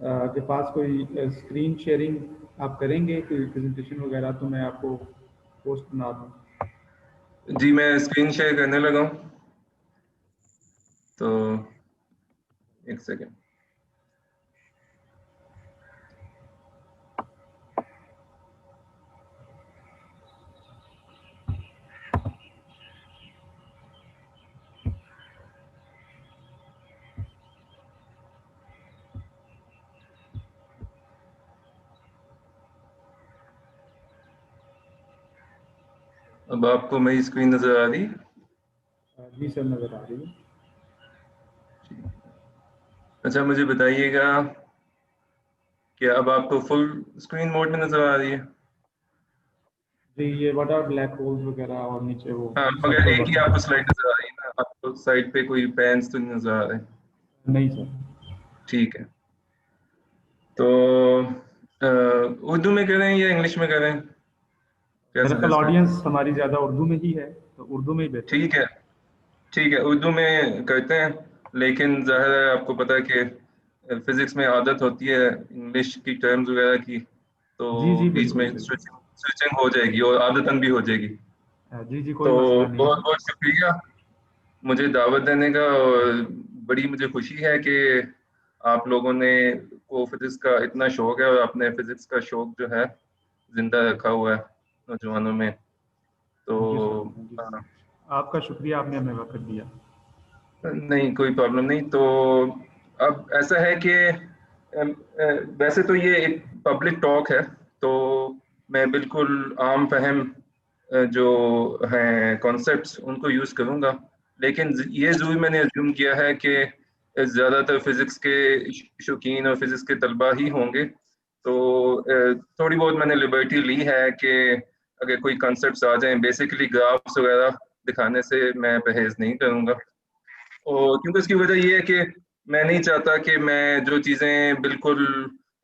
के पास कोई screen sharing आप करेंगे कोई प्रेजेंटेशन वगैरह, तो मैं आपको पोस्ट बना दूँ। जी मैं स्क्रीन शेयर करने लगा हूँ, तो एक सेकेंड। अब आपको मेरी स्क्रीन नजर आ रही है? जी सर, नज़र आ रही है। अच्छा मुझे बताइएगा कि अब आपको फुल स्क्रीन मोड में नजर आ रही है? जी, ये बड़ा ब्लैक होल्स वगैरह और नीचे वो हाँ, मगर सर्कल एक ही बना। आपको स्लाइड नजर आ रही है ना, आपको साइड पे कोई पेन्स तो नहीं नजर आ रहे? नहीं सर। ठीक है, तो उर्दू में करें या इंग्लिश में करें, क्या मेरा ख्याल सजेस्ट करते हैं? ऑडियंस हमारी ज़्यादा उर्दू में ही है, तो उर्दू में ही बेहतर है। ठीक है, ठीक है, उर्दू में करते हैं। लेकिन जाहिर है आपको पता है कि फिजिक्स में आदत होती है इंग्लिश की टर्म्स वगैरह की, तो जी जी, बीच में बिल्कुल बिल्कुल। स्विचिंग हो जाएगी और आदतन भी हो जाएगी। जी जी, कोई तो मसला नहीं बहुत है। बहुत शुक्रिया मुझे दावत देने का, और बड़ी मुझे खुशी है कि आप लोगों ने को फिजिक्स का इतना शौक है और अपने फिजिक्स का शौक जो है जिंदा रखा हुआ है नौजवानों में। तो thank you sir, thank you so हाँ, मच। आपका शुक्रिया, आपने हमें वक्त दिया। नहीं कोई प्रॉब्लम नहीं। तो अब ऐसा है कि वैसे तो ये एक पब्लिक टॉक है, तो मैं बिल्कुल आम फहम जो हैं कॉन्सेप्ट्स उनको यूज़ करूँगा, लेकिन ये ज़रूर मैंने अज्यूम किया है कि ज़्यादातर फिज़िक्स के शौकीन और फिज़िक्स के तलबा ही होंगे। तो थोड़ी बहुत मैंने लिबर्टी ली है कि अगर कोई कॉन्सेप्ट्स आ जाएं, बेसिकली ग्राफ्स वगैरह दिखाने से मैं परहेज़ नहीं करूँगा। और क्योंकि इसकी वजह ये है कि मैं नहीं चाहता कि मैं जो चीज़ें बिल्कुल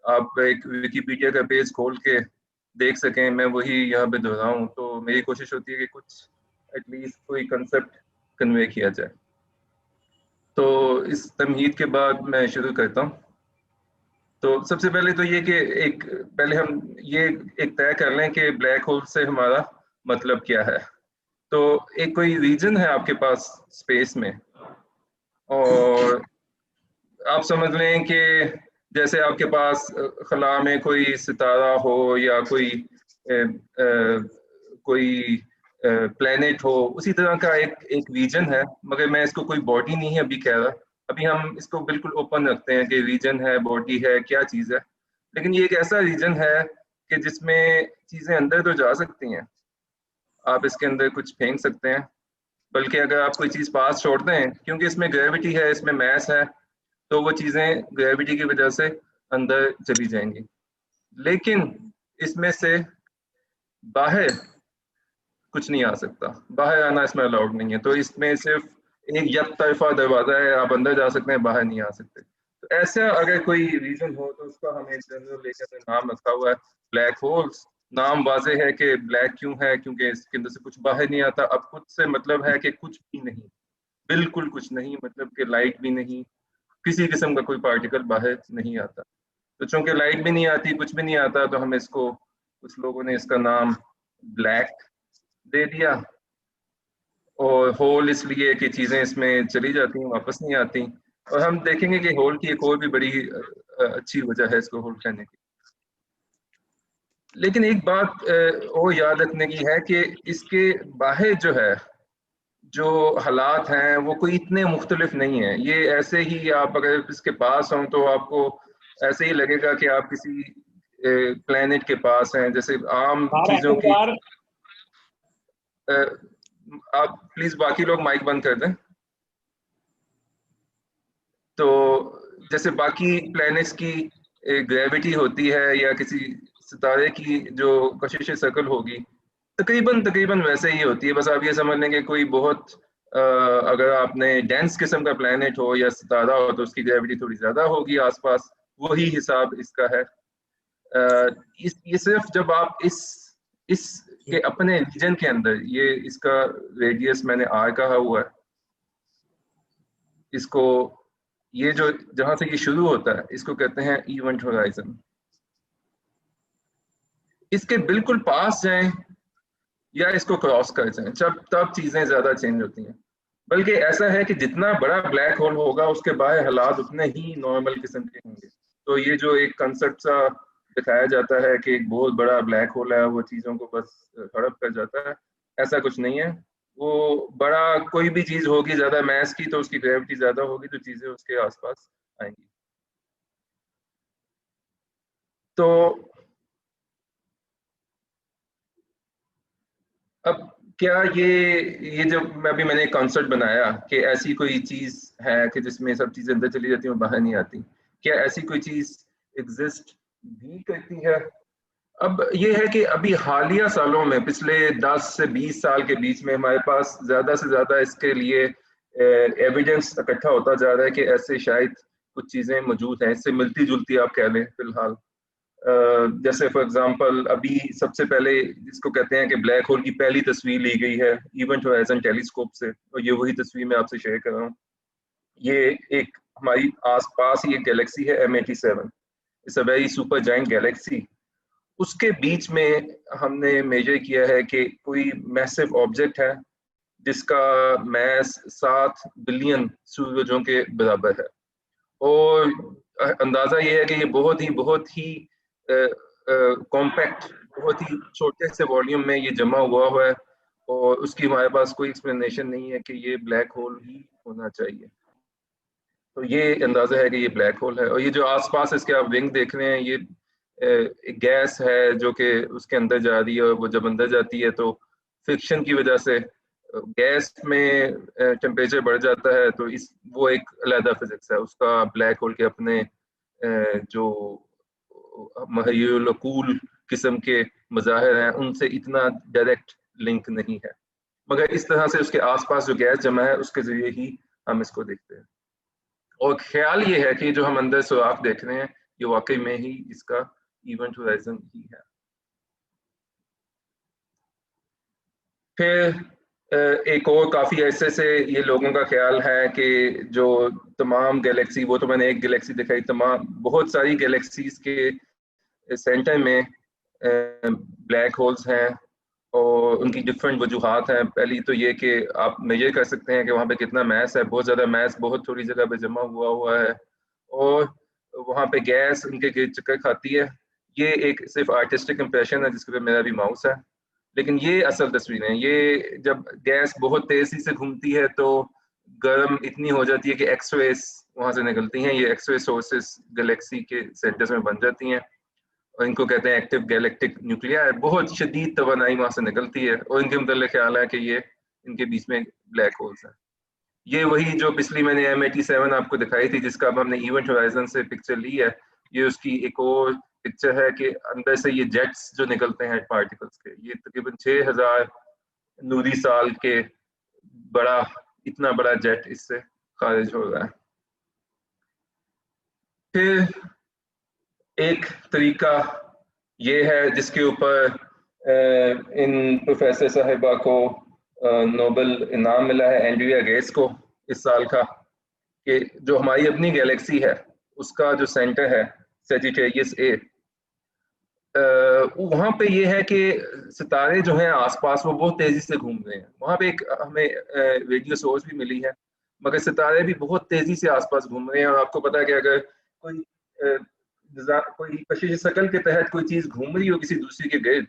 आप एक विकिपीडिया का पेज खोल के देख सकें मैं वही यहाँ पे दोहराऊं। तो मेरी कोशिश होती है कि कुछ एटलीस्ट कोई कंसेप्ट कन्वे किया जाए। तो इस तमहीद के बाद मैं शुरू करता हूँ। तो सबसे पहले तो ये कि एक पहले हम ये एक तय कर लें कि ब्लैक होल से हमारा मतलब क्या है। तो एक कोई रीजन है आपके पास स्पेस में, और आप समझ लें कि जैसे आपके पास खला में कोई सितारा हो या कोई प्लेनेट हो, उसी तरह का एक एक रीजन है। मगर मैं इसको कोई बॉडी नहीं है अभी कह रहा, अभी हम इसको बिल्कुल ओपन रखते हैं कि रीजन है, बॉडी है, क्या चीज़ है। लेकिन ये एक ऐसा रीजन है कि जिसमें चीज़ें अंदर तो जा सकती हैं, आप इसके अंदर कुछ फेंक सकते हैं, बल्कि अगर आप कोई चीज़ पास छोड़ दें, क्योंकि इसमें ग्रेविटी है, इसमें मैस है, तो वो चीज़ें ग्रेविटी की वजह से अंदर चली जाएंगी। लेकिन इसमें से बाहर कुछ नहीं आ सकता, बाहर आना इसमें अलाउड नहीं है। तो इसमें सिर्फ एक यक तरफा दरवाजा है, आप अंदर जा सकते हैं, बाहर नहीं आ सकते। तो ऐसा अगर कोई रीजन हो तो उसका हमें जनरल लेकर नाम रखा हुआ है ब्लैक होल्स। नाम वाजे है कि ब्लैक क्यों है, क्योंकि इसके अंदर से कुछ बाहर नहीं आता। अब कुछ से मतलब है कि कुछ भी नहीं, बिल्कुल कुछ नहीं, मतलब कि लाइट भी नहीं, किसी किस्म का कोई पार्टिकल बाहर नहीं आता। तो चूंकि लाइट भी नहीं आती, कुछ भी नहीं आता, तो हम इसको, कुछ लोगों ने इसका नाम ब्लैक दे दिया। और होल इसलिए कि चीज़ें इसमें चली जाती हैं, वापस नहीं आती। और हम देखेंगे कि होल की एक और भी बड़ी अच्छी वजह है इसको होल कहने की। लेकिन एक बात और याद रखने की है कि इसके बाहर जो है, जो हालात हैं वो कोई इतने मुख्तलिफ नहीं है। ये ऐसे ही आप अगर इसके पास हों तो आपको ऐसे ही लगेगा कि आप किसी प्लेनेट के पास हैं, जैसे आम चीज़ों की। आप प्लीज बाकी लोग माइक बंद कर दें। तो जैसे बाकी प्लैनेट्स की ग्रेविटी होती है या किसी सितारे की जो कशिश सर्कल होगी, तकरीबन तकरीबन वैसे ही होती है। बस आप ये समझ लें कि कोई बहुत अगर आपने डेंस किस्म का प्लैनेट हो या सितारा हो तो उसकी ग्रेविटी थोड़ी ज़्यादा होगी आसपास, वही हिसाब इसका है। ये सिर्फ जब आप इस के अपने रीजन के अंदर, ये इसका रेडियस मैंने आर कहा हुआ है, इसको ये जो जहां से ये शुरू होता है इसको कहते हैं इवेंट होराइजन। इसके बिल्कुल पास जाएं या इसको क्रॉस कर जाएं, जब तब चीजें ज्यादा चेंज होती हैं। बल्कि ऐसा है कि जितना बड़ा ब्लैक होल होगा उसके बाहर हालात उतने ही नॉर्मल किस्म के होंगे। तो ये जो एक कंसेप्ट सा दिखाया जाता है कि एक बहुत बड़ा ब्लैक होल है, वो चीजों को बस हड़प कर जाता है, ऐसा कुछ नहीं है। वो बड़ा कोई भी चीज होगी ज्यादा मैस की तो उसकी ग्रेविटी ज्यादा होगी, तो चीजें उसके आसपास आएंगी। तो अब क्या ये जो मैंने एक कॉन्सेप्ट बनाया कि ऐसी कोई चीज है कि जिसमें सब चीजें अंदर चली जाती हैं और बाहर नहीं आती, क्या ऐसी कोई चीज एग्जिस्ट भी करती है? अब ये है कि अभी हालिया सालों में पिछले 10 से 20 साल के बीच में हमारे पास ज्यादा से ज्यादा इसके लिए एविडेंस इकट्ठा होता जा रहा है कि ऐसे शायद कुछ चीजें मौजूद हैं, इससे मिलती जुलती आप कह लें फिलहाल। जैसे फॉर एग्जांपल अभी सबसे पहले जिसको कहते हैं कि ब्लैक होल की पहली तस्वीर ली गई है इवेंट होराइजन टेलीस्कोप से, और ये वही तस्वीर मैं आपसे शेयर कर रहा हूँ। ये एक हमारी आसपास ही एक गैलेक्सी है M87, it's a very super giant Galaxy. उसके बीच में हमने मेजर किया है कि कोई मैसिव ऑब्जेक्ट है जिसका मैस 7 बिलियन सूरजों के बराबर है। और अंदाजा ये है कि ये बहुत ही कॉम्पैक्ट, बहुत ही छोटे से वॉल्यूम में ये जमा हुआ है, और उसकी हमारे पास कोई एक्सप्लेनेशन नहीं है कि ये ब्लैक होल ही होना चाहिए। तो ये अंदाजा है कि ये ब्लैक होल है। और ये जो आसपास इसके आप विंग देख रहे हैं, ये एक गैस है जो कि उसके अंदर जा रही है, और वो जब अंदर जाती है तो फ्रिक्शन की वजह से गैस में टेम्परेचर बढ़ जाता है, तो इस वो एक अलग फिजिक्स है उसका। ब्लैक होल के अपने जो कूल किस्म के मज़ाहिर हैं उनसे इतना डायरेक्ट लिंक नहीं है, मगर इस तरह से उसके आसपास जो गैस जमा है उसके जरिए ही हम इसको देखते हैं। और ख्याल ये है कि जो हम अंदर सुराख देख रहे हैं ये वाकई में ही इसका इवेंट होराइजन ही है। फिर एक और काफ़ी ऐसे से ये लोगों का ख्याल है कि जो तमाम गैलेक्सी, वो तो मैंने एक गैलेक्सी दिखाई, तमाम बहुत सारी गैलेक्सीज के सेंटर में ब्लैक होल्स हैं और उनकी डिफरेंट वजूहात हैं। पहली तो ये कि आप मेजर कर सकते हैं कि वहाँ पे कितना मैस है, बहुत ज़्यादा मैस बहुत थोड़ी जगह पे जमा हुआ है, और वहाँ पे गैस उनके चक्कर खाती है। ये एक सिर्फ आर्टिस्टिक इम्प्रेशन है जिसके पे मेरा भी माउस है, लेकिन ये असल तस्वीरें हैं। ये जब गैस बहुत तेजी से घूमती है तो गर्म इतनी हो जाती है कि एक्सरेस वहाँ से निकलती हैं। ये एक्सरे सोर्सेस गैलेक्सी के सेंटर्स में बन जाती हैं, और इनको कहते हैं एक्टिव गैलेक्टिक न्यूक्लिया। बहुत शदीद तवानाई वहाँ से निकलती है, और इनके मतलब ख्याल है कि ये इनके बीच में ब्लैक होल्स हैं। ये वही जो पिछली मैंने M87 आपको दिखाई थी जिसका अब हमने इवेंट होराइजन से पिक्चर ली है, ये उसकी एक और पिक्चर है कि अंदर से ये जेट्स जो निकलते हैं पार्टिकल्स के, ये तकरीबन 6000 नूरी साल के बड़ा, इतना बड़ा जेट इससे खारिज हो रहा है। फिर एक तरीका ये है जिसके ऊपर इन प्रोफेसर साहिबा को नोबेल इनाम मिला है, एंड्रिया गेट्स को इस साल का, कि जो हमारी अपनी गैलेक्सी है उसका जो सेंटर है सेजिटेरियस ए, वहाँ पे ये है कि सितारे जो हैं आसपास वो बहुत तेजी से घूम रहे हैं। वहाँ पे एक हमें रेडियो सोर्स भी मिली है, मगर सितारे भी बहुत तेजी से आसपास घूम रहे हैं। और आपको पता है कि अगर कोई कोई कशिश शकल के तहत कोई चीज घूम रही हो किसी दूसरी के गिर्द,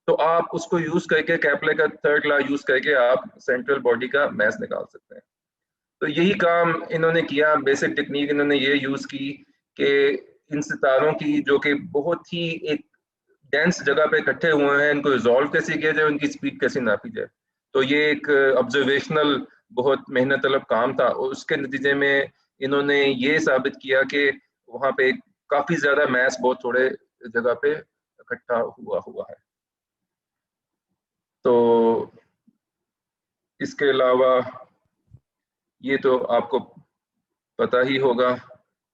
तो आप उसको यूज करके कैपले का थर्ड लॉ यूज करके आप सेंट्रल बॉडी का मैस निकाल सकते हैं। तो यही काम इन्होंने किया। बेसिक टेक्निक इन्होंने ये यूज की कि इन सितारों की जो कि बहुत ही एक डेंस जगह पे इकट्ठे हुए हैं, इनको रिजॉल्व कैसे किया जाए, उनकी स्पीड कैसे नापी जाए। तो ये एक ऑब्जर्वेशनल बहुत मेहनत तलब काम था, और उसके नतीजे में इन्होंने ये साबित किया कि वहाँ पे काफी ज्यादा मैस बहुत थोड़े जगह पे इकट्ठा हुआ है। तो इसके अलावा ये तो आपको पता ही होगा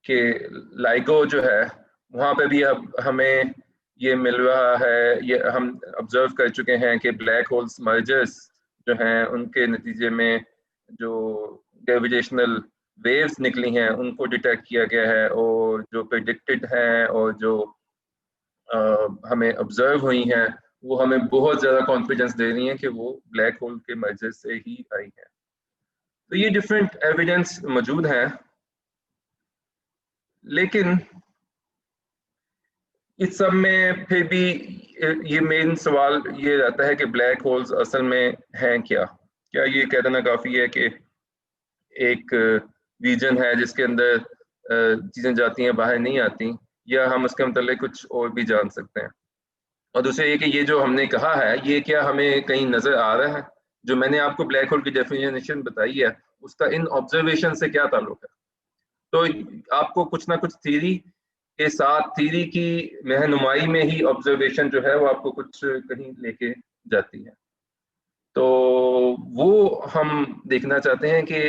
कि लाइगो जो है वहाँ पे भी अब हमें ये मिल रहा है, ये हम ऑब्जर्व कर चुके हैं कि ब्लैक होल्स मर्जर्स जो हैं उनके नतीजे में जो ग्रेविटेशनल वेव्स निकली हैं उनको डिटेक्ट किया गया है, और जो प्रेडिक्टेड हैं और जो हमें ऑब्जर्व हुई हैं वो हमें बहुत ज़्यादा कॉन्फिडेंस दे रही हैं कि वो ब्लैक होल के मर्जर से ही आई हैं। तो ये डिफरेंट एविडेंस मौजूद हैं, लेकिन इस सब में फिर भी ये मेन सवाल ये रहता है कि ब्लैक होल्स असल में हैं क्या? क्या ये कह देना काफ़ी है कि एक रीजन है जिसके अंदर चीज़ें जाती हैं बाहर नहीं आती, या हम उसके मतलब कुछ और भी जान सकते हैं? और दूसरे ये कि ये जो हमने कहा है ये क्या हमें कहीं नज़र आ रहा है? जो मैंने आपको ब्लैक होल की डेफिनेशन बताई है उसका इन ऑब्जर्वेशन से क्या ताल्लुक है? तो आपको कुछ ना कुछ थ्योरी के साथ, थ्योरी की रहनुमाई में ही ऑब्जर्वेशन जो है वो आपको कुछ कहीं लेके जाती है। तो वो हम देखना चाहते हैं कि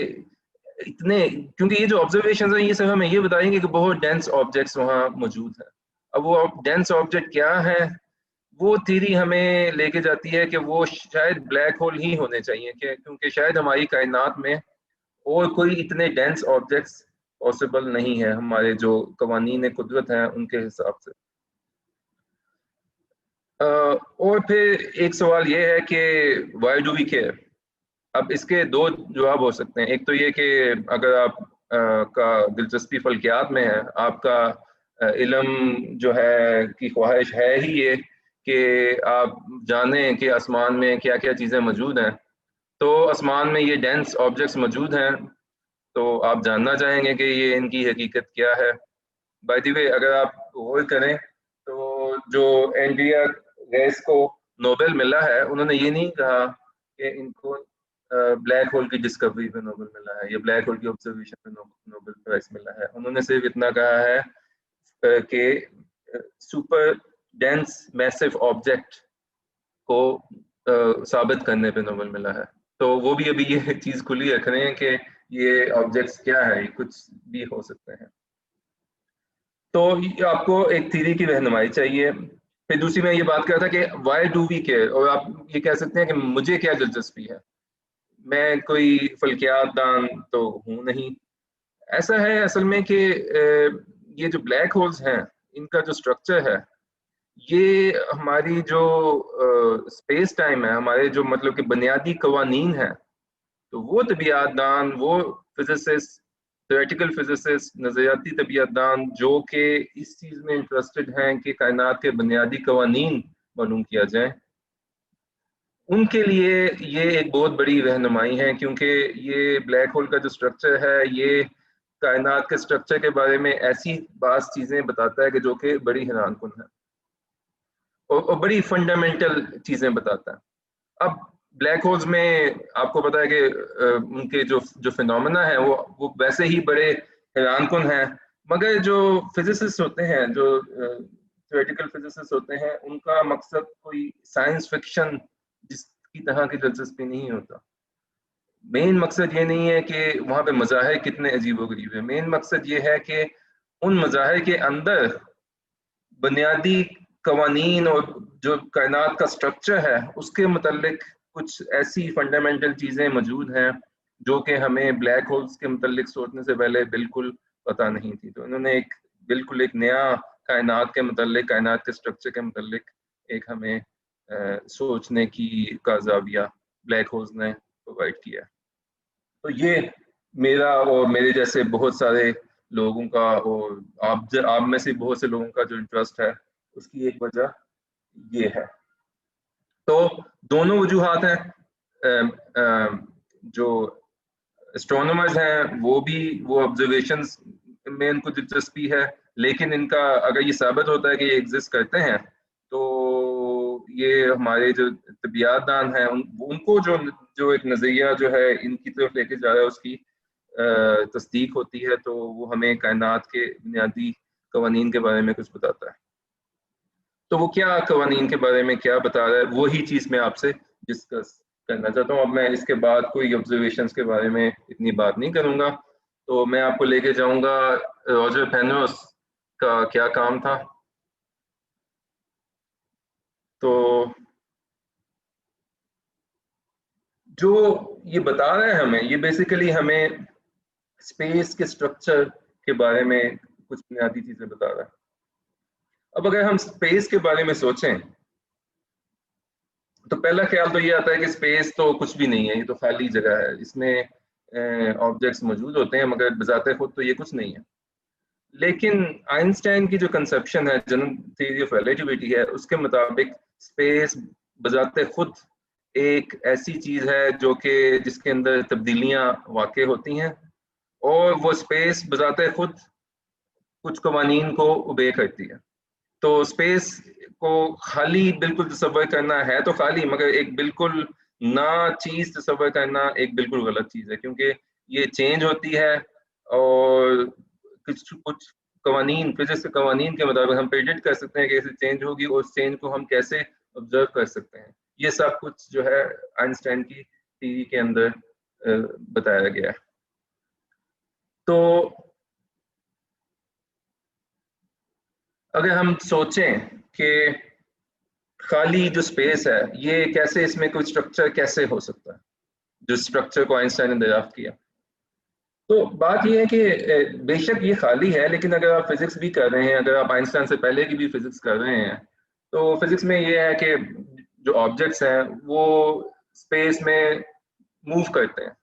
इतने, क्योंकि ये जो ऑब्जर्वेशन है ये सब हमें ये बताएंगे कि बहुत डेंस ऑब्जेक्ट्स वहाँ मौजूद हैं। अब वो डेंस ऑब्जेक्ट क्या है, वो थ्योरी हमें लेके जाती है कि वो शायद ब्लैक होल ही होने चाहिए, क्योंकि शायद हमारी कायनात में और कोई इतने डेंस ऑब्जेक्ट्स पॉसिबल नहीं है हमारे जो कवानीन कुदरत हैं उनके हिसाब से। और फिर एक सवाल ये है कि वाई डू वी केयर? अब इसके दो जवाब हो सकते हैं। एक तो ये कि अगर आप का दिलचस्पी फल्कियात में है, आपका इल्म जो है की ख्वाहिश है ही ये कि आप जानें कि आसमान में क्या क्या चीज़ें मौजूद हैं, तो आसमान में ये डेंस ऑब्जेक्ट्स मौजूद हैं, तो आप जानना चाहेंगे कि ये इनकी हकीकत क्या है। बाय द वे अगर आप गौर करें तो जो एंड्रिया गैस को नोबेल मिला है, उन्होंने ये नहीं कहा कि इनको ब्लैक होल की डिस्कवरी पे नोबेल मिला है या ब्लैक होल की ऑब्जर्वेशन पे नोबेल प्राइज मिला है। उन्होंने सिर्फ इतना कहा है कि सुपर डेंस मैसिव ऑब्जेक्ट को साबित करने पे नोबेल मिला है। तो वो भी अभी ये चीज़ खुली रख रहे हैं कि ये ऑब्जेक्ट्स क्या है, ये कुछ भी हो सकते हैं। तो आपको एक थ्योरी की रहनुमाई चाहिए। फिर दूसरी मैं ये बात कर रहा था कि वाई डू वी केयर, और आप ये कह सकते हैं कि मुझे क्या दिलचस्पी है, मैं कोई फल्कियात दान तो हूँ नहीं। ऐसा है असल में कि ये जो ब्लैक होल्स हैं इनका जो स्ट्रक्चर है, ये हमारी जो स्पेस टाइम है, हमारे जो मतलब कि बुनियादी कवानीन है, तो वो तबीयत दान, वो फिजिसिस्ट, थ्योरेटिकल फिजिसिस्ट, नज़रियाती तबीयत दान जो कि इस चीज़ में इंटरेस्टेड हैं कि कायनात के बुनियादी कवानीन मालूम किया जाए, उनके लिए ये एक बहुत बड़ी रहनुमाई है, क्योंकि ये ब्लैक होल का जो स्ट्रक्चर है ये कायनात के स्ट्रक्चर के बारे में ऐसी बात चीज़ें बताता है कि जो कि बड़ी हैरान कुन है और बड़ी फंडामेंटल चीज़ें बताता है। अब ब्लैक होल्स में आपको पता है कि उनके जो जो फिनोमेना है वो वैसे ही बड़े हैरानकुन हैं, मगर जो फिजिसिस्ट होते हैं, जो थ्योरेटिकल फिजिसिस्ट होते हैं, उनका मकसद कोई साइंस फिक्शन जिसकी तरह की दिलचस्पी नहीं होता। मेन मकसद ये नहीं है कि वहाँ पे मज़ाहिर कितने अजीबोगरीब है, मेन मकसद ये है कि उन मज़ाहिर के अंदर बुनियादी कवानीन और जो कायनात का स्ट्रक्चर है उसके मतलब कुछ ऐसी फंडामेंटल चीज़ें मौजूद हैं जो कि हमें ब्लैक होल्स के मतलब सोचने से पहले बिल्कुल पता नहीं थी। तो इन्होंने एक बिल्कुल एक नया कायनात के मतलब, कायनात के स्ट्रक्चर के मतलब एक हमें सोचने की का ज़ाविया ब्लैक होल्स ने प्रोवाइड किया। तो ये मेरा और मेरे जैसे बहुत सारे लोगों का, और आप में से बहुत से लोगों का जो इंटरेस्ट है उसकी एक वजह ये है। तो दोनों वजूहात हैं। जो एस्ट्रोनॉमर्स हैं वो भी वो ऑब्जर्वेशंस में इनको दिलचस्पी है, लेकिन इनका अगर ये साबित होता है कि ये एग्जिस्ट करते हैं तो ये हमारे जो तबियातदान हैं उनको जो जो एक नज़रिया जो है इनकी तरफ लेके जा रहा है उसकी तस्दीक होती है, तो वो हमें कायनात के बुनियादी कवानीन के बारे में कुछ बताता है। तो वो क्या कवानीन के बारे में क्या बता रहा है, वही चीज़ मैं आपसे डिस्कस करना चाहता हूँ। अब मैं इसके बाद कोई ऑब्जर्वेशंस के बारे में इतनी बात नहीं करूँगा, तो मैं आपको लेके जाऊँगा रॉजर पेनरोस का क्या काम था। तो जो ये बता रहा है हमें, ये बेसिकली हमें स्पेस के स्ट्रक्चर के बारे में कुछ बुनियादी चीजें बता रहा है। अब अगर हम स्पेस के बारे में सोचें तो पहला ख्याल तो ये आता है कि स्पेस तो कुछ भी नहीं है, ये तो खाली जगह है, इसमें ऑब्जेक्ट्स मौजूद होते हैं मगर बजाते खुद तो ये कुछ नहीं है। लेकिन आइंस्टाइन की जो कंसेप्शन है, जनरल थ्योरी ऑफ रिलेटिविटी है, उसके मुताबिक स्पेस बजाते खुद एक ऐसी चीज है जो कि जिसके अंदर तब्दीलियां वाक़ई होती हैं, और वो स्पेस बजाते खुद कुछ कवानीन को ओबे करती है। तो स्पेस को खाली बिल्कुल तस्वर करना है तो खाली, मगर एक बिल्कुल ना चीज तस्वर करना एक बिल्कुल गलत चीज है, क्योंकि ये चेंज होती है और कुछ कुछ कवानीन, फिजिक्स के कवानीन के मुताबिक हम प्रेडिक्ट कर सकते हैं कि कैसे चेंज होगी और उस चेंज को हम कैसे ऑब्जर्व कर सकते हैं। ये सब कुछ जो है आइंस्टाइन की थ्योरी के अंदर बताया गया है। तो अगर हम सोचें कि खाली जो स्पेस है ये कैसे, इसमें कोई स्ट्रक्चर कैसे हो सकता है, जो स्ट्रक्चर को आइंस्टाइन ने दरियाफ्त किया, तो बात ये है कि बेशक ये खाली है, लेकिन अगर आप फिजिक्स भी कर रहे हैं, अगर आप आइंस्टाइन से पहले की भी फिजिक्स कर रहे हैं, तो फिजिक्स में ये है कि जो ऑब्जेक्ट्स हैं वो स्पेस में मूव करते हैं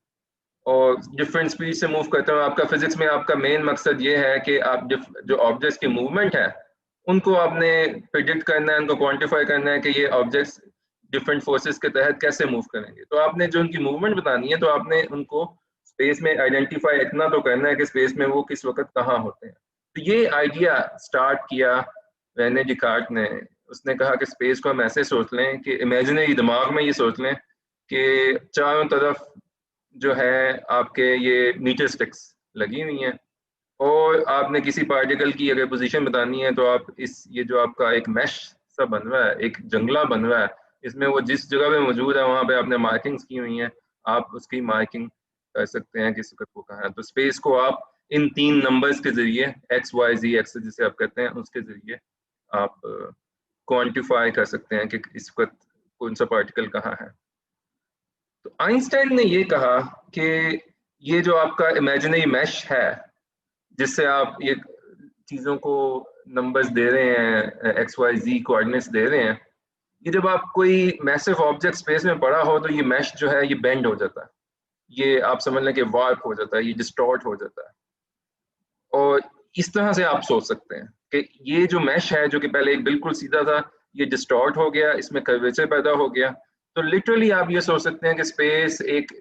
और डिफरेंट स्पीड से मूव करते हैं। आपका फिजिक्स में आपका मेन मकसद ये है कि आप जो ऑब्जेक्ट्स की मूवमेंट है उनको आपने प्रिडिक्ट करना है, उनको क्वांटिफाई करना है कि ये ऑब्जेक्ट्स डिफरेंट फोर्सेस के तहत कैसे मूव करेंगे। तो आपने जो उनकी मूवमेंट बतानी है तो आपने उनको स्पेस में आइडेंटिफाई इतना तो करना है कि स्पेस में वो किस वक्त कहाँ होते हैं। तो ये आइडिया स्टार्ट किया रेने डिकार्ट ने। उसने कहा कि स्पेस को हम ऐसे सोच लें कि इमेजिनरी दिमाग में ये सोच लें कि चारों तरफ जो है आपके ये मीटर स्टिक्स लगी हुई हैं, और आपने किसी पार्टिकल की अगर पोजीशन बतानी है तो आप ये जो आपका एक मैश सा बन रहा है, एक जंगला बन रहा है, इसमें वो जिस जगह पे मौजूद है वहां पे आपने मार्किंग्स की हुई हैं, आप उसकी मार्किंग कर सकते हैं किस वक्त वो कहाँ है। तो स्पेस को आप इन 3 नंबर्स के जरिए, एक्स वाई जी एक्स जिसे आप कहते हैं, उसके जरिए आप क्वांटिफाई कर सकते हैं कि इस वक्त कौन सा पार्टिकल कहाँ है। तो आइंस्टाइन ने ये कहा कि ये जो आपका इमेजिनरी मैश है जिससे आप ये चीज़ों को नंबर्स दे रहे हैं, एक्स वाई जी कोऑर्डिनेट्स दे रहे हैं, ये जब आप कोई मैसिव ऑब्जेक्ट स्पेस में पड़ा हो तो ये मैश जो है ये बेंड हो जाता है, ये आप समझ लें कि वार्प हो जाता है, ये डिस्टॉर्ट हो जाता है। और इस तरह से आप सोच सकते हैं कि ये जो मैश है जो कि पहले एक बिल्कुल सीधा था, ये डिस्टॉर्ट हो गया, इसमें कर्वेचर पैदा हो गया। तो लिटरली आप ये सोच सकते हैं कि स्पेस एक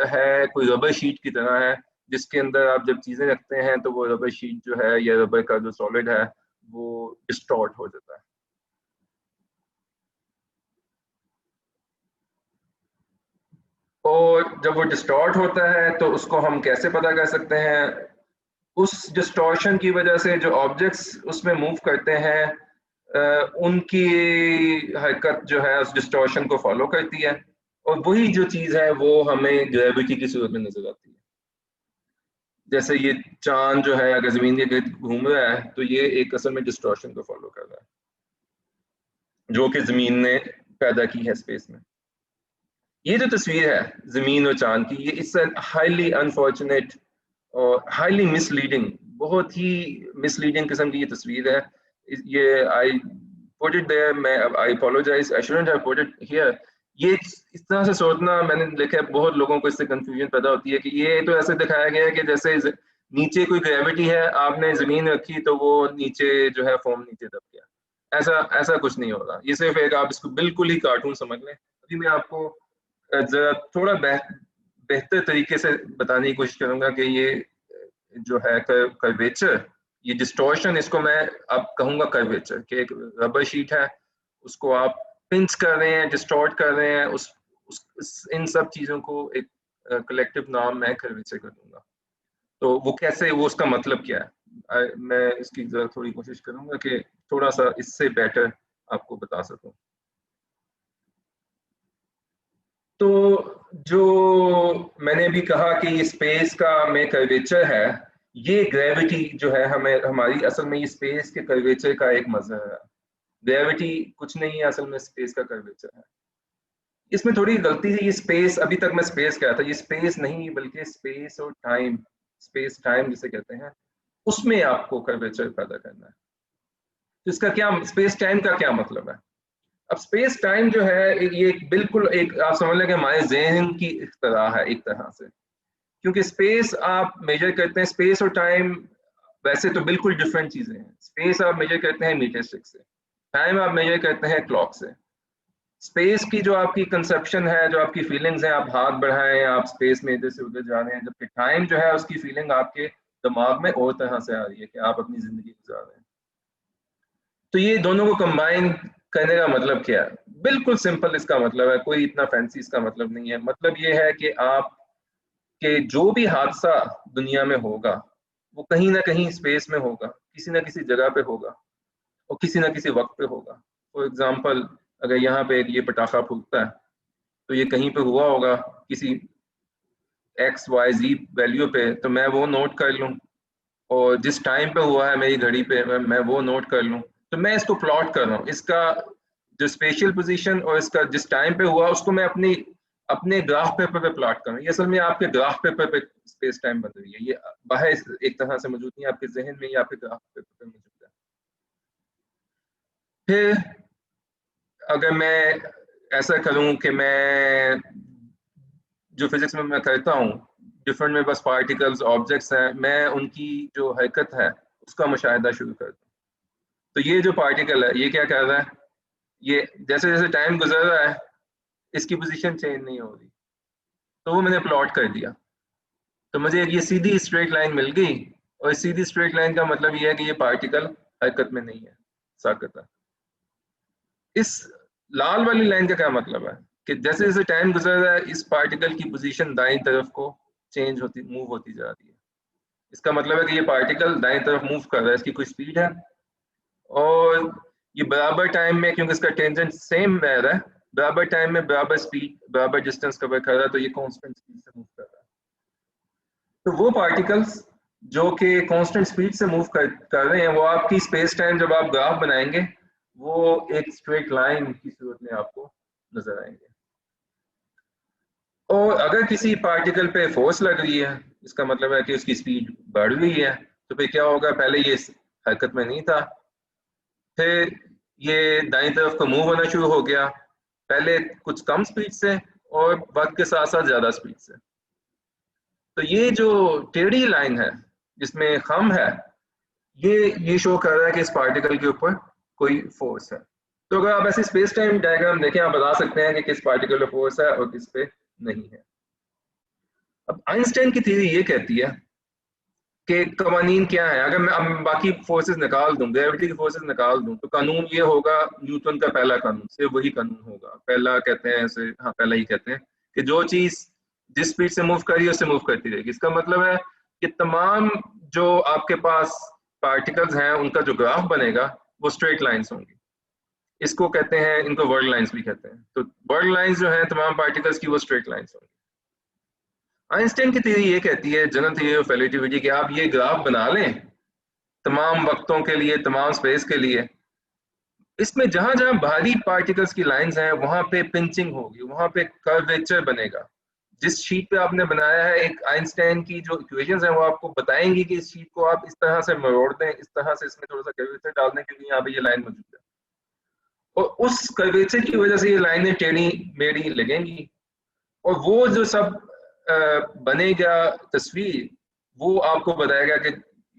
है, कोई रबर शीट की तरह है, जिसके अंदर आप जब चीजें रखते हैं तो वो रबर शीट जो है या रबर का जो सॉलिड है वो डिस्टॉर्ट हो जाता है। और जब वो डिस्टॉर्ट होता है तो उसको हम कैसे पता कर सकते हैं? उस डिस्टॉर्शन की वजह से जो ऑब्जेक्ट्स उसमें मूव करते हैं उनकी हरकत जो है उस डिस्टॉर्शन को फॉलो करती है, और वही जो चीज है वो हमें ग्रेविटी की सूरत में नजर आती है। जैसे ये चांद जो है अगर जमीन के गिर्द घूम रहा है तो ये एक असल में डिस्टॉर्शन को फॉलो कर रहा है जो कि जमीन ने पैदा की है स्पेस में। ये जो तस्वीर है जमीन और चांद की, ये इट्स हाईली अनफॉर्चुनेट और हाईली मिसलीडिंग, बहुत ही मिसलीडिंग किस्म की ये तस्वीर है। ये आई पुट इट देयर, मैं I apologise, I shouldn't have put it here. ये इस तरह से सोचना, मैंने देखा है बहुत लोगों को इससे कंफ्यूजन पैदा होती है कि ये तो ऐसे दिखाया गया है कि जैसे नीचे कोई ग्रेविटी है, आपने जमीन रखी तो वो नीचे जो है फोम नीचे दब गया। ऐसा ऐसा कुछ नहीं होगा, ये सिर्फ एक, आप इसको बिल्कुल ही कार्टून समझ लें। अभी मैं आपको जरा थोड़ा बेहतर तरीके से बताने की कोशिश करूंगा कि ये जो है कर्वेचर, ये डिस्टॉर्शन, इसको मैं अब कहूंगा कर्वेचर, कि एक रबर शीट है उसको आप पिंच कर रहे हैं, डिस्टॉर्ट कर रहे हैं, इन सब चीजों को एक कलेक्टिव नाम मैं कर्वेचर कर दूंगा। तो वो कैसे, वो उसका मतलब क्या है, मैं इसकी जरा थोड़ी कोशिश करूंगा कि थोड़ा सा इससे बेटर आपको बता सकूं। तो जो मैंने भी कहा कि ये स्पेस का में कर्वेचर है, ये ग्रेविटी जो है हमें हमारी असल में ये स्पेस के कर्वेचर का एक मजहर है। ग्रेविटी कुछ नहीं है, असल में स्पेस का कर्वेचर है। इसमें थोड़ी गलती है, ये स्पेस, अभी तक मैं स्पेस कहा था, ये स्पेस नहीं बल्कि स्पेस और टाइम स्पेस टाइम जिसे कहते हैं, उसमें आपको कर्वेचर पैदा करना है। तो इसका क्या, स्पेस टाइम का क्या मतलब है? अब स्पेस टाइम जो है ये बिल्कुल एक आप समझ लें कि हमारे ज़हन की तरह है एक तरह से, क्योंकि स्पेस आप मेजर करते हैं, स्पेस और टाइम वैसे तो बिल्कुल डिफरेंट चीजें हैं। स्पेस आप मेजर करते हैं मीटर स्टिक से, टाइम आप मेजर करते हैं क्लॉक से। स्पेस की जो आपकी कंसेप्शन है, जो आपकी फीलिंग्स हैं, आप हाथ बढ़ाएं, आप स्पेस में इधर से उधर जा रहे हैं, जबकि टाइम जो है उसकी फीलिंग आपके दिमाग में और तरह से आ रही है कि आप अपनी जिंदगी गुजार रहे हैं। तो ये दोनों को कंबाइन करने का मतलब क्या है? बिल्कुल सिंपल इसका मतलब है, कोई इतना फैंसी इसका मतलब नहीं है। मतलब ये है कि आप कि जो भी हादसा दुनिया में होगा वो कहीं ना कहीं स्पेस में होगा, किसी ना किसी जगह पे होगा और किसी ना किसी वक्त पे होगा। फॉर एग्जांपल, अगर यहाँ पे ये पटाखा फूटता है तो ये कहीं पे हुआ होगा किसी XYZ वैल्यू पे, तो मैं वो नोट कर लूँ, और जिस टाइम पे हुआ है मेरी घड़ी पे मैं वो नोट कर लूँ, तो मैं इसको प्लॉट कर रहा हूँ। इसका जो स्पेशल पोजीशन और इसका जिस टाइम पे हुआ उसको मैं अपने ग्राफ पेपर पे प्लॉट कर रहा हूँ। ये असल में आपके ग्राफ पेपर पे स्पेस टाइम बन रही है, ये बाहर एक तरह से मौजूद नहीं है, आपके जहन में, ये आपके ग्राफ पेपर पे मौजूद है। फिर अगर मैं ऐसा करूं कि मैं जो फिजिक्स में मैं करता हूँ, डिफरेंट में बस पार्टिकल्स ऑब्जेक्ट्स हैं, मैं उनकी जो हरकत है उसका मुशाहिदा शुरू कर दूँ। तो ये जो पार्टिकल है ये क्या कर रहा है, ये जैसे जैसे टाइम गुजर रहा है इसकी पोजीशन चेंज नहीं हो रही, तो वो मैंने प्लॉट कर दिया, तो मुझे ये सीधी स्ट्रेट लाइन मिल गई। और इस सीधी स्ट्रेट लाइन का मतलब ये है कि ये पार्टिकल हरकत में नहीं है, साकत है। इस लाल वाली लाइन का क्या मतलब है कि जैसे जैसे टाइम गुजर रहा है इस पार्टिकल की पोजीशन दाईं तरफ को चेंज होती, मूव होती जा रही है। इसका मतलब है कि ये पार्टिकल दाईं तरफ मूव कर रहा है, इसकी कोई स्पीड है, और ये बराबर टाइम में, क्योंकि इसका टेंजेंट सेम रह रहा है, बराबर टाइम में बराबर स्पीड बराबर डिस्टेंस कवर कर रहा है, तो ये कांस्टेंट स्पीड से मूव कर रहा है। तो वो पार्टिकल्स जो कि कांस्टेंट स्पीड से मूव कर रहे हैं, वो आपकी स्पेस टाइम जब आप ग्राफ बनाएंगे वो एक स्ट्रेट लाइन की सूरत में आपको नजर आएंगे। और अगर किसी पार्टिकल पे फोर्स लग रही है, इसका मतलब है कि उसकी स्पीड बढ़ रही है, तो फिर क्या होगा, पहले ये हरकत में नहीं था, फिर ये दाईं तरफ को मूव होना शुरू हो गया, पहले कुछ कम स्पीड से और वक्त के साथ साथ ज्यादा स्पीड से। तो ये जो टेढ़ी लाइन है जिसमें खम है, ये शो कर रहा है कि इस पार्टिकल के ऊपर कोई फोर्स है। तो अगर आप ऐसे स्पेस टाइम डायग्राम देखें, आप बता सकते हैं कि किस पार्टिकल पे फोर्स है और किस पे नहीं है। अब आइंस्टाइन की थ्योरी ये कहती है कि कवानीन क्या है। अगर मैं अब बाकी फोर्सेस निकाल दूं, ग्रेविटी की फोर्सेस निकाल दूं, तो कानून ये होगा न्यूटन का पहला कानून, सिर्फ वही कानून होगा। पहला कहते हैं ऐसे, हाँ पहला ही कहते हैं कि जो चीज जिस स्पीड से मूव कर रही है उससे मूव करती रहेगी। इसका मतलब है कि तमाम जो आपके पास पार्टिकल्स हैं उनका जो ग्राफ बनेगा वो स्ट्रेट लाइंस होंगी। इसको कहते हैं, इनको वर्ल्ड लाइंस भी कहते हैं। तो वर्ल्ड लाइंस जो है तमाम पार्टिकल्स की, वो स्ट्रेट लाइंस होंगी। आइंस्टाइन की थ्योरी ये कहती है, जनरल थ्योरी ऑफ रिलेटिविटी, कि आप ये ग्राफ बना लें तमाम वक्तों के लिए, तमाम स्पेस के लिए, इसमें जहां जहां बाहरी पार्टिकल्स की लाइंस हैं वहां पे पिंचिंग होगी, वहां पे कर्वेचर बनेगा। जिस शीट पे आपने बनाया है, एक आइंस्टाइन की जो इक्वेशंस हैं वो आपको बताएंगी कि इस शीट को आप इस तरह से मरोड़ दें, इस तरह से इसमें थोड़ा सा कर्वेचर डाल दें, क्योंकि यहाँ पे ये लाइन मौजूद है, और उस कर्वेचर की वजह से ये लाइनें टेढ़ी मेढ़ी लगेंगी, और वो जो सब बनेगा तस्वीर, वो आपको बताएगा कि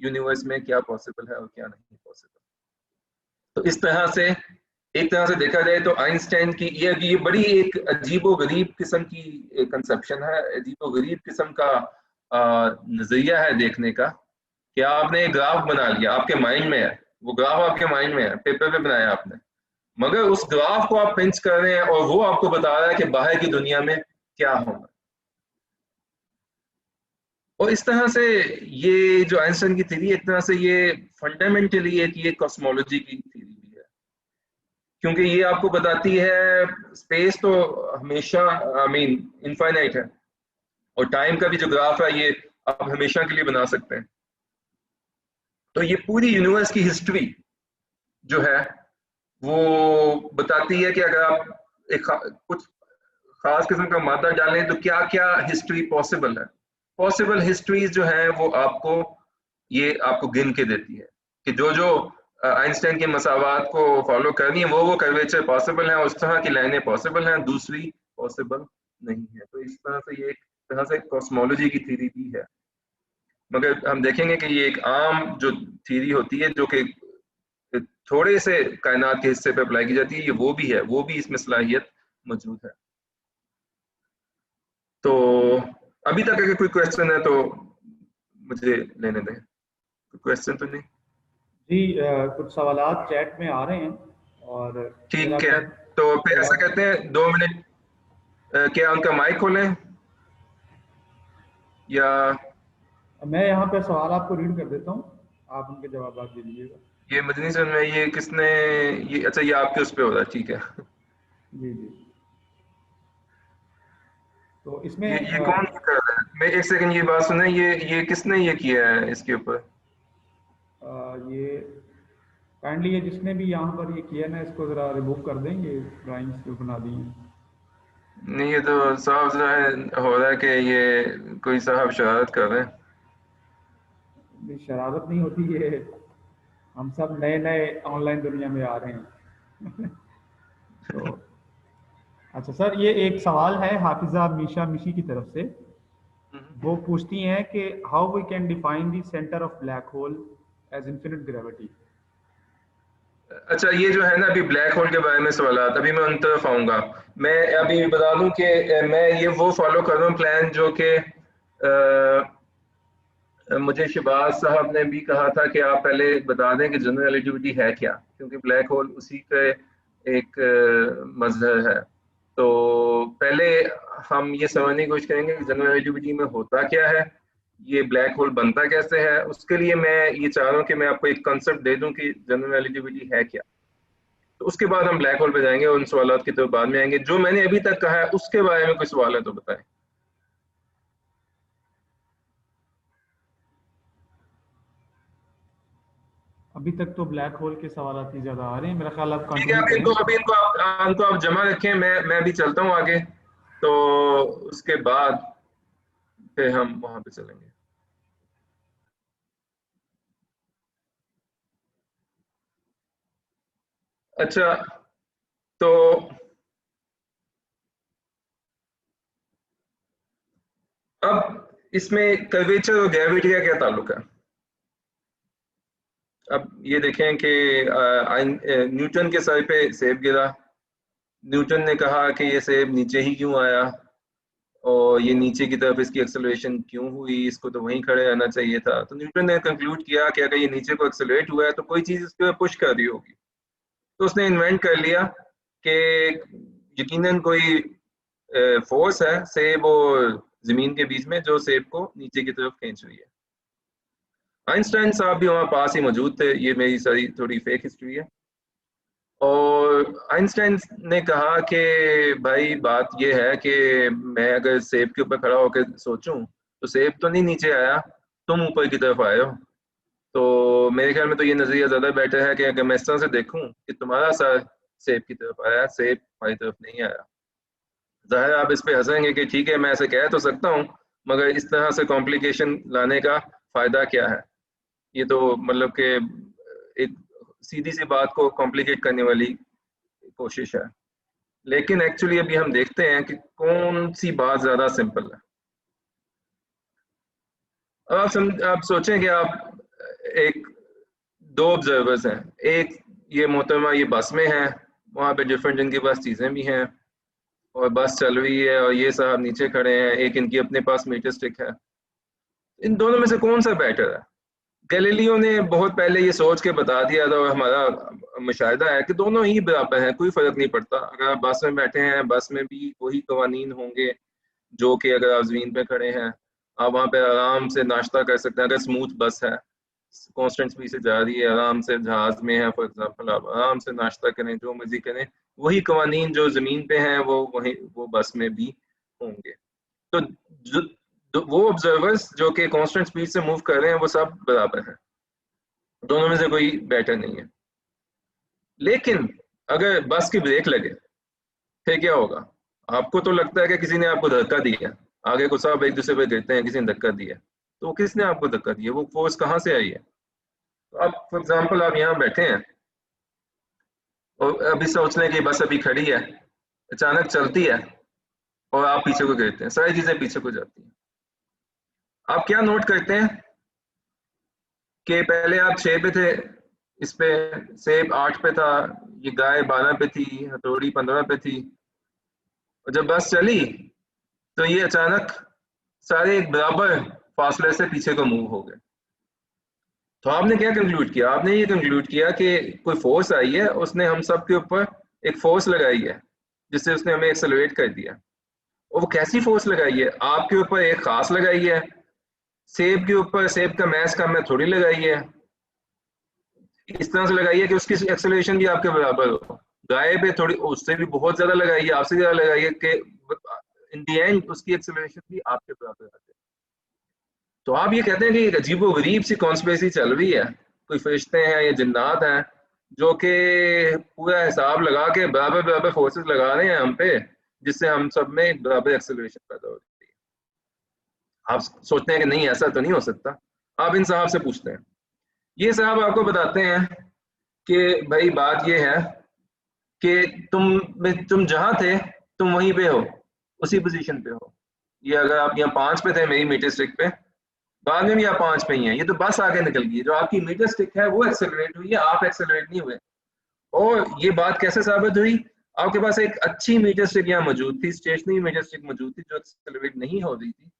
यूनिवर्स में क्या पॉसिबल है और क्या नहीं पॉसिबल। तो इस तरह से, एक तरह से देखा जाए तो आइंस्टाइन की ये बड़ी एक अजीबो गरीब किस्म की कंसेप्शन है, अजीबो गरीब किस्म का नजरिया है देखने का, कि आपने एक ग्राफ बना लिया, आपके माइंड में है वो ग्राफ, आपके माइंड में है, पेपर पे बनाया आपने, मगर उस ग्राफ को आप पिंच कर रहे हैं और वो आपको बता रहा है कि बाहर की दुनिया में क्या होगा। और इस तरह से ये जो आइंस्टाइन की थ्योरी, एक तरह से ये फंडामेंटली एक ये कॉस्मोलॉजी की थ्योरी भी है, क्योंकि ये आपको बताती है स्पेस तो हमेशा, आई मीन इनफाइनाइट है, और टाइम का भी जो ग्राफ है ये आप हमेशा के लिए बना सकते हैं। तो ये पूरी यूनिवर्स की हिस्ट्री जो है वो बताती है कि अगर आप कुछ खास किस्म का मादा डालें तो क्या क्या हिस्ट्री पॉसिबल है। पॉसिबल हिस्ट्रीज जो है वो आपको गिन के देती है कि जो जो आइंस्टाइन के मसावात को फॉलो करनी है वो कर्वेचर पॉसिबल है, उस तरह की लाइनें पॉसिबल हैं, दूसरी पॉसिबल नहीं है। तो इस तरह से ये एक तरह से कॉस्मोलॉजी की थ्योरी भी है, मगर हम देखेंगे कि ये एक आम जो थ्योरी होती है जो कि थोड़े से कायनात के हिस्से पे अप्लाई की जाती है, ये वो भी इसमें सलाहियत मौजूद है। तो अभी तक अगर कोई क्वेश्चन है तो मुझे लेने दें। कोई क्वेश्चन तो नहीं? जी कुछ सवालात चैट में आ रहे हैं और मेरा ठीक है, खैर तो फिर ऐसा सवाल, कहते हैं 2 मिनट, क्या उनका माइक खोलें या मैं यहाँ पे सवाल आपको रीड कर देता हूँ, आप उनके जवाब दे दीजिएगा। ये मदनी सर में ये किसने, ये अच्छा ये आपके उस पे हो रहा है, ठीक है। जी जी। तो इसमें ये कौन कर रहा है? मैं एक सेकंड ये बात सुने, ये किसने ये किया है इसके ऊपर? ये काइंडली ये जिसने भी यहाँ पर ये किया ना, इसको ज़रा रिमूव कर देंगे, ड्राइंग्स जो बना दी हैं। नहीं, ये तो साफ ज़ाहिर हो रहा है कि ये कोई साहब शरारत कर रहे हैं। नहीं, शरारत नहीं होती है, हम सब नए नए ऑनलाइन दुनिया में आ रहे हैं। तो अच्छा सर, ये एक सवाल है हाफिज़ा मीशा मिशी की तरफ से। वो पूछती हैं कि how we can define the centre of black hole as infinite gravity. अच्छा, ये जो है ना अभी ब्लैक होल के बारे में सवाल, अभी मैं उन तरफ आऊंगा। मैं अभी बता दूं कि मैं ये वो फॉलो कर रहा हूँ प्लान जो कि मुझे शहबाज साहब ने भी कहा था कि आप पहले बता दें कि जनरल रिलेटिविटी है क्या, क्योंकि ब्लैक होल उसी का एक मजहर है। तो पहले हम ये समझने की कोशिश करेंगे कि जनरल रिलेटिविटी में होता क्या है, ये ब्लैक होल बनता कैसे है। उसके लिए मैं ये चाह रहा हूँ कि मैं आपको एक कंसेप्ट दे दूं कि जनरल रिलेटिविटी है क्या। तो उसके बाद हम ब्लैक होल पे जाएंगे, उन सवालों की तो बाद में आएंगे। जो मैंने अभी तक कहा है उसके बारे में कोई सवाल है तो बताएं। अभी तक तो ब्लैक होल के सवाल ही ज़्यादा आ रहे हैं, मेरा ख्याल आप ठीक है, कंटिन्यू करें। अभी इनको आप जमा रखें, मैं भी चलता हूँ आगे, तो उसके बाद फिर हम वहां पे चलेंगे। अच्छा, तो अब इसमें कर्वेचर और ग्रेविटी का क्या ताल्लुक है? अब ये देखें कि न्यूटन के सर पे सेब गिरा, न्यूटन ने कहा कि ये सेब नीचे ही क्यों आया, और ये नीचे की तरफ इसकी एक्सेलरेशन क्यों हुई, इसको तो वहीं खड़े रहना चाहिए था। तो न्यूटन ने कंक्लूड किया कि अगर ये नीचे को एक्सेलरेट हुआ है तो कोई चीज़ इसके पुश कर रही होगी। तो उसने इन्वेंट कर लिया कि यकीनन कोई फोर्स है सेब और जमीन के बीच में जो सेब को नीचे की तरफ खींच रही है। आइंस्टाइन साहब भी वहाँ पास ही मौजूद थे, ये मेरी सारी थोड़ी फेक हिस्ट्री है। और आइंस्टाइन ने कहा कि भाई बात यह है कि मैं अगर सेब के ऊपर खड़ा होकर सोचूं तो सेब तो नहीं नीचे आया, तुम ऊपर की तरफ आए हो। तो मेरे ख्याल में तो ये नजरिया ज्यादा बेटर है कि अगर मैं इस तरह से देखूं कि तुम्हारा सर सेब की तरफ आया, सेब हमारी तरफ नहीं आया। जाहिर आप इस पे हंसेंगे कि ठीक है मैं ऐसे कह तो सकता हूँ, मगर इस तरह से कॉम्प्लिकेशन लाने का फायदा क्या है? ये तो मतलब कि एक सीधी सी बात को कॉम्प्लिकेट करने वाली कोशिश है। लेकिन एक्चुअली अभी हम देखते हैं कि कौन सी बात ज्यादा सिंपल है। अब आप सोचें कि आप एक दो ऑब्जर्वर्स हैं, एक ये मोहतरमा ये बस में है, वहाँ पे डिफरेंट इनके पास चीज़ें भी हैं और बस चल रही है, और ये साहब नीचे खड़े हैं, एक इनकी अपने पास मीटर स्टिक है। इन दोनों में से कौन सा बेटर है? गैलीलियो ने बहुत पहले ये सोच के बता दिया था, और हमारा मुशाहिदा है कि दोनों ही बराबर हैं, कोई फर्क नहीं पड़ता। अगर आप बस में बैठे हैं, बस में भी वही कवानीन होंगे जो कि अगर आप जमीन पे खड़े हैं। आप वहाँ पे आराम से नाश्ता कर सकते हैं, अगर स्मूथ बस है, कांस्टेंट स्पीड से जा रही है, आराम से जहाज में है फॉर एग्जांपल, आप आराम से नाश्ता करें, जो मर्जी करें। वही कवानीन जो जमीन पे हैं वो बस में भी होंगे। तो वो ऑब्जर्वर्स जो कि कांस्टेंट स्पीड से मूव कर रहे हैं वो सब बराबर हैं, दोनों में से कोई बेटर नहीं है। लेकिन अगर बस की ब्रेक लगे फिर क्या होगा? आपको तो लगता है कि किसी ने आपको धक्का दिया, आगे को सब एक दूसरे पे गिरते हैं, किसी ने धक्का दिया, तो वो किसने आपको धक्का दिया, वो फोर्स कहाँ से आई है? तो आप फॉर एग्जाम्पल आप यहाँ बैठे हैं और अभी सोच लें कि बस अभी खड़ी है, अचानक चलती है और आप पीछे को गिरते हैं, सारी चीजें पीछे को जाती हैं। आप क्या नोट करते हैं कि पहले आप 6 पे थे, इस पे सेब 8 पे था, ये गाय 12 पे थी, हथौड़ी 15 पे थी, और जब बस चली तो ये अचानक सारे एक बराबर फासले से पीछे को मूव हो गए। तो आपने क्या कंक्लूड किया? आपने ये कंक्लूड किया कि कोई फोर्स आई है, उसने हम सब के ऊपर एक फोर्स लगाई है जिससे उसने हमें एक्सेलरेट कर दिया। और वो कैसी फोर्स लगाई है? आपके ऊपर एक खास लगाई है, सेब के ऊपर सेब का मैच का मैं थोड़ी लगाई है, इस तरह से लगाई है कि उसकी एक्सेलरेशन भी आपके बराबर हो। गाय पे थोड़ी उससे भी बहुत ज्यादा लगाई है, आपसे ज्यादा लगाई है कि इन दी एंड उसकी एक्सेलरेशन भी आपके बराबर आ जाए। तो आप ये कहते हैं कि एक अजीबो गरीब सी कॉन्स्पिरेसी चल रही है, कोई फरिश्ते हैं या जिन्नात हैं जो कि पूरा हिसाब लगा के बराबर बराबर फोर्सेस लगा रहे हैं हम पे, जिससे हम सब में बराबर एक्सेलरेशन पैदा हो रही है। आप सोचते हैं कि नहीं ऐसा तो नहीं हो सकता। आप इन साहब से पूछते हैं, ये साहब आपको बताते हैं कि भाई बात ये है कि तुम जहां थे तुम वहीं पे हो, उसी पोजीशन पे हो। ये अगर आप यहाँ 5 पे थे मेरी मीटर स्टिक पे, बाद में भी आप 5 पे ही हैं, ये तो बस आगे निकल गई, जो आपकी मीटर स्टिक है वो एक्सेलरेट हुई है, आप एक्सेलरेट नहीं हुए। और ये बात कैसे साबित हुई? आपके पास एक अच्छी मीटर स्टिक यहाँ मौजूद थी, स्टेशनरी मीटर स्टिक मौजूद थी जो एक्सेलरेट नहीं हो रही थी,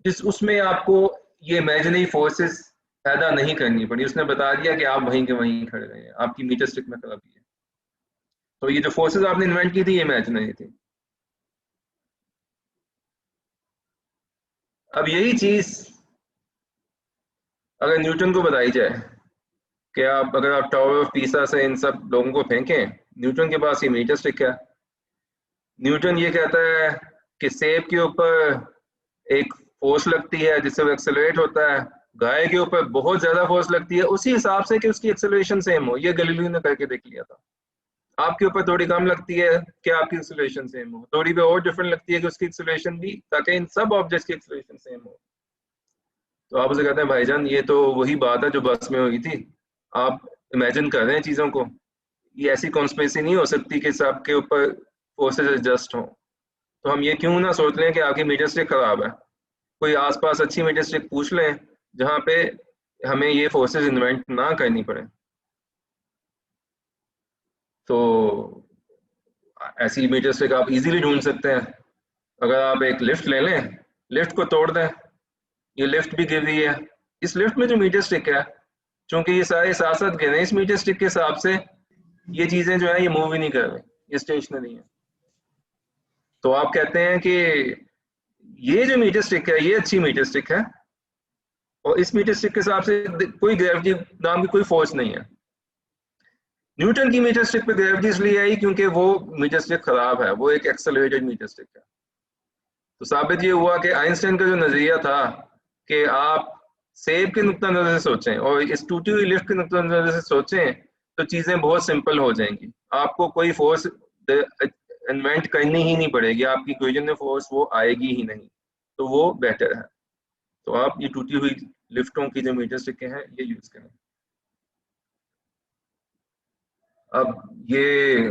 जिस उसमें आपको ये इमेजिनरी फोर्सेस पैदा नहीं करनी पड़ी। उसने बता दिया कि आप वहीं के वहीं खड़े रहे हैं, आपकी मीटर स्टिक में खराबी है। तो ये जो फोर्सेस आपने इन्वेंट की थी ये इमेजिनरी थी। अब यही चीज अगर न्यूटन को बताई जाए कि आप अगर आप टावर ऑफ पीसा से इन सब लोगों को फेंकें, न्यूटन के पास ये मीटर स्टिक है, न्यूटन ये कहता है कि सेब के ऊपर एक फोर्स लगती है जिससे वो एक्सेलरेट होता है, गाय के ऊपर बहुत ज्यादा फोर्स लगती है उसी हिसाब से कि उसकी एक्सेलरेशन सेम हो। ये गैलीलियो ने करके देख लिया था। आपके ऊपर थोड़ी कम लगती है कि आपकी एक्सेलरेशन सेम हो, थोड़ी भी और डिफरेंट लगती है कि उसकी एक्सेलरेशन भी, ताकि इन सब ऑब्जेक्ट्स की एक्सेलरेशन सेम हो। तो आप उसे कहते हैं भाईजान ये तो वही बात है जो बस में हुई थी, आप इमेजिन कर रहे हैं चीजों को, ये ऐसी कॉन्स्पिरेसी नहीं हो सकती कि सबके ऊपर फोर्सेज एडजस्ट हो। तो हम ये क्यों ना सोच लें कि आपकी मीटर स्टिक खराब है, कोई आसपास अच्छी मीटर स्टिक पूछ लें जहाँ पे हमें ये फोर्सेज इन्वेंट ना करनी पड़े। तो ऐसी मीटर स्टिक आप इजीली ढूंढ सकते हैं। अगर आप एक लिफ्ट ले लें, लिफ्ट को तोड़ दें, ये लिफ्ट भी गिर रही है, इस लिफ्ट में जो मीटर स्टिक है, चूंकि ये सारे साथ साथ गिर रहे हैं, इस मीटर स्टिक के हिसाब से ये चीजें जो है ये मूव ही नहीं कर रही, ये स्टेशनरी है। तो आप कहते हैं कि ये जो मीटर स्टिक है ये अच्छी मीटर स्टिक है, और इस मीटर स्टिक के हिसाब से कोई ग्रेविटी नाम की कोई फोर्स नहीं है। न्यूटन की मीटर स्टिक पे ग्रेविटी इसलिए आई क्योंकि वो मीटर स्टिक खराब है, वो एक एक्सेलरेटेड मीटर स्टिक है। तो साबित ये हुआ कि आइंस्टाइन का जो नजरिया था कि आप सेब के नुक्ता नजर से सोचें और इस टूटी हुई लिफ्ट के नुक्ता नजर से सोचें तो चीजें बहुत सिंपल हो जाएंगी, आपको कोई फोर्स इन्वेंट करनी ही नहीं पड़ेगी, आपकी इक्वेशन में फोर्स वो आएगी ही नहीं, तो वो बेटर है। तो आप ये टूटी हुई लिफ्टों की जो मीटर स्टिक हैं ये यूज करें। अब ये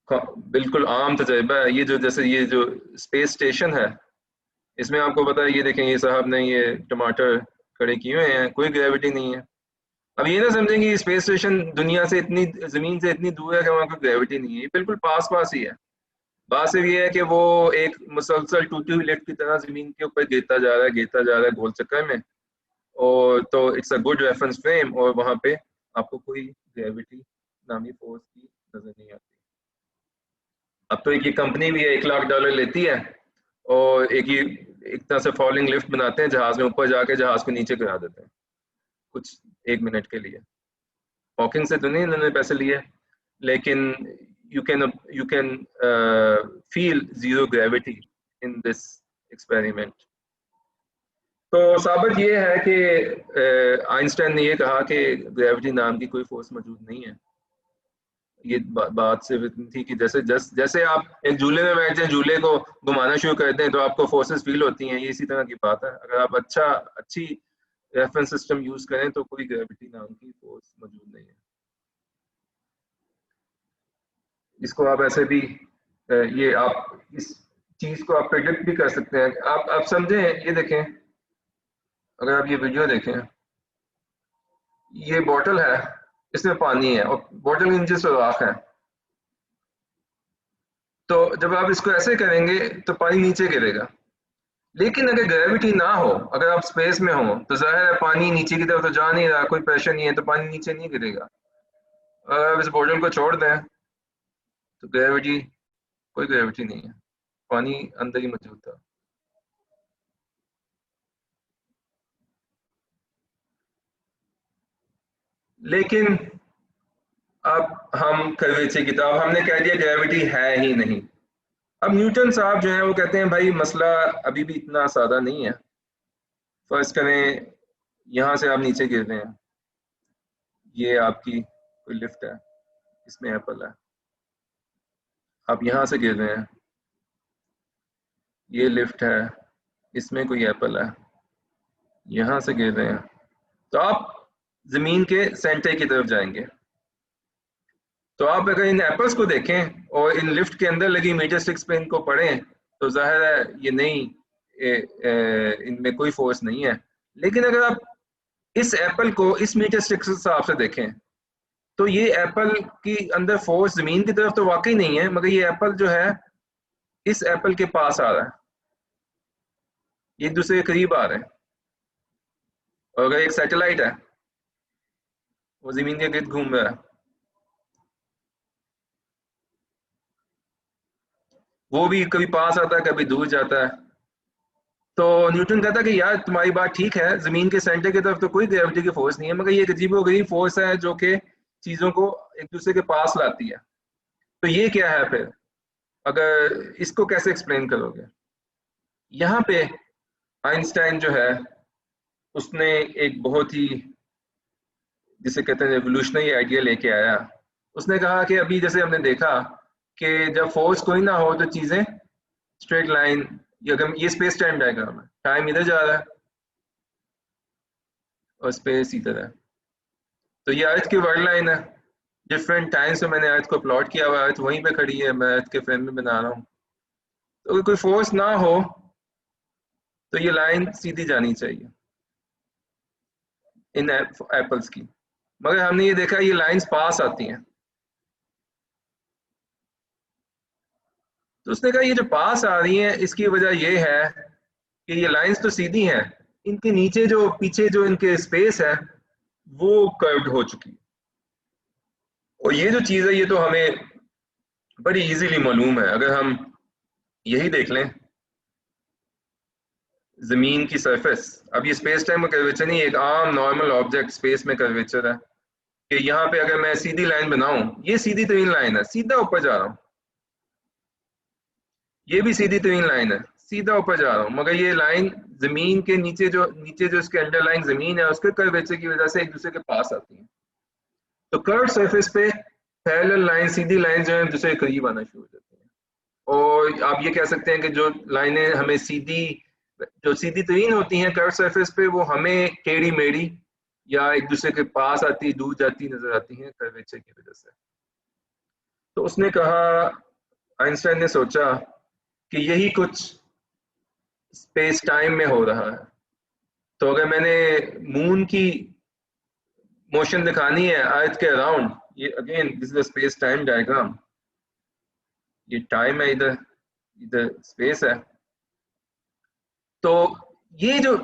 बिल्कुल आम तजर्बा है, ये जो जैसे ये जो स्पेस स्टेशन है, इसमें आपको पता है, ये देखें ये साहब ने ये टमाटर खड़े किए हुए हैं, कोई ग्रेविटी नहीं है। अब ये ना समझें कि स्पेस स्टेशन दुनिया से इतनी, जमीन से इतनी दूर है कि वहाँ कोई ग्रेविटी नहीं है, ये बिल्कुल पास पास ही है। बात सिर्फ ये है कि वो एक मुसलसल टूटी हुई लिफ्ट की तरह जमीन के ऊपर गिरता जा रहा है, गिरता जा रहा है गोल चक्कर में, और तो it's a good reference frame, और वहाँ पे आपको कोई ग्रेविटी नामी फोर्स की नजर नहीं आती। अब तो एक ये कंपनी भी है, $1 लाख लेती है और एक तरह से फॉलिंग लिफ्ट बनाते हैं जहाज में, ऊपर जाके जहाज को नीचे गिरा देते हैं कुछ 1 मिनट के लिए। हॉकिंग से तो नहीं इन्होंने पैसे लिए, लेकिन you can feel zero gravity in this experiment। तो साबित ये है कि आइंस्टाइन ने ये कहा कि ग्रेविटी नाम की कोई फोर्स मौजूद नहीं है। ये बात सिर्फ इतनी थी कि जैसे आप एक झूले में बैठ जाए, झूले को घुमाना शुरू कर दें तो आपको फोर्सेस फील होती हैं, ये इसी तरह की बात है। अगर आप अच्छी रेफरेंस सिस्टम यूज करें तो कोई ग्रेविटी नाम की फोर्स मौजूद नहीं है। इसको आप ऐसे भी ये आप इस चीज को आप प्रेडिक्ट भी कर सकते हैं। आप समझें, ये देखें, अगर आप ये वीडियो देखें, ये बोतल है, इसमें पानी है और बोतल के नीचे सुराख है। तो जब आप इसको ऐसे करेंगे तो पानी नीचे गिरेगा। लेकिन अगर ग्रेविटी ना हो, अगर आप स्पेस में हो, तो जाहिर है पानी नीचे की तरफ तो जा नहीं रहा, कोई प्रेशर नहीं है, तो पानी नीचे नहीं गिरेगा। अगर आप इस बोतल को छोड़ दें तो कोई ग्रेविटी नहीं है, पानी अंदर ही मौजूद था। लेकिन अब हम कर्वेचर की तरफ, हमने कह दिया ग्रेविटी है ही नहीं। अब न्यूटन साहब जो है वो कहते हैं भाई मसला अभी भी इतना सादा नहीं है। फर्ज करें यहाँ से आप नीचे गिर रहे हैं, ये आपकी कोई लिफ्ट है, इसमें एप्पल है। आप यहाँ से गिर रहे हैं, ये लिफ्ट है, इसमें कोई एप्पल है। यहाँ से गिर रहे हैं तो आप जमीन के सेंटर की तरफ जाएंगे। तो आप अगर इन एप्पल्स को देखें और इन लिफ्ट के अंदर लगी मीटर स्टिक्स पे इनको पढ़ें तो जाहिर है ये नहीं, इनमें कोई फोर्स नहीं है। लेकिन अगर आप इस एप्पल को इस मीटर स्टिक्स के हिसाब से देखें तो ये एप्पल की अंदर फोर्स जमीन की तरफ तो वाकई नहीं है, मगर ये एप्पल जो है इस एप्पल के पास आ रहा है, ये एक दूसरे के करीब आ रहे हैं। और अगर एक सैटेलाइट है वो जमीन के गिर्द घूम रहा है, वो भी कभी पास आता है कभी दूर जाता है। तो न्यूटन कहता है कि यार तुम्हारी बात ठीक है, जमीन के सेंटर की तरफ तो कोई ग्रेविटी की फोर्स नहीं है, मगर ये एक अजीबोगरीब फोर्स है जो कि चीजों को एक दूसरे के पास लाती है। तो ये क्या है फिर, अगर इसको कैसे एक्सप्लेन करोगे? यहाँ पे आइंस्टाइन जो है उसने एक बहुत ही, जिसे कहते हैं रेवोल्यूशनरी आइडिया लेके आया। उसने कहा कि अभी जैसे हमने देखा कि जब फोर्स कोई ना हो तो चीजें स्ट्रेट लाइन, ये स्पेस टाइम डायग्राम है, टाइम इधर जा रहा है और स्पेस इधर है। तो ये अर्थ की वर्ल्ड लाइन है, डिफरेंट टाइम्स में मैंने अर्थ को प्लॉट किया हुआ है, अर्थ वहीं पे खड़ी है, मैं अर्थ के फ्रेम में बना रहा हूँ। तो अगर कोई फोर्स ना हो तो ये लाइन सीधी जानी चाहिए इन एप्पल्स की, मगर हमने ये देखा ये लाइंस पास आती हैं। तो उसने कहा ये जो पास आ रही हैं इसकी वजह ये है कि ये लाइंस तो सीधी हैं, इनके नीचे जो पीछे जो इनके स्पेस है वो कर्व्ड हो चुकी है। और ये जो चीज़ है ये तो हमें बड़ी इजीली मालूम है। अगर हम यही देख लें जमीन की सरफेस, अब ये स्पेस टाइम में कर्वेचर नहीं, एक आम नॉर्मल ऑब्जेक्ट स्पेस में कर्वेचर है कि यहाँ पे अगर मैं सीधी लाइन बनाऊं, ये सीधी तरीन लाइन है, सीधा ऊपर जा रहा हूँ, ये भी सीधी तरीन लाइन है, सीधा ऊपर जा रहा हूँ, मगर ये लाइन जमीन के नीचे जो इसके अंडरलाइन जमीन है उसके कर्वेचर की वजह से एक दूसरे के पास आती है। तो कर्व सरफेस पे पैरेलल लाइन, सीधी लाइन जो है दूसरे के करीब आना शुरू हो जाती है। और आप ये कह सकते हैं कि जो लाइनें हमें जो सीधी तरीन होती हैं कर्व सरफेस पे, वो हमें टेढ़ी मेढ़ी या एक दूसरे के पास आती दूर जाती नजर आती हैं कर्वेचर की वजह से। तो उसने कहा, आइंस्टाइन ने सोचा कि यही कुछ स्पेस टाइम में हो रहा है। तो अगर मैंने मून की मोशन दिखानी है अर्थ के अराउंड, ये again this is space time diagram, ये टाइम है, इधर इधर स्पेस है। तो ये जो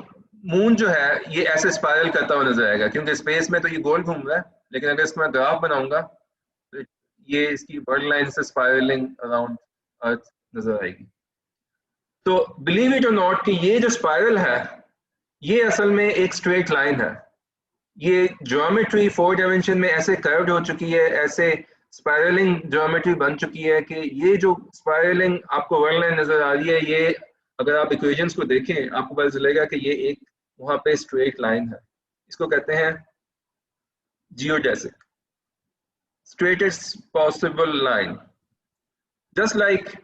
मून जो है ये ऐसे स्पाइरल करता हुआ नजर आएगा, क्योंकि स्पेस में तो ये गोल घूम रहा है, लेकिन अगर इसका मैं ग्राफ बनाऊंगा तो ये इसकी वर्ल्ड लाइन से स्पाइरलिंग अराउंड अर्थ नजर आएगी। तो बिलीव इट और नॉट कि ये जो स्पाइरल है ये असल में एक स्ट्रेट लाइन है। ये ज्योमेट्री 4 डायमेंशन में ऐसे कर्व्ड हो चुकी है, ऐसे स्पाइरलिंग ज्योमेट्री बन चुकी है कि ये जो स्पाइरलिंग आपको वर्ल्ड लाइन नजर आ रही है, ये अगर आप इक्वेशंस को देखें आपको पता चलेगा कि ये एक वहां पे स्ट्रेट लाइन है। इसको कहते हैं geodesic, straightest possible line, just like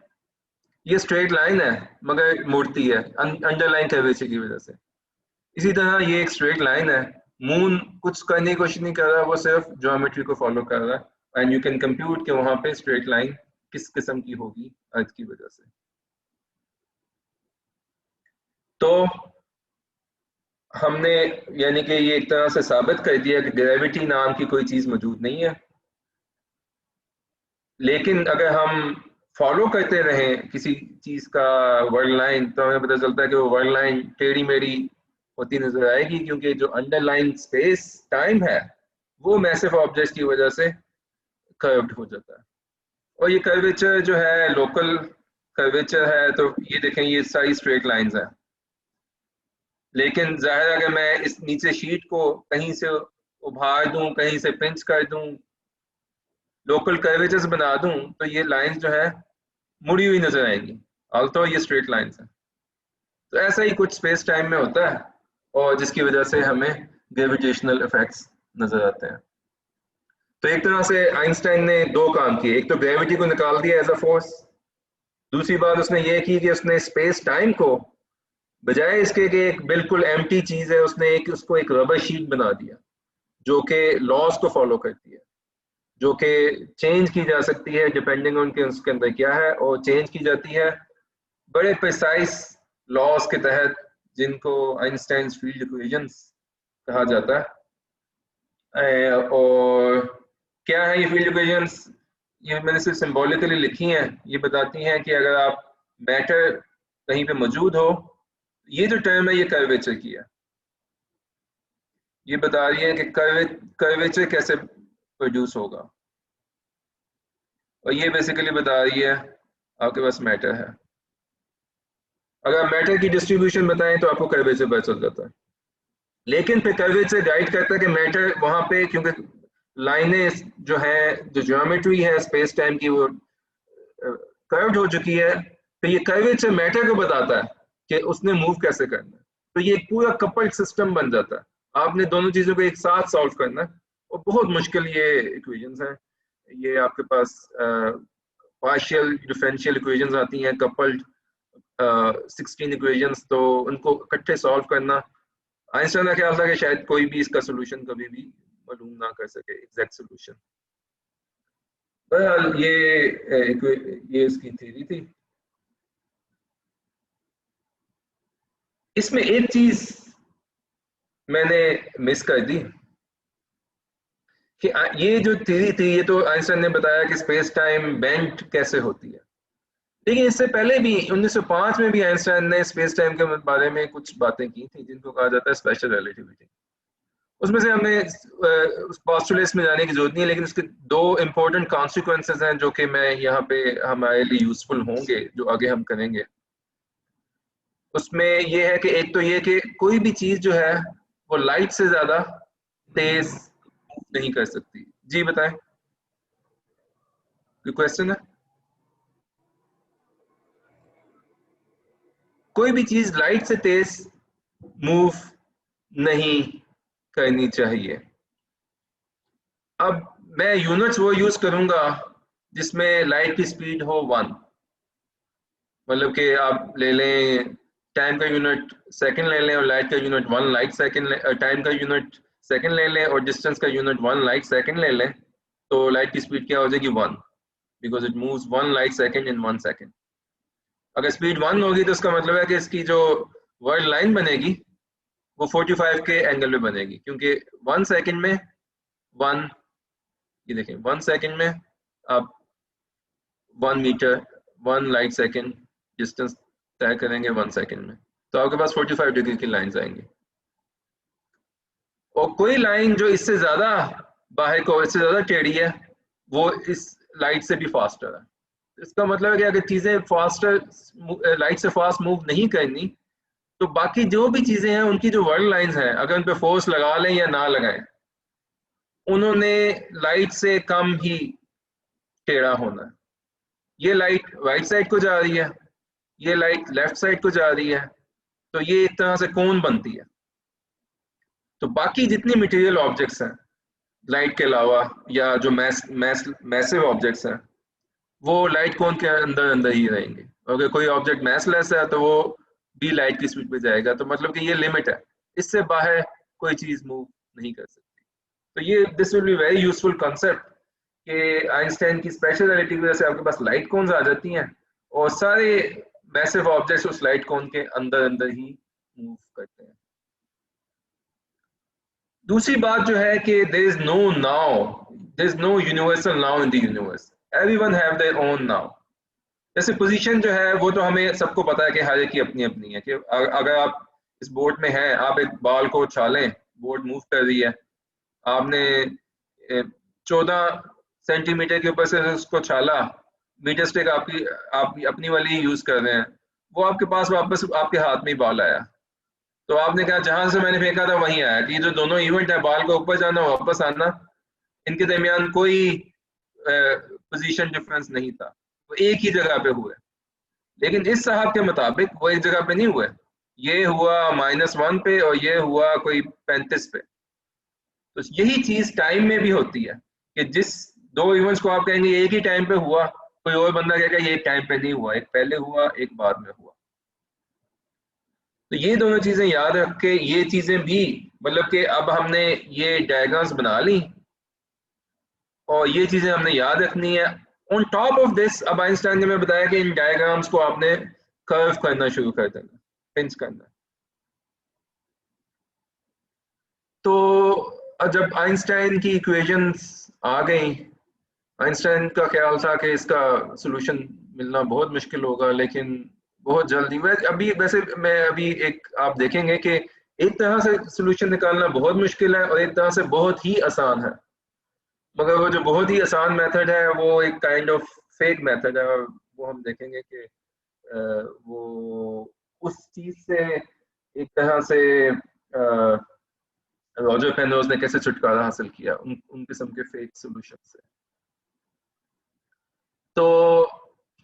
ये स्ट्रेट लाइन है मगर मुड़ती है अंडरलाइन कर्वेचर की वजह से। इसी तरह ये एक स्ट्रेट लाइन है, मून कुछ करने की कोशिश नहीं कर रहा, वो सिर्फ ज्योमेट्री को फॉलो कर रहा है एंड यू कैन कंप्यूट कि वहां पे स्ट्रेट लाइन किस किस्म की होगी अर्थ की वजह से। तो हमने यानी कि ये एक तरह से साबित कर दिया कि ग्रेविटी नाम की कोई चीज मौजूद नहीं है, लेकिन अगर हम फॉलो करते रहें किसी चीज का वर्ल्ड लाइन तो हमें पता चलता है कि वो वर्ल्ड लाइन टेढ़ी मेढ़ी होती नजर आएगी, क्योंकि जो अंडरलाइन स्पेस टाइम है वो मैसिव ऑब्जेक्ट की वजह से कर्व्ड हो जाता है। और ये कर्वेचर जो है लोकल कर्वेचर है, तो ये देखें ये सारी स्ट्रेट लाइंस हैं, लेकिन जाहिर अगर मैं इस नीचे शीट को कहीं से उभार दूं, कहीं से पिंच कर दूं, लोकल कर्वेचर्स बना दूं, तो ये लाइंस जो है मुड़ी हुई नजर आएंगी, ऑल्थो ये स्ट्रेट लाइंस हैं। तो ऐसा ही कुछ स्पेस टाइम में होता है और जिसकी वजह से हमें ग्रेविटेशनल इफेक्ट्स नजर आते हैं। तो एक तरह से आइंस्टाइन ने दो काम किए, एक तो ग्रेविटी को निकाल दिया एज अ फोर्स, दूसरी बात उसने ये की कि उसने स्पेस टाइम को बजाय इसके कि एक बिल्कुल एम्प्टी चीज है, उसने उसको एक रबर शीट बना दिया जो कि लॉज को फॉलो करती है, जो कि चेंज की जा सकती है डिपेंडिंग ऑन के उसके अंदर क्या है, और चेंज की जाती है बड़े प्रिसाइज लॉज के तहत जिनको आइंस्टाइन फील्ड इक्वेशंस कहा जाता है। और क्या है ये फील्ड इक्वेशंस? ये मैंने सिर्फ सिंबॉलिकली लिखी हैं, ये बताती हैं कि अगर आप मैटर कहीं पे मौजूद हो, ये जो टर्म है ये कर्वेचर की है, ये बता रही है कि कर्वेचर कैसे प्रोड्यूस होगा, और ये बेसिकली बता रही है आपके पास मैटर है। अगर मैटर की डिस्ट्रीब्यूशन बताएं तो आपको कर्वेचर पता चल जाता है, लेकिन फिर कर्वेचर गाइड करता है कि मैटर वहां पे, क्योंकि लाइनें जो है, जो ज्योमेट्री है स्पेस टाइम की, वो कर्व्ड हो चुकी है, तो ये कर्वेचर मैटर को बताता है कि उसने मूव कैसे करना है। तो ये पूरा कपल्ड सिस्टम बन जाता है, आपने दोनों चीजों को एक साथ सॉल्व करना है, और बहुत मुश्किल ये इक्वेशंस हैं। ये आपके पास पार्शियल डिफरेंशियल इक्वेशंस आती हैं, कपल्ड 16 इक्वेशंस, तो उनको इकट्ठे सॉल्व करना, आइंस्टाइन का ख्याल था कि शायद कोई भी इसका सोल्यूशन कभी भी मालूम ना कर सके, एग्जैक्ट सोल्यूशन। बहरहाल ये इसकी थ्योरी थी। इसमें एक चीज मैंने मिस कर दी कि ये जो थ्योरी थी, ये तो आइंस्टाइन ने बताया कि स्पेस टाइम बेंड कैसे होती है, लेकिन इससे पहले भी 1905 में भी आइंस्टाइन ने स्पेस टाइम के बारे में कुछ बातें की थी जिनको कहा जाता है स्पेशल रिलेटिविटी। उसमें से हमें उस पोस्टुलेट्स में जाने की जरूरत नहीं है, लेकिन उसके दो इंपॉर्टेंट कॉन्सिक्वेंसेस हैं जो कि मैं यहाँ पे हमारे लिए यूजफुल होंगे, जो आगे हम करेंगे। उसमें ये है कि एक तो ये कि कोई भी चीज जो है वो लाइट से ज्यादा तेज नहीं कर सकती। जी बताएं, कोई क्वेश्चन है? कोई भी चीज लाइट से तेज मूव नहीं करनी चाहिए। अब मैं यूनिट्स वो यूज करूंगा जिसमें लाइट की स्पीड हो 1, मतलब कि आप ले लें टाइम का यूनिट सेकंड ले लें और लाइट का यूनिट 1 लाइट सेकंड, टाइम का यूनिट सेकंड ले लें और डिस्टेंस का यूनिट 1 लाइट सेकंड ले लें, तो लाइट की स्पीड क्या हो जाएगी? 1, because it moves 1 light second in 1 second. अगर स्पीड 1 होगी तो इसका मतलब है कि इसकी जो वर्ल्ड लाइन बनेगी वो 45 के एंगल में बनेगी, क्योंकि 1 सेकंड में 1, ये देखें 1 सेकंड में आप 1 मीटर 1 लाइट सेकंड डिस्टेंस तय करेंगे 1 सेकंड में, तो आपके पास 45 डिग्री की लाइंस आएंगी। और कोई लाइन जो इससे ज्यादा बाहर को, इससे ज्यादा टेढ़ी है, वो इस लाइट से भी फास्टर है। इसका मतलब है कि अगर चीजें फास्टर लाइट से फास्ट मूव नहीं करनी, तो बाकी जो भी चीजें हैं उनकी जो वर्ल्ड लाइंस हैं, अगर उन पर फोर्स लगा लें या ना लगाएं, उन्होंने लाइट से कम ही टेढ़ा होना है। ये लाइट राइट साइड को जा रही है, ये लाइट लेफ्ट साइड को जा रही है, तो ये एक तरह से कोन बनती है। तो बाकी जितनी मटेरियल ऑब्जेक्ट्स हैं, लाइट के अलावा, या जो मैसिव ऑब्जेक्ट्स हैं वो लाइट कोन के अंदर अंदर ही रहेंगे। अगर कोई ऑब्जेक्ट मैसलेस है तो वो भी लाइट की स्पीड पे जाएगा। तो मतलब कि ये लिमिट है, इससे बाहर कोई चीज मूव नहीं कर सकती। तो ये this will be very useful concept कि आइंस्टाइन की स्पेशल रिलेटिविटी की वजह से आपके पास लाइट कोन्स आ जाती हैं और सारे मैसिव ऑब्जेक्ट्स उस लाइट कोन के अंदर अंदर ही मूव करते हैं। दूसरी बात जो है कि there is no now, there is no universal now in the universe. Everyone have their own now. जैसे पोजीशन जो है वो तो हमें सबको पता है कि हर एक की अपनी अपनी है, कि अगर आप इस बोट में हैं, आप एक बाल को उछालें, बोट मूव कर रही है, आपने 14 सेंटीमीटर के ऊपर से उसको छाला, मीटर स्टिक आपकी आप अपनी वाली यूज कर रहे हैं, वो आपके पास वापस आपके हाथ में ही बाल आया। तो आपने कहा जहां से मैंने फेंका था वहीं आया, कि जो दोनों इवेंट है, बाल को ऊपर जाना वापस आना, इनके दरमियान कोई पोजीशन डिफरेंस नहीं था, वो एक ही जगह पे हुए। लेकिन इस साहब के मुताबिक वो एक जगह पे नहीं हुए, ये हुआ -1 पे और ये हुआ कोई 35 पे। तो यही चीज टाइम में भी होती है कि जिस दो इवेंट्स को आप कहेंगे एक ही टाइम पे हुआ, कोई और बंदा कहेगा ये एक टाइम पे नहीं हुआ, एक पहले हुआ एक बाद में हुआ। तो ये दोनों चीजें याद रख के, ये चीजें भी मतलब कि अब हमने ये डायग्राम्स बना ली और ये चीजें हमने याद रखनी है। ऑन टॉप ऑफ दिस अब आइंस्टाइन ने हमें बताया कि इन डायग्राम्स को आपने कर्व करना शुरू कर देना, पिंच करना। तो जब आइंस्टाइन की इक्वेशंस आ गई, आइंस्टाइन का ख्याल था कि इसका सॉल्यूशन मिलना बहुत मुश्किल होगा, लेकिन बहुत जल्दी अभी वैसे मैं अभी एक आप देखेंगे कि एक तरह से सॉल्यूशन निकालना बहुत मुश्किल है और एक तरह से बहुत ही आसान है। मगर वो जो बहुत ही आसान मेथड है वो एक काइंड ऑफ फेक मेथड है, और वो हम देखेंगे कि वो उस चीज से एक तरह से रॉजर पेनरोज ने कैसे छुटकारा हासिल किया उन किस्म के फेक सॉल्यूशन से। तो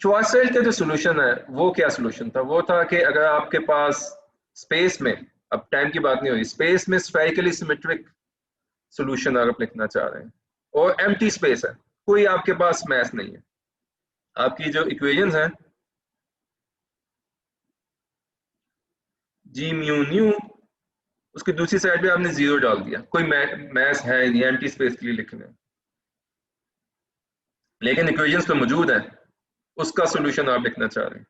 श्वार्ज़फेल्ड का जो सॉल्यूशन है वो क्या सॉल्यूशन था? वो था कि अगर आपके पास स्पेस में, अब टाइम की बात नहीं हो रही, स्पेस में स्फेरिकली सिमेट्रिक सॉल्यूशन अगर आप लिखना चाह रहे हैं और एम्प्टी स्पेस है, कोई आपके पास मैस नहीं है, आपकी जो इक्वेशंस हैं जी म्यू न्यू, उसकी दूसरी साइड पे आपने जीरो डाल दिया, कोई मैस है नहीं एम्प्टी स्पेस के लिए लिखने, लेकिन इक्वेशंस तो मौजूद है, उसका सॉल्यूशन आप लिखना चाह रहे हैं।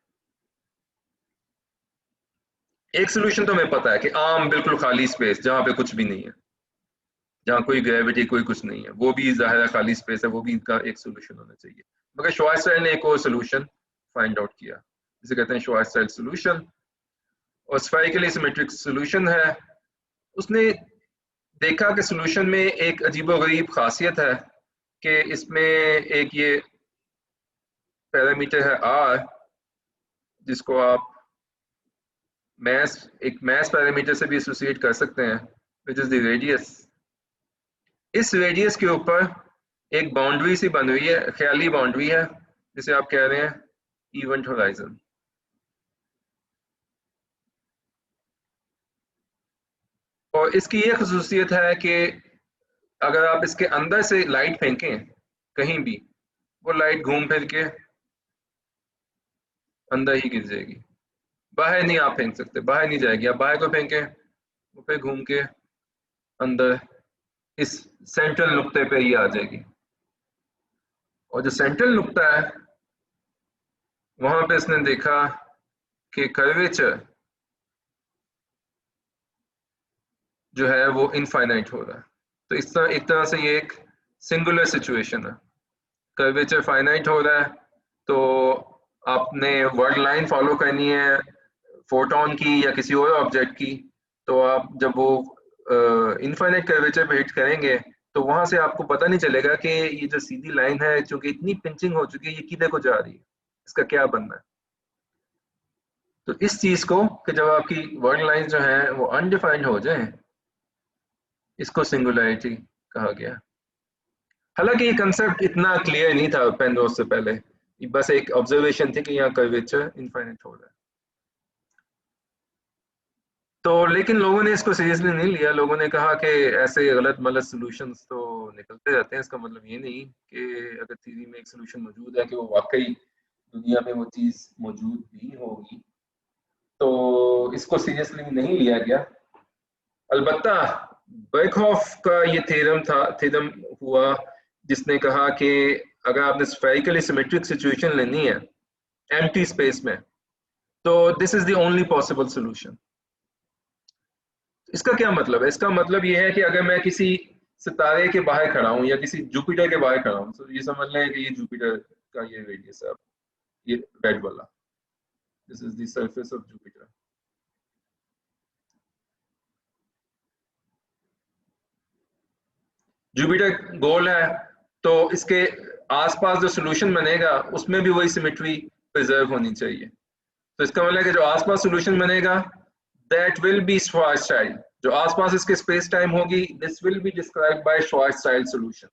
एक सॉल्यूशन तो हमें पता है कि आम बिल्कुल खाली स्पेस जहां पे कुछ भी नहीं है, जहां कोई ग्रेविटी कोई कुछ नहीं है, वो भी जाहिर है खाली स्पेस है, वो भी इनका एक सॉल्यूशन होना चाहिए। मगर श्वार्ज़फेल्ड ने एक और सॉल्यूशन फाइंड आउट किया, जिसे कहते हैं श्वार्ज़फेल्ड सॉल्यूशन, और स्फेरिकली सिमेट्रिक सॉल्यूशन है। उसने देखा कि सॉल्यूशन में एक अजीबोगरीब खासियत है कि इसमें एक ये पैरामीटर है r, जिसको आप एक मैस पैरामीटर से भी एसोसिएट कर सकते हैं, विच इज द रेडियस। इस रेडियस के ऊपर एक बाउंड्री सी बन हुई है, ख्याली बाउंड्री है, जिसे आप कह रहे हैं इवेंट होराइजन। और इसकी ये खसूसियत है कि अगर आप इसके अंदर से लाइट फेंकें कहीं भी, वो लाइट घूम फिर के अंदर ही गिर जाएगी, बाहर नहीं आप फेंक सकते, बाहर नहीं जाएगी। आप बाहर को फेंकें वो फिर घूम के अंदर इस सेंट्रल नुक्ते पे ही आ जाएगी। और जो सेंट्रल नुक्ता है वहां पे इसने देखा कि कर्वेचर जो है वो इनफाइनाइट हो रहा है। तो इस तरह एक तरह से ये एक सिंगुलर सिचुएशन है, कर्वेचर फाइनाइट हो रहा है, तो आपने वर्ड लाइन फॉलो करनी है फोटोन की या किसी और ऑब्जेक्ट की, तो आप जब वो इनफाइनाइट कर्वेचर पे हिट करेंगे तो वहां से आपको पता नहीं चलेगा कि ये जो सीधी लाइन है, चूंकि इतनी पिंचिंग हो चुकी है, ये किधर को जा रही है, इसका क्या बनना है। तो इस चीज को कि जब आपकी वर्ड लाइन जो है वो अनडिफाइंड हो जाए, इसको सिंगुलैरिटी कहा गया। हालांकि ये कंसेप्ट इतना क्लियर नहीं था पेनरोज से पहले, बस एक ऑब्जर्वेशन थी कि यहाँ कर्वेचर इनफाइनाइट हो रहा है। तो लेकिन लोगों ने इसको सीरियसली नहीं लिया। लोगों ने कहा कि ऐसे गलत मलत सॉल्यूशंस तो निकलते रहते हैं, इसका मतलब ये नहीं कि अगर थ्योरी में एक सॉल्यूशन मौजूद है कि वो वाकई दुनिया में वो चीज़ मौजूद भी होगी। तो इसको सीरियसली नहीं लिया गया। अलबत्ता बर्कहॉफ का ये थ्योरम हुआ जिसने कहा कि अगर आपने स्फेरिकली सिमेट्रिक सिचुएशन लेनी है एम्प्टी स्पेस में, तो this is the only possible solution. इसका क्या मतलब है? इसका मतलब ये है कि अगर मैं किसी सितारे के बाहर खड़ा हूं या किसी जुपिटर के बाहर खड़ा हूं, तो ये समझ लें कि ये जुपिटर का ये रेडियस है, ये रेड वाला, this is the surface of Jupiter. Jupiter गोल है, तो इसके आसपास जो सॉल्यूशन बनेगा उसमें भी वही सिमेट्री प्रिजर्व होनी चाहिए। तो इसका मतलब है कि जो आसपास सॉल्यूशन बनेगा दैट विल बी श्वार्ज़चाइल्ड, जो आसपास इसके स्पेस टाइम होगी, this will be described by Schwarzschild solution.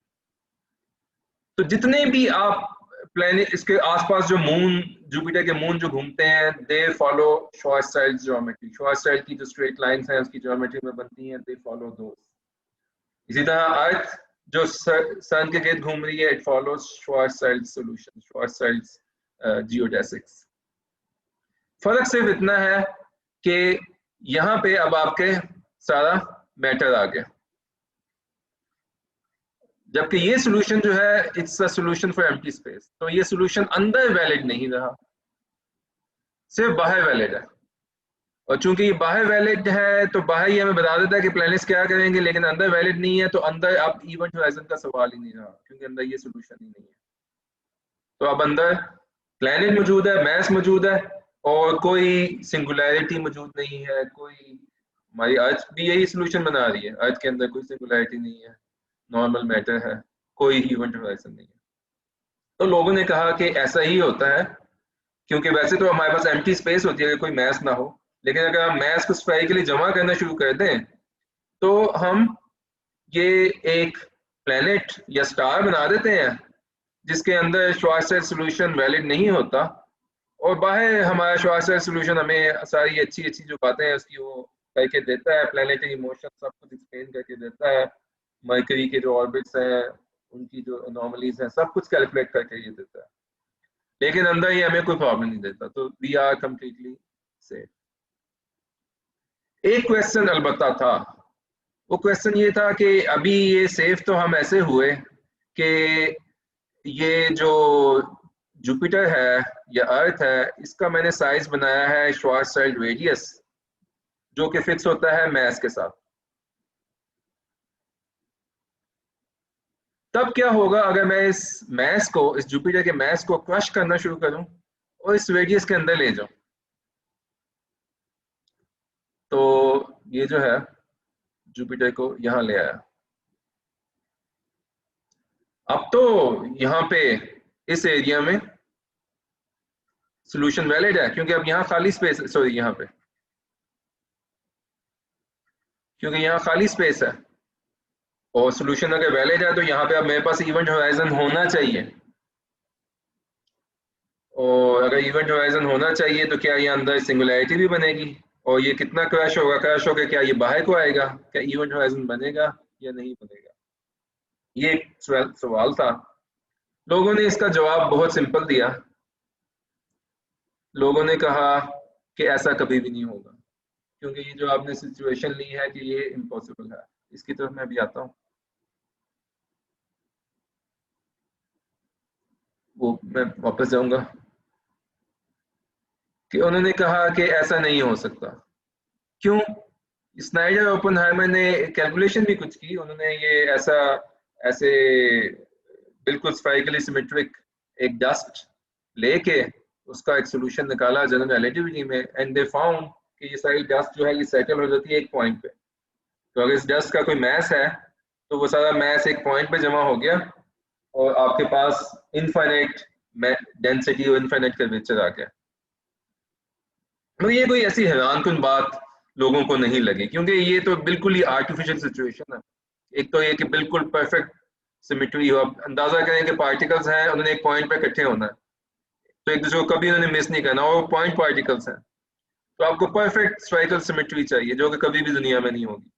तो जितने भी आप प्लैनेट इसके आसपास जो मून, जुपिटर के मून जो घूमते हैं, दे फॉलो श्वार्ज़चाइल्ड ज्योमेट्री। श्वार्ज़चाइल्ड की जो स्ट्रेट लाइंस हैं उसकी ज्योमेट्री में बनती हैं, दे फॉलो दोस। इसी तरह अर्थ जो सन के गिर्द घूम रही है, इट फॉलोज श्वार्ज़चाइल्ड सॉल्यूशन, श्वार्ज़चाइल्ड जियोडेसिक्स। फर्क सिर्फ इतना है कि यहाँ पे अब आपके सारा मैटर आ गया, जबकि ये सॉल्यूशन जो है it's a solution for empty space. तो ये सॉल्यूशन अंदर वैलिड नहीं रहा, सिर्फ बाहर वैलिड है। और चूंकि ये बाहर वैलिड है तो बाहर ही हमें बता देता है कि प्लैनेट्स क्या करेंगे, लेकिन अंदर वैलिड नहीं है, तो अंदर अब इवेंट होराइजन का सवाल ही नहीं रहा, क्योंकि अंदर ये सॉल्यूशन ही नहीं है। तो अब अंदर प्लैनेट मौजूद है, मैस मौजूद है, और कोई सिंगुलैरिटी मौजूद नहीं है। कोई, हमारी अर्थ भी यही सॉल्यूशन बना रही है, अर्थ के अंदर कोई सिंगुलैरिटी नहीं है, नॉर्मल मैटर है, कोई इवेंट होराइजन नहीं है। तो लोगों ने कहा कि ऐसा ही होता है, क्योंकि वैसे तो हमारे पास एम्प्टी स्पेस होती है अगर कोई मैस ना हो, लेकिन अगर हम मैस को स्फेरिकली जमा करना शुरू कर दें तो हम ये एक प्लेनेट या स्टार बना देते हैं जिसके अंदर श्वार्ज़चाइल्ड सॉल्यूशन वैलिड नहीं होता, और बाहर हमारा श्वार्ज़चाइल्ड सॉल्यूशन हमें सारी अच्छी अच्छी जो बातें हैं उसकी वो करके देता है, प्लैनेटरी मोशन सब कुछ एक्सप्लेन करके देता है, मरकरी के जो ऑर्बिट्स हैं उनकी जो एनॉमलीज हैं सब कुछ कैलकुलेट करके ये देता है, लेकिन अंदर ये हमें कोई प्रॉब्लम नहीं देता। तो वी आर कंप्लीटली सेफ। एक क्वेश्चन अलबत्ता था, वो क्वेश्चन ये था कि अभी ये सेफ तो हम ऐसे हुए कि ये जो जुपिटर है या अर्थ है इसका मैंने साइज बनाया है श्वार्ज़चाइल्ड रेडियस, जो कि फिक्स होता है मैस के साथ। तब क्या होगा अगर मैं इस मैस को, इस जुपिटर के मैस को क्रश करना शुरू करूं और इस रेडियस के अंदर ले जाऊं? तो ये जो है जुपिटर को यहां ले आया। अब तो यहाँ पे इस एरिया में सॉल्यूशन वैलिड है, क्योंकि अब यहाँ खाली स्पेस, सॉरी यहाँ पे, क्योंकि यहाँ खाली स्पेस है और सॉल्यूशन अगर वैलिड है तो यहाँ पे अब मेरे पास इवेंट होराइजन होना चाहिए, और अगर इवेंट होराइजन होना चाहिए तो क्या ये अंदर सिंगुलैरिटी भी बनेगी, और ये कितना क्रैश होगा, क्रैश होकर क्या ये बाहर को आएगा, क्या इवेंट होराइजन बनेगा या नहीं बनेगा? ये एक सवाल था। लोगों ने इसका जवाब बहुत सिंपल दिया। लोगों ने कहा कि ऐसा कभी भी नहीं होगा, क्योंकि ये जो आपने सिचुएशन ली है कि ये इम्पॉसिबल है। इसकी तरफ मैं भी आता हूँ, वो मैं वापस जाऊंगा कि उन्होंने कहा कि ऐसा नहीं हो सकता। क्यों? स्नाइडर ओपेनहाइमर ने कैलकुलेशन भी कुछ की, उन्होंने ये ऐसे बिल्कुल स्फेरिकली सिमेट्रिक एक डस्ट लेके उसका एक सॉल्यूशन निकाला जनरल रिलेटिविटी में, एंड दे फाउंड कि ये सारी डस्ट जो है ये सेटल हो जाती है एक पॉइंट पे। तो अगर इस डस्ट का कोई मैस है तो वो सारा मैस एक पॉइंट पे जमा हो गया और आपके पास इनफाइनाइट डेंसिटी और इनफाइनाइट कर्वेचर आ गया। ये कोई ऐसी हैरानकुन बात लोगों को नहीं लगी, क्योंकि ये तो बिल्कुल ही आर्टिफिशियल सिचुएशन है। एक तो ये कि बिल्कुल परफेक्ट सिमेट्री हो, अब अंदाजा करें कि पार्टिकल्स हैं, उन्होंने एक पॉइंट पे इकट्ठे होना है, तो एक दूसरे को कभी उन्होंने मिस नहीं करना, और पॉइंट पार्टिकल्स हैं, तो आपको परफेक्ट स्फेरिकल सिमेट्री चाहिए जो कि कभी भी दुनिया में नहीं होगी।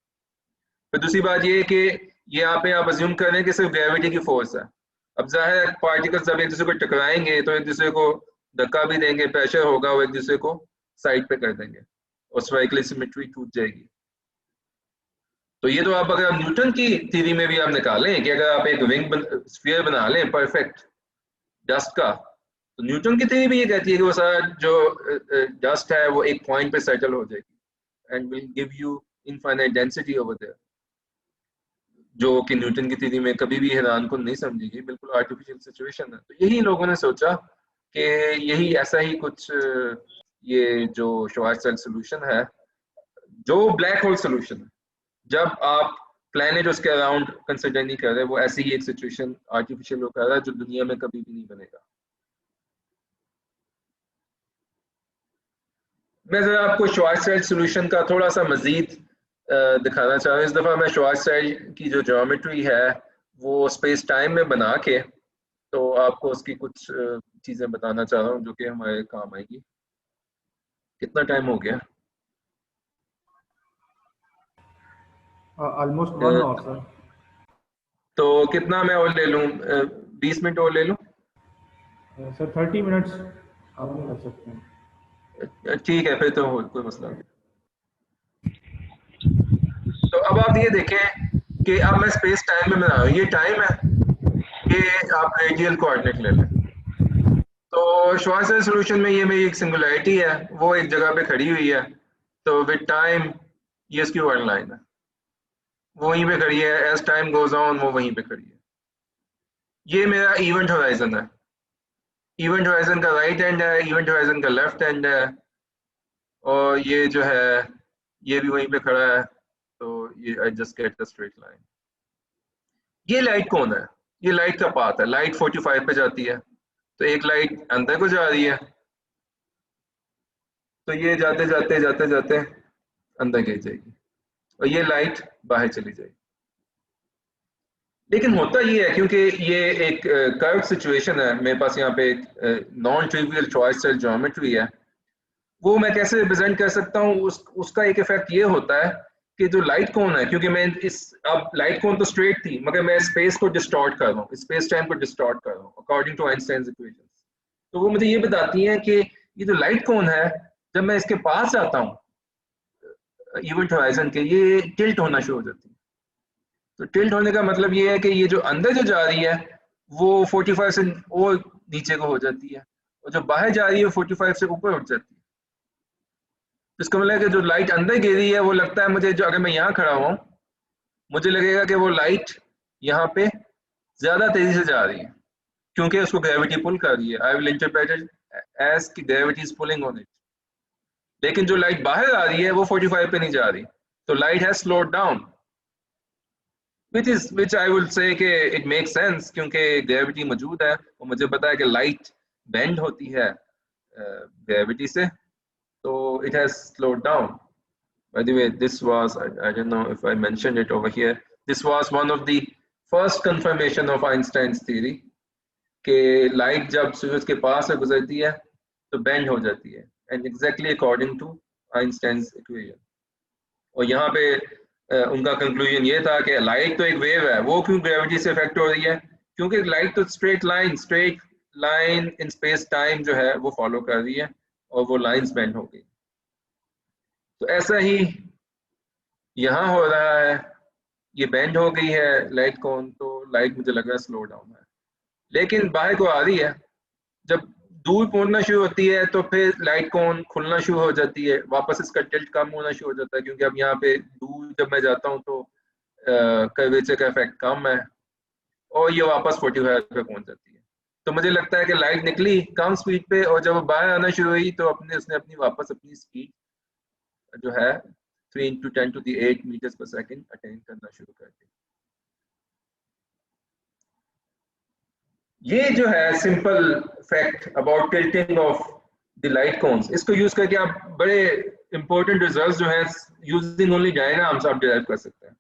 फिर दूसरी बात ये है कि ये यहाँ पे आप अज्यूम कर रहे हैं कि सिर्फ ग्रेविटी की फोर्स है। अब जाहिर है पार्टिकल्स जब एक दूसरे को टकराएंगे तो एक दूसरे को धक्का भी देंगे, प्रेशर होगा, वो एक दूसरे को साइड पे कर देंगे और स्फेरिकल सिमेट्री टूट जाएगी। तो ये तो आप अगर न्यूटन की थ्योरी में भी आप निकालें कि अगर आप एक रिंग स्फीयर बना लें परफेक्ट डस्ट का, तो न्यूटन की थ्योरी भी ये कहती है कि वो सारा जो डस्ट है वो एक पॉइंट पे सेटल हो जाएगी and will give you infinite density over there, जो कि न्यूटन की थ्योरी में कभी भी हैरान को नहीं समझेगी, बिल्कुल आर्टिफिशियल सिचुएशन है। तो यही लोगों ने सोचा कि यही ऐसा ही कुछ ये जो श्वार्ज़चिल्ड सॉल्यूशन है, जो ब्लैक होल सॉल्यूशन है, जब आप प्लैनेट उसके अराउंड कंसिडर नहीं कर रहे, वो ऐसी ही एक सिचुएशन आर्टिफिशियल हो कर रहा है जो दुनिया में कभी भी नहीं बनेगा। मैं जरा आपको श्वार्ज़चिल्ड सॉल्यूशन का थोड़ा सा मजीद दिखाना चाह रहा हूँ। इस दफ़ा मैं श्वार्ज़चिल्ड की जो ज्योमेट्री है वो स्पेस टाइम में बना के तो आपको उसकी कुछ चीज़ें बताना चाह रहा हूँ जो कि हमारे काम आएगी। कितना टाइम हो गया? Almost 1 hour sir. तो कितना मैं और ले लूँ? 20 मिनट और ले लूँ? सर 30 मिनट्स आप कर सकते हैं। ठीक है, फिर तो कोई मसला नहीं। तो अब आप ये देखें कि अब मैं स्पेस टाइम में बना रहा हूँ, ये टाइम है, ये आप रेडियल कोऑर्डिनेट ले लें। तो श्वार्ज़चिल्ड सॉल्यूशन में ये मेरी एक सिंगुलैरिटी है, वो एक जगह पे खड़ी हुई है, तो विद टाइम ये इसकी वर्ल्ड लाइन है, वो वहीं पे खड़ी है, एज टाइम गोज ऑन वो वहीं पे खड़ी है। ये मेरा इवेंट होराइजन है, इवेंट होराइजन का राइट एंड है, इवेंट होराइजन का लेफ्ट एंड है, और ये जो है ये भी वहीं पे खड़ा है, तो ये I just get the straight line. ये लाइट कौन है? ये लाइट का पाथ है, लाइट 45 पे जाती है, तो एक लाइट अंदर को जा रही है, तो ये जाते जाते जाते जाते अंदर गिर जाएगी और ये लाइट बाहर चली जाएगी। लेकिन होता ये है, क्योंकि ये एक कर्व सिचुएशन है, मेरे पास यहाँ पे एक नॉन ट्रिवियल श्वार्ज़चिल्ड ज्योमेट्री है, वो मैं कैसे रिप्रेजेंट कर सकता हूँ? उसका एक इफेक्ट ये होता है कि जो लाइट कोन है, क्योंकि मैं इस अब लाइट कोन तो स्ट्रेट थी मगर मैं स्पेस को डिस्टॉर्ट कर रहा हूँ, स्पेस टाइम को डिस्टॉर्ट कर रहा हूँ अकॉर्डिंग टू आइंस्टाइन इक्वेशंस। तो वो मुझे ये बताती हैं कि ये जो लाइट कोन है, जब मैं इसके पास आता हूँ इवेंट होराइजन के, ये टिल्ट होना शुरू हो जाती है। तो टिल्ट होने का मतलब ये है कि ये जो अंदर जो जा रही है वो 45 से और नीचे को हो जाती है, और जो बाहर जा रही है 45 से ऊपर उठ जाती है। तो इसका मतलब है कि जो लाइट अंदर गिर रही है वो लगता है मुझे, जो अगर मैं यहाँ खड़ा हुआ मुझे लगेगा कि वो लाइट यहाँ पे ज्यादा तेजी से जा रही है क्योंकि उसको ग्रेविटी पुल कर रही है। I will interpret it as कि gravity is pulling on it. लेकिन जो लाइट बाहर आ रही है वो 45 पे नहीं जा रही, तो light has slowed down, which I will say कि it makes sense क्योंकि ग्रेविटी मौजूद है और मुझे पता है कि लाइट बेंड होती है ग्रेविटी से, तो it has slowed down. By the way, this was, I don't know if I mentioned it over here, this was one of the first confirmation of Einstein's theory कि light जब सूरज के पास से गुजरती है तो बेंड हो जाती है, and exactly according to Einstein's equation। और यहाँ पे उनका कंक्लूजन ये था कि लाइट तो एक वेव है, वो क्यों ग्रेविटी से इफेक्ट हो रही है? क्योंकि लाइट तो straight line in space time जो है वो फॉलो कर रही है और वो लाइंस बेंड हो गई। तो ऐसा ही यहाँ हो रहा है, ये बेंड हो गई है लाइट कोन, तो लाइट मुझे लग रहा है स्लो डाउन है, लेकिन बाहर को आ रही है। जब दूर पहुंचना शुरू होती है तो फिर लाइट कोन खुलना शुरू हो जाती है, वापस इसका टिल्ट कम होना शुरू हो जाता है क्योंकि अब यहाँ पे दूर जब मैं जाता हूँ तो कर्वेचर का इफेक्ट कम है और ये वापस 45 पे पहुंच जाती है। तो मुझे लगता है कि लाइट निकली कम स्पीड पे और जब बाहर आना शुरू हुई तो उसने अपनी स्पीड जो है 3 into 10 to the 8 meters per second attain करना शुरू कर दी। ये जो है simple fact about tilting of the light cones, इसको यूज करके आप बड़े इंपॉर्टेंट रिजल्ट्स जो है यूजिंग ओनली डायग्राम्स आप डिराइव कर सकते हैं।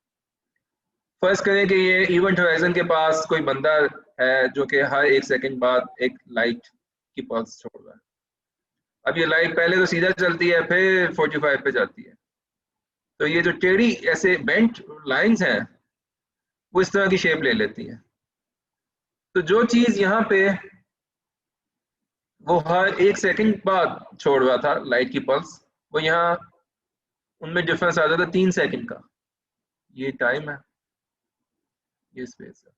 फर्स्ट करें कि ये इवेंट होराइजन के पास कोई बंदा है जो कि हर 1 सेकंड बाद एक लाइट की पल्स छोड़ रहा है। अब ये लाइट पहले तो सीधा चलती है, फिर 45 पे जाती है, तो ये जो टेढ़ी ऐसे बेंट लाइंस हैं वो इस तरह की शेप ले लेती हैं। तो जो चीज यहाँ पे वो हर 1 सेकंड बाद छोड़ रहा था लाइट की पल्स, वो यहाँ उनमें डिफरेंस आ जाता है 3 सेकंड का। ये टाइम है, ये स्पेस है।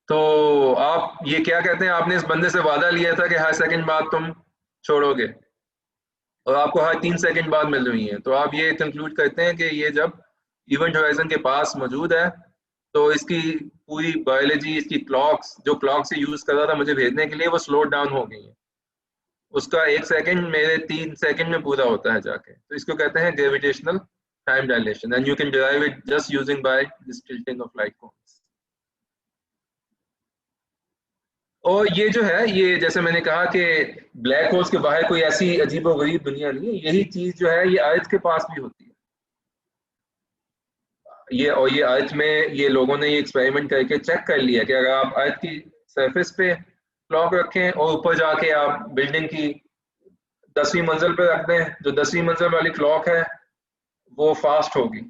तो आप ये क्या कहते हैं, आपने इस बंदे से वादा लिया था कि हर सेकंड बाद तुम छोड़ोगे, और आपको हर 3 सेकंड बाद मिल रही है, तो आप ये कंक्लूड करते हैं कि ये जब इवेंट होराइजन के पास मौजूद है तो इसकी पूरी बायोलॉजी, इसकी क्लॉक्स, जो क्लॉक से यूज कर रहा था मुझे भेजने के लिए, वो स्लो डाउन हो गई है। उसका 1 सेकंड मेरे 3 सेकंड में पूरा होता है जाके। तो इसको कहते हैं gravitational time dilation, and you can derive it just using by this tilting of light cones. और ये जो है, ये जैसे मैंने कहा कि ब्लैक होल्स के बाहर कोई ऐसी अजीबोगरीब दुनिया नहीं है, यही चीज जो है ये अर्थ के पास भी होती है। ये अर्थ में ये लोगों ने ये एक्सपेरिमेंट करके चेक कर लिया कि अगर आप अर्थ की सरफेस पे क्लॉक रखें और ऊपर जाके आप बिल्डिंग की 10वीं मंजिल पे रख दें, जो 10वीं मंजिल वाली क्लॉक है वो फास्ट होगी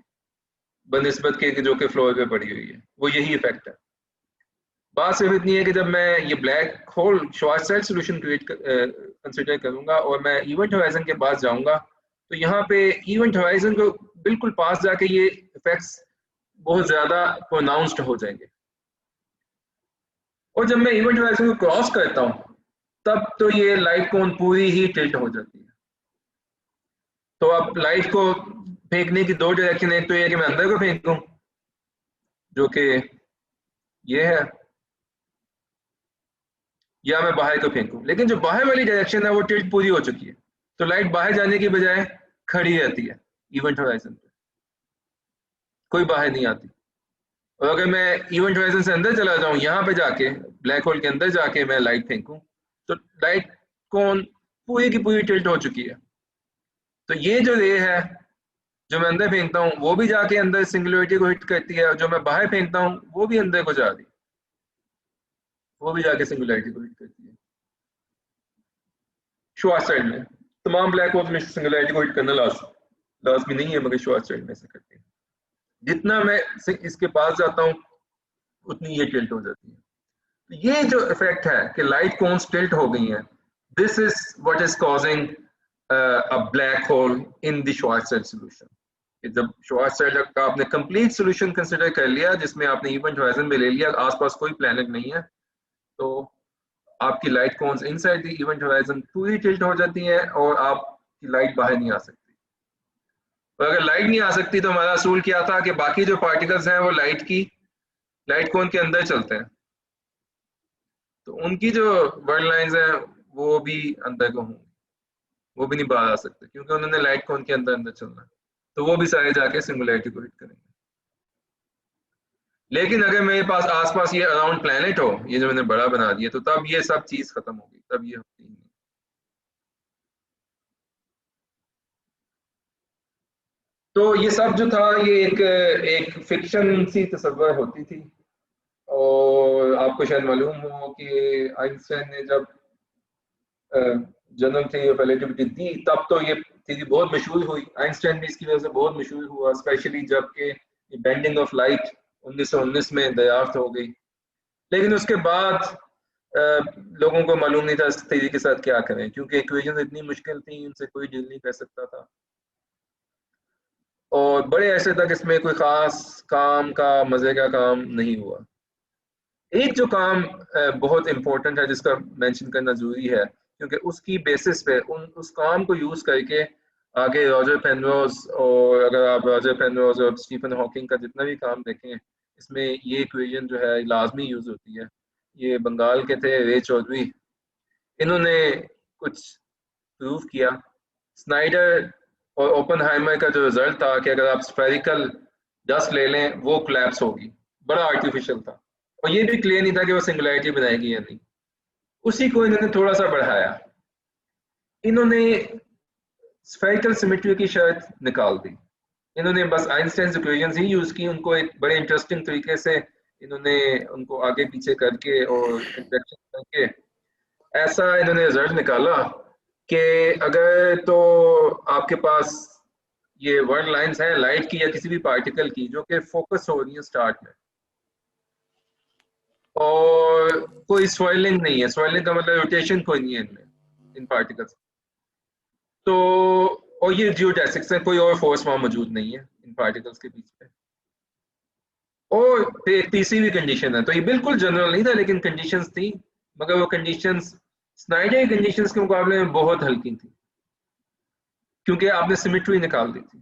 बनिस्बत के जो कि फ्लोर पे पड़ी हुई है। वो यही इफेक्ट है। बात सिर्फ इतनी है कि जब मैं ये ब्लैक होल श्वार्ज़शील्ड सॉल्यूशन कंसिडर करूंगा और मैं इवेंट होराइजन के पास जाऊंगा, तो यहाँ पे इवेंट होराइजन को बिल्कुल पास जाके ये इफेक्ट्स बहुत ज्यादा प्रोनाउंस्ड हो जाएंगे। और जब मैं इवेंट होराइजन को क्रॉस करता हूँ तब तो ये लाइट कोन पूरी ही टिल्ट हो जाती है। तो अब लाइट को फेंकने की दो डायरेक्शन, एक तो ये कि मैं अंदर को फेंकूं जो कि ये है, या मैं बाहर को फेंकूं। लेकिन जो बाहर वाली डायरेक्शन है वो टिल्ट पूरी हो चुकी है, तो लाइट बाहर जाने की बजाय खड़ी रहती है इवेंट होराइजन पे, कोई बाहर नहीं आती। और अगर मैं इवेंट होराइजन से अंदर चला जाऊं, यहाँ पे जाके ब्लैक होल के अंदर जाके मैं लाइट फेंकूं, तो लाइट कोन पूरी की पूरी टिल्ट हो चुकी है। तो ये जो रे है जो मैं अंदर फेंकता हूँ वो भी जाके अंदर सिंगुलरिटी को हिट करती है, और जो मैं बाहर फेंकता हूँ वो भी अंदर को जा रही, वो भी जाके सिंगुलरिटी को हिट करती है। श्वार्ज़शील्ड में तमाम ब्लैक होल्स में सिंगुलरिटी को हिट करना लाजमी नहीं है, मगर श्वार्ज़शील्ड में से करते हैं। जितना मैं इसके पास जाता हूँ उतनी ये टिल्ट हो जाती है। तो ये जो इफेक्ट है कि लाइट कोन्स टिल्ट हो गई हैं, this is what is causing a black whole in the श्वार्ज़शील्ड solution. जब श्वार्ज़शील्ड का आपने कंप्लीट सॉल्यूशन कंसीडर कर लिया, जिसमें आपने इवेंट होराइजन में ले लिया, आसपास कोई प्लैनेट नहीं है, तो आपकी light cones inside the event horizon पूरी टिल्ट हो जाती है और आपकी लाइट बाहर नहीं आ सकती। और अगर लाइट नहीं आ सकती तो हमारा असूल क्या था कि बाकी जो पार्टिकल्स हैं वो लाइट कोन के अंदर चलते हैं, तो उनकी जो वर्ल्ड लाइंस हैं वो भी अंदर को होंगी, वो भी नहीं बाहर आ सकते क्योंकि उन्होंने लाइट कोन के अंदर अंदर चलना है, तो वो भी सारे जाके सिंगुलरिटी को हिट करेंगे। लेकिन अगर मेरे पास आसपास ये अराउंड प्लैनेट हो, ये जो मैंने बड़ा बना दिया, तो तब ये सब चीज खत्म होगी, तब ये होती नहीं। तो ये सब जो था ये एक फिक्शन सी तस्वर होती थी। और आपको शायद मालूम हो कि आइंस्टाइन ने जब जनरल थ्योरी ऑफ रिलेटिविटी दी, तब तो ये थ्योरी बहुत मशहूर हुई, आइंस्टाइन भी इसकी वजह से बहुत मशहूर हुआ, स्पेशली जबकि बेंडिंग ऑफ लाइट 1919 में दरियाफ्त हो गई। लेकिन उसके बाद लोगों को मालूम नहीं था इस थ्योरी के साथ क्या करें, क्योंकि इक्वेशन इतनी मुश्किल थी, उनसे कोई डील नहीं कर सकता था, और बड़े ऐसे तक इसमें कोई खास काम का मजे का काम नहीं हुआ। एक जो काम बहुत इंपॉर्टेंट है जिसका मेंशन करना जरूरी है, क्योंकि उसकी बेसिस पे उस काम को यूज करके आगे रॉजर पेनरोज, और अगर आप रॉजर पेनरोज और स्टीफन हॉकिंग का जितना भी काम देखें, इसमें ये इक्वेशन जो है लाजमी यूज होती है। ये बंगाल के थे रे चौधरी, इन्होंने कुछ प्रूव किया। स्नाइडर और ओपनहाइमर का जो रिजल्ट था कि अगर आप स्फेरिकल डस्ट ले लें वो कोलैप्स होगी, बड़ा आर्टिफिशियल था, और ये भी क्लियर नहीं था कि वो सिंगुलैरिटी बनाएगी या नहीं। उसी को इन्होंने थोड़ा सा बढ़ाया, इन्होंने स्फेरिकल सिमेट्री की शर्त निकाल दी। इन्होंने बस आइंस्टाइन इक्वेशंस ही यूज की, उनको एक बड़े इंटरेस्टिंग तरीके से इन्होंने उनको आगे पीछे करके और इंटरेक्शन करके ऐसा इन्होंने रिजल्ट निकाला कि अगर तो आपके पास ये वर्ड लाइंस हैं लाइट की या किसी भी पार्टिकल की जो कि फोकस हो रही है स्टार्ट में, और कोई स्वेलिंग नहीं है, स्वेलिंग का मतलब रोटेशन कोई नहीं है इनमें, इन पार्टिकल्स, तो और ये जियोडेसिक्स है, कोई और फोर्स वहां मौजूद नहीं है इन पार्टिकल्स के बीच में। और फिर एक तीसरी भी कंडीशन है, तो ये बिल्कुल जनरल नहीं था लेकिन कंडीशंस थी, मगर वो कंडीशंस स्नाइडर की कंडीशंस के मुकाबले में बहुत हल्की थी, क्योंकि आपने सिमेट्री निकाल दी थी,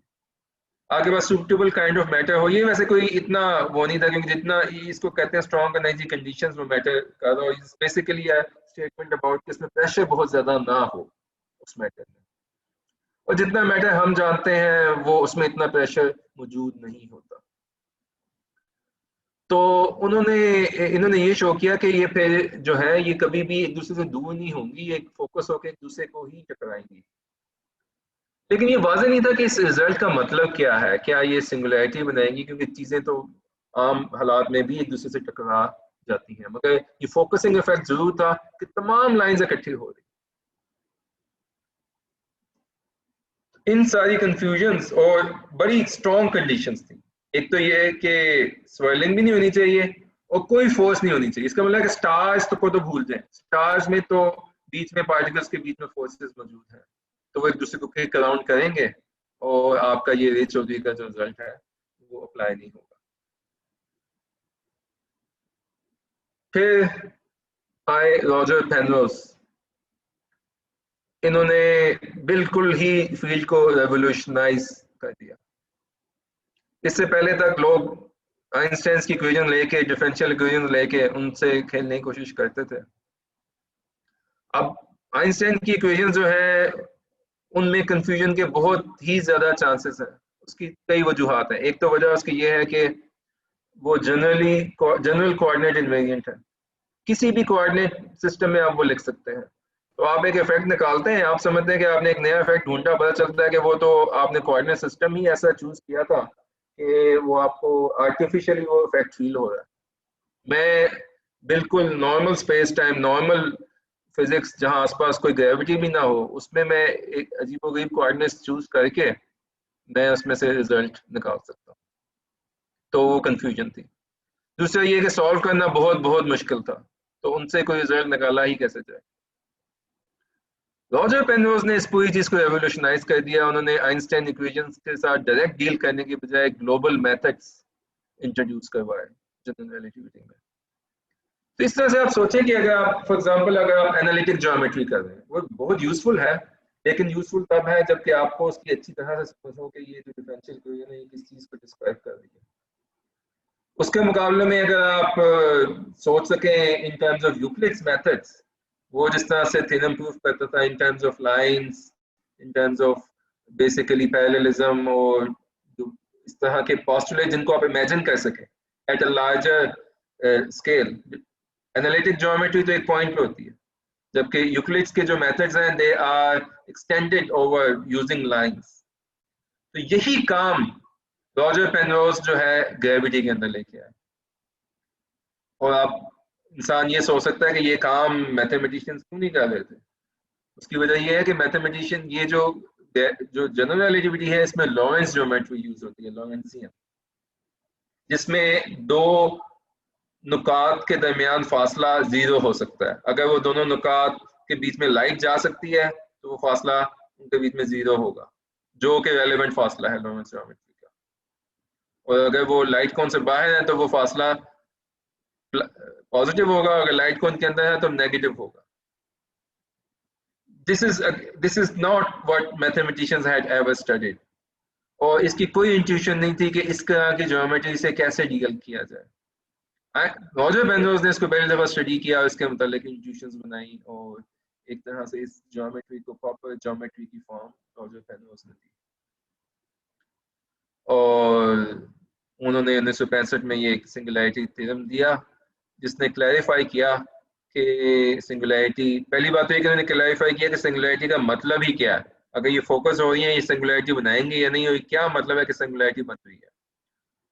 आपके पास सुटेबल काइंड ऑफ मैटर हो। ये वैसे कोई इतना वो नहीं था, क्योंकि जितना इसको कहते हैं स्ट्रॉन्ग एनर्जी कंडीशंस में मैटर कर रहा हो, बेसिकली स्टेटमेंट अबाउट कि इसमें प्रेशर बहुत ज्यादा ना हो उस मैटर में, और जितना मैटर हम जानते हैं वो उसमें इतना प्रेशर मौजूद नहीं होता। तो इन्होंने ये शो किया कि ये फिर जो है ये कभी भी एक दूसरे से दूर नहीं होंगी, ये फोकस होकर एक दूसरे को ही टकराएंगी। लेकिन ये वाज़ेह नहीं था कि इस रिजल्ट का मतलब क्या है, क्या ये सिंगुलैरिटी बनाएगी, क्योंकि चीजें तो आम हालात में भी एक दूसरे से टकरा जाती हैं, मगर ये फोकसिंग इफेक्ट जरूर था कि तमाम लाइंस इकट्ठी हो रही। इन सारी कंफ्यूजन्स और बड़ी स्ट्रॉन्ग कंडीशंस थी। एक तो ये कि स्वेलिंग भी नहीं होनी चाहिए और कोई फोर्स नहीं होनी चाहिए। इसका मतलब है कि स्टार्स को तो भूल जाएं, स्टार्स में तो बीच में पार्टिकल्स के बीच में फोर्सेस मौजूद हैं, तो वो एक दूसरे को किक अराउंड करेंगे और आपका ये रे चौधरी का जो रिजल्ट है वो अप्लाई नहीं होगा। फिर आए रॉजर पेनरोज, इन्होंने बिल्कुल ही फील्ड को रेवोल्यूशनाइज कर दिया। इससे पहले तक लोग आइंस्टाइन की इक्वेशन लेके, डिफरेंशियल इक्वेशन लेके उनसे खेलने की कोशिश करते थे। अब आइंस्टाइन की इक्वेशन जो है उनमें कंफ्यूजन के बहुत ही ज्यादा चांसेस हैं। उसकी कई वजूहात हैं। एक तो वजह उसकी ये है कि वो जनरल कोऑर्डिनेट इनवेरिएंट है, किसी भी कोऑर्डिनेट सिस्टम में आप वो लिख सकते हैं। तो आप एक इफेक्ट निकालते हैं, आप समझते हैं कि आपने एक नया इफेक्ट ढूंढा, पता चलता है कि वो तो आपने कोऑर्डिनेट सिस्टम ही ऐसा चूज किया था कि वो आपको आर्टिफिशियली वो इफेक्ट फील हो रहा है। मैं बिल्कुल normal space time, normal physics जहां आसपास कोई ग्रेविटी भी ना हो, उसमें मैं एक अजीबोगरीब कोऑर्डिनेट्स चूज करके मैं उसमें से रिजल्ट निकाल सकता हूँ। तो वो कंफ्यूजन थी। दूसरा ये कि सॉल्व करना बहुत बहुत मुश्किल था, तो उनसे कोई रिजल्ट निकाला ही कैसे जाए। रॉजर पेनरोज ने इस पूरी चीज को रेवोल्यूशनाइज कर दिया। उन्होंने आइंस्टाइन इक्वेशंस के साथ डायरेक्ट डील करने के बजाय ग्लोबल मेथड्स इंट्रोड्यूस करवाए जनरल रिलेटिविटी में। तो इस तरह से आप सोचें कि अगर आप फॉर एग्जांपल अगर आप एनालिटिक ज्योमेट्री कर रहे हैं, वो बहुत यूजफुल है, लेकिन यूजफुल तब है जबकि आपको उसकी अच्छी तरह से समझ हो कि ये जो डिफरेंशियल इक्वेशन है ये किस चीज को डिस्क्राइब कर रही है। उसके मुकाबले में अगर आप सोच सकें in terms of Euclid's methods, वो जिस तरह से थ्योरम प्रूफ करता था in terms of lines, in terms of basically parallelism, और इस तरह के पोस्टुलेट जिनको आप इमेजिन कर सकें at a larger scale. Analytic geometry तो एक पॉइंट पे होती है, जबकि यूक्लिड्स के जो मेथड्स हैं they are extended over using lines. तो यही काम रॉजर पेनरोज जो है ग्रेविटी के अंदर लेके आए। और आप इंसान ये सोच सकता है कि ये काम मैथमेटिशियंस क्यों नहीं कर रहे थे। उसकी वजह ये है कि मैथमेटिशियन ये जो जनरल रिलेटिविटी है इसमें लॉरेंस ज्योमेट्री यूज होती है, लॉरेंसियन, जिसमें दो नुकात के दरमियान फासला 0 हो सकता है। अगर वो दोनों नुकात के बीच में लाइट जा सकती है तो वो फासला उनके बीच में 0 होगा, जो कि रेलेवेंट फासला है लॉरेंस ज्योमेट्री का। और अगर वो लाइट कोन से बाहर है तो वो फासला पॉजिटिव होगा, अगर लाइट कोन के अंदर है तो नेगेटिव होगा। this is not what mathematicians had ever studied, और इसकी कोई इंट्यूशन नहीं थी कि इस तरह की ज्योमेट्री से कैसे डील किया जाए। रॉजर पेनरोज ने इसको पहली दफा स्टडी किया, इसके मुतालिक इंट्यूशंस बनाई और एक तरह से इस ज्योमेट्री को प्रॉपर ज्योमेट्री की फॉर्म रॉजर पेनरोज ने दी। और उन्होंने 1965 में ये सिंगुलैरिटी थ्योरम दिया, जिसने क्लैरिफाई किया कि सिंगुलैरिटी, पहली बात तो ये कि उन्होंने क्लैरिफाई किया कि सिंगुलैरिटी का मतलब ही क्या है। अगर ये फोकस हो रही है, ये सिंगुलैरिटी बनाएंगे या नहीं, और क्या मतलब है कि सिंगुलैरिटी बन रही है।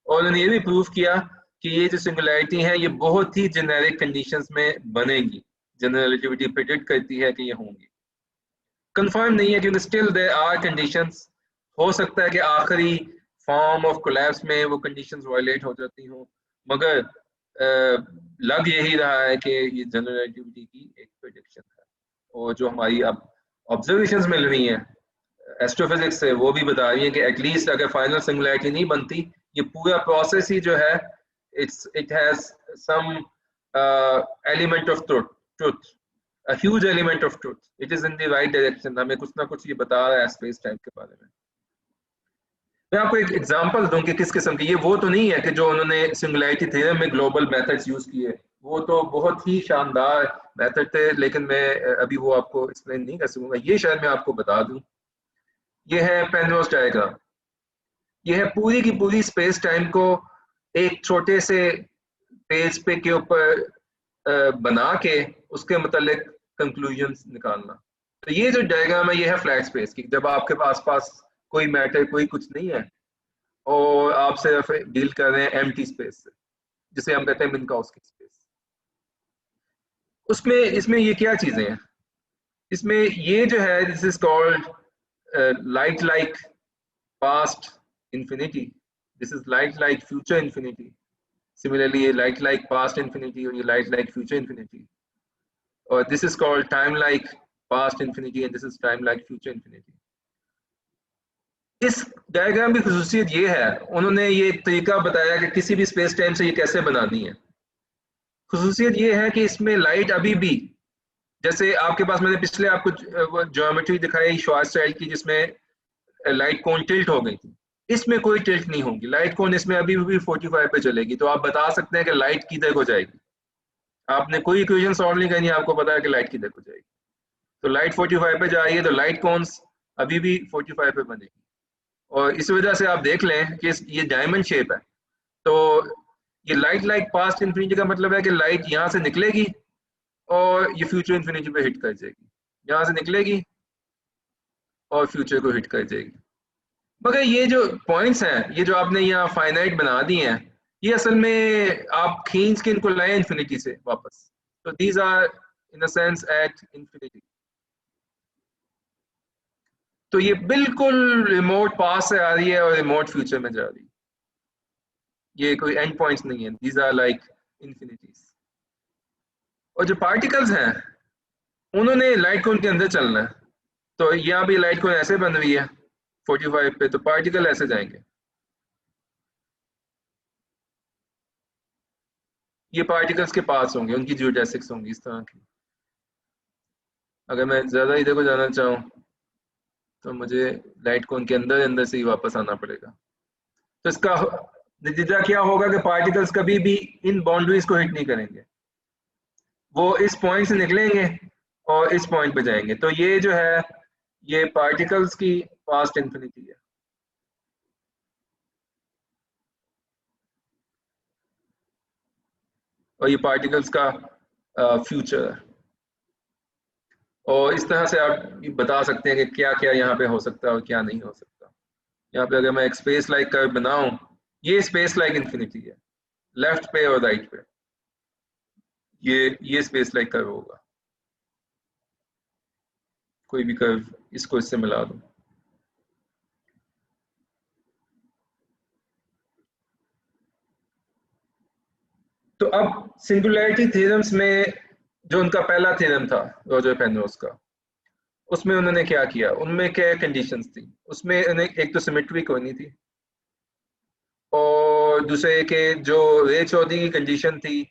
और उन्होंने ये भी प्रूव किया कि ये जो सिंगुलैरिटी है ये बहुत ही जेनेरिक कंडीशंस में बनेगी, जनरल रिलेटिविटी प्रेडिक्ट करती है कि ये होंगी। कंफर्म नहीं है क्योंकि स्टिल देयर आर कंडीशंस, हो सकता है कि आखिरी फॉर्म ऑफ कोलैप्स में वो कंडीशंस वायलेट हो जाती हों, मगर लग यही रहा है कि ये जनरल रिलेटिविटी की एक प्रेडिक्शन है। और जो हमारी अब ऑब्जर्वेशंस मिल रही हैं एस्ट्रोफिजिक्स से, वो भी बता रही है कि एटलीस्ट अगर फाइनल सिंगुलैरिटी नहीं बनती, ये पूरा प्रोसेस ही जो है it has some element of truth, a huge element of truth, it is in the right direction, हमें कुछ ना कुछ ये बता रहा है स्पेस टाइम के बारे में। मैं आपको एक एग्जांपल दूं कि किस किस्म की, ये वो तो नहीं है कि जो उन्होंने सिंगुलैरिटी थ्योरम में ग्लोबल मेथड्स यूज किए, वो तो बहुत ही शानदार मेथड थे, लेकिन मैं अभी वो आपको एक्सप्लेन नहीं कर सकूंगा। ये शायद मैं आपको बता दूं, ये है पेनरोस डायग्राम। ये है पूरी की पूरी स्पेस टाइम को एक छोटे से पेज पे के ऊपर बना के उसके मतलब कंक्लूजन्स निकालना। तो ये जो डायग्राम है ये है फ्लैट स्पेस की, जब आपके पास कोई मैटर कोई कुछ नहीं है और आप सिर्फ डील कर रहे हैं एम्प्टी स्पेस से, जिसे हम कहते हैं मिन्काउस्की स्पेस। उसमें इसमें ये क्या चीजें हैं, इसमें ये जो है this is called light like past infinity, this is light like future infinity. Similarly, ये light like past infinity और ये light like future infinity, और this is called time like past infinity and this is time like future infinity। इस diagram की खुसूसियत ये है, उन्होंने ये तरीका बताया कि किसी भी स्पेस टाइम से ये कैसे बनानी है। खुसूसियत ये है कि इसमें लाइट अभी भी, जैसे आपके पास मैंने पिछले आपको ज्योमेट्री दिखाई श्वार्ट्ज़फेल्ड की जिसमें लाइट कोन टिल्ट हो गई थी, इसमें कोई टिल्ट नहीं होगी, लाइट कोन इसमें अभी भी 45 पे चलेगी। तो आप बता सकते हैं कि लाइट किधर को जाएगी, आपने कोई इक्वेशन सॉल्व नहीं करनी, आपको पता है कि लाइट किधर को जाएगी। तो लाइट 45 पे जा रही है तो लाइट कोन्स अभी भी 45 पे बनेगी। और इस वजह से आप देख लें कि ये डायमंड शेप है, तो ये लाइट लाइक पास्ट इन्फिनिटी का मतलब है कि लाइट यहाँ से निकलेगी और ये फ्यूचर इन्फिनिटी पे हिट कर जाएगी, यहाँ से निकलेगी और फ्यूचर को हिट कर जाएगी। मगर ये जो पॉइंट्स हैं, ये जो आपने यहाँ फाइनाइट बना दी हैं, ये असल में आप खींच के इनको लाए इन्फिनिटी से वापस, तो these are in a sense at infinity. तो ये बिल्कुल रिमोट पास से आ रही है और रिमोट फ्यूचर में जा रही है, ये कोई एंड पॉइंट्स नहीं है, दीज आर लाइक इन्फिनिटीज। और जो पार्टिकल्स हैं उन्होंने लाइट कोन के अंदर चलना है, तो यहाँ भी लाइट कोन ऐसे बन रही है 45 पे, तो पार्टिकल ऐसे जाएंगे, ये पार्टिकल्स के पास होंगे, उनकी जियोडेसिक्स होंगी इस तरह की। अगर मैं ज्यादा इधर को जाना चाहूँ तो मुझे लाइट कोन के अंदर से ही वापस आना पड़ेगा। तो इसका नतीजा क्या होगा कि पार्टिकल्स कभी भी इन बाउंड्रीज को हिट नहीं करेंगे, वो इस पॉइंट से निकलेंगे और इस पॉइंट पे जाएंगे। तो ये जो है ये पार्टिकल्स की पास्ट इंफिनिटी है। और ये पार्टिकल्स का फ्यूचर है। और इस तरह से आप बता सकते हैं कि क्या क्या यहाँ पे हो सकता है और क्या नहीं हो सकता। यहाँ पे अगर मैं एक स्पेस लाइक कर्व बनाऊं, ये स्पेस लाइक इंफिनिटी है लेफ्ट पे और राइट पे, ये स्पेस लाइक कर्व होगा, कोई भी कर्व इसको इससे मिला दूं। तो अब सिंगुलैरिटी थ्योरम्स में जो उनका पहला थ्योरम था रॉजर पेनरोस का, उसमें उन्होंने क्या किया, उनमें क्या कंडीशंस थी, उसमें एक तो सिमेट्री कोई नहीं थी, और दूसरे के जो रे चौधरी की कंडीशन थी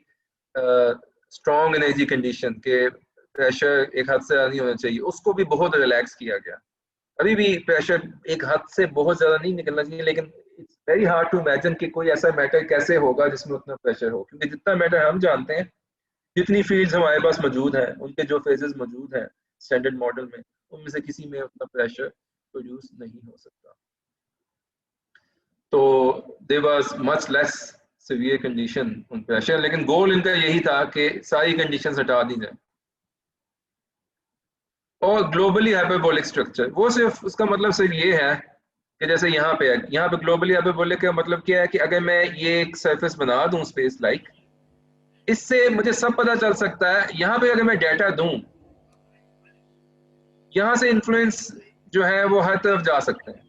स्ट्रॉन्ग एनर्जी कंडीशन के प्रेशर एक हद से ज़्यादा नहीं होना चाहिए, उसको भी बहुत रिलैक्स किया गया। अभी भी प्रेशर एक हद से बहुत ज़्यादा नहीं निकलना चाहिए, लेकिन it's very hard to imagine कि कोई ऐसा मैटर कैसे होगा जिसमें उतना प्रेशर हो, क्योंकि जितना मैटर हम जानते हैं, जितनी फील्ड्स हमारे पास मौजूद हैं, उनके जो फेजेस मौजूद हैं स्टैंडर्ड मॉडल में, उनमें से किसी में उतना प्रेशर प्रोड्यूस नहीं हो सकता। तो there was much less severe condition on pressure, लेकिन गोल इनका यही था कि सारी कंडीशंस हटा दी जाए। और ग्लोबली हाइपरबोलिक स्ट्रक्चर, वो सिर्फ उसका मतलब सिर्फ ये है कि जैसे यहाँ पे है, यहाँ पे ग्लोबली हाइपरबोलिक का मतलब क्या है कि अगर मैं ये एक सरफेस बना दूं स्पेस लाइक, इससे मुझे सब पता चल सकता है। यहाँ पे अगर मैं डाटा दूं, यहाँ से इन्फ्लुएंस जो है वो हर तरफ जा सकते हैं।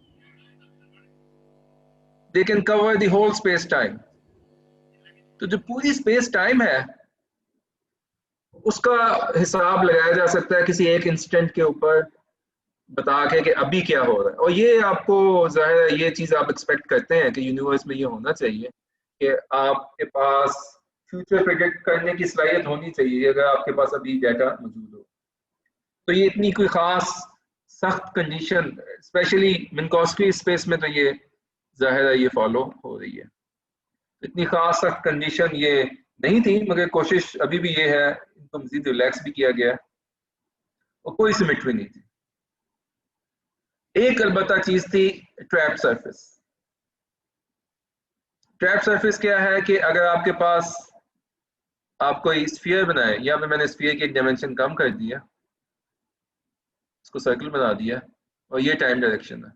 They can cover the whole space time. तो जो पूरी स्पेस टाइम है उसका हिसाब लगाया जा सकता है किसी एक इंस्टेंट के ऊपर बता के कि अभी क्या हो रहा है। और ये आपको जाहिर है ये चीज आप एक्सपेक्ट करते हैं कि यूनिवर्स में ये होना चाहिए कि आपके पास फ्यूचर प्रेडिक्ट करने की सलाहियत होनी चाहिए अगर आपके पास अभी डाटा मौजूद हो। तो ये इतनी कोई खास सख्त कंडीशन स्पेशली मिन्कोस्की स्पेस में तो ये जाहिर है ये फॉलो हो रही है। इतनी खास सख्त कंडीशन ये नहीं थी, मगर कोशिश अभी भी ये है, इनको मजीद रिलैक्स भी किया गया और कोई सिमेट्री नहीं थी। एक अलबत्ता चीज थी ट्रैप सरफेस। ट्रैप सरफेस क्या है कि अगर आपके पास आप कोई स्फीयर बनाए, यहाँ पे मैंने स्फीयर की एक डायमेंशन कम कर दिया, इसको सर्कल बना दिया और ये टाइम डायरेक्शन है।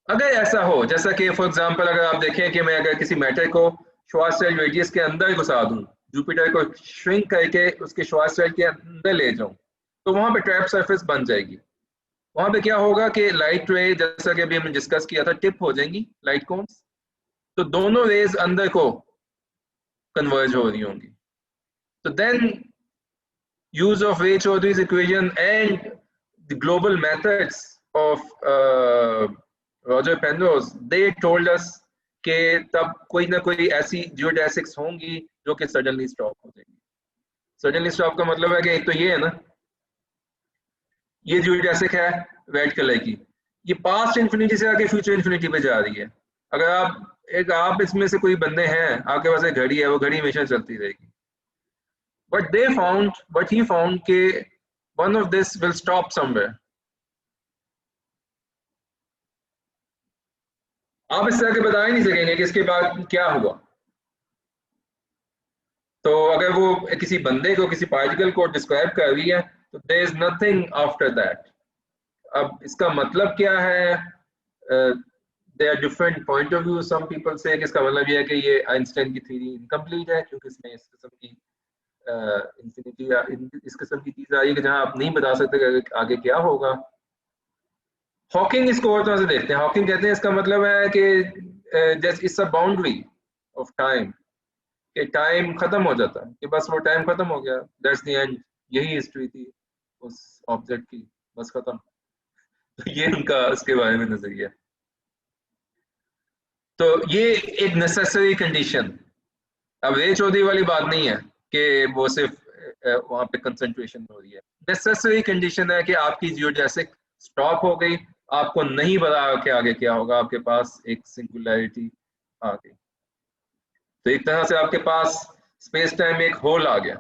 अगर ऐसा हो जैसा कि फॉर एग्जांपल अगर आप देखें कि मैं अगर किसी मैटर को श्वार्ज़फेल्ड रेडियस के अंदर घुसा दूं, जुपिटर को श्रिंक करके उसके श्वार्ज़फेल्ड के अंदर ले जाऊं, तो वहां पे ट्रैप सरफेस बन जाएगी। वहां पे क्या होगा कि लाइट रे जैसा कि अभी हमने डिस्कस किया था टिप हो जाएंगी लाइट कोन्स, तो दोनों रेज अंदर को कन्वर्ज हो रही होंगी। तो then use of Ray Chaudhury's equation and the global methods of Roger Penrose, they told us कि तब कोई ना कोई ऐसी जियोडेसिक्स होंगी जो कि सडनली स्टॉप हो जाएंगी। सडनली स्टॉप का मतलब है कि एक तो ये है ना, ये जियोडेसिक है रेड कलर की, ये पास्ट इंफिनिटी से आके फ्यूचर इंफिनिटी पे जा रही है। अगर आप इसमें से कोई बंदे हैं, आपके पास एक घड़ी है, वो घड़ी हमेशा चलती रहेगी। But he found कि one of this will stop somewhere. आप इस तरह के बता ही नहीं सकेंगे कि इसके बाद क्या हुआ। तो अगर वो किसी बंदे को किसी पार्टिकल को डिस्क्राइब कर रही है तो there is nothing after that. अब इसका मतलब क्या है? There are different point of view. Some people say कि इसका मतलब ये है कि ये आइंस्टाइन की थ्योरी इनकम्प्लीट है क्योंकि इसमें इस किस्म की इंफिनिटी या इस किस्म की चीज आई है कि जहां आप नहीं बता सकते कि आगे क्या होगा। हॉकिंग इसको और तरह से देखते हैं। हॉकिंग कहते हैं इसका मतलब है कि just it's a boundary of time, कि टाइम खत्म हो जाता है, कि बस वो टाइम खत्म हो गया, दैट्स द एंड। यही हिस्ट्री थी उस ऑब्जेक्ट की, बस खत्म। तो ये उनका इसके बारे में नजरिया। तो ये एक नेसेसरी कंडीशन। अब रे चौधरी वाली बात नहीं है कि वो सिर्फ वहां पे कंसंट्रेशन हो रही है। नेसेसरी कंडीशन है कि आपकी जियोडेसिक स्टॉप हो गई, आपको नहीं पता कि आगे क्या होगा, आपके पास एक सिंगुलैरिटी आ गई। तो एक तरह से आपके पास स्पेस टाइम में एक होल आ गया।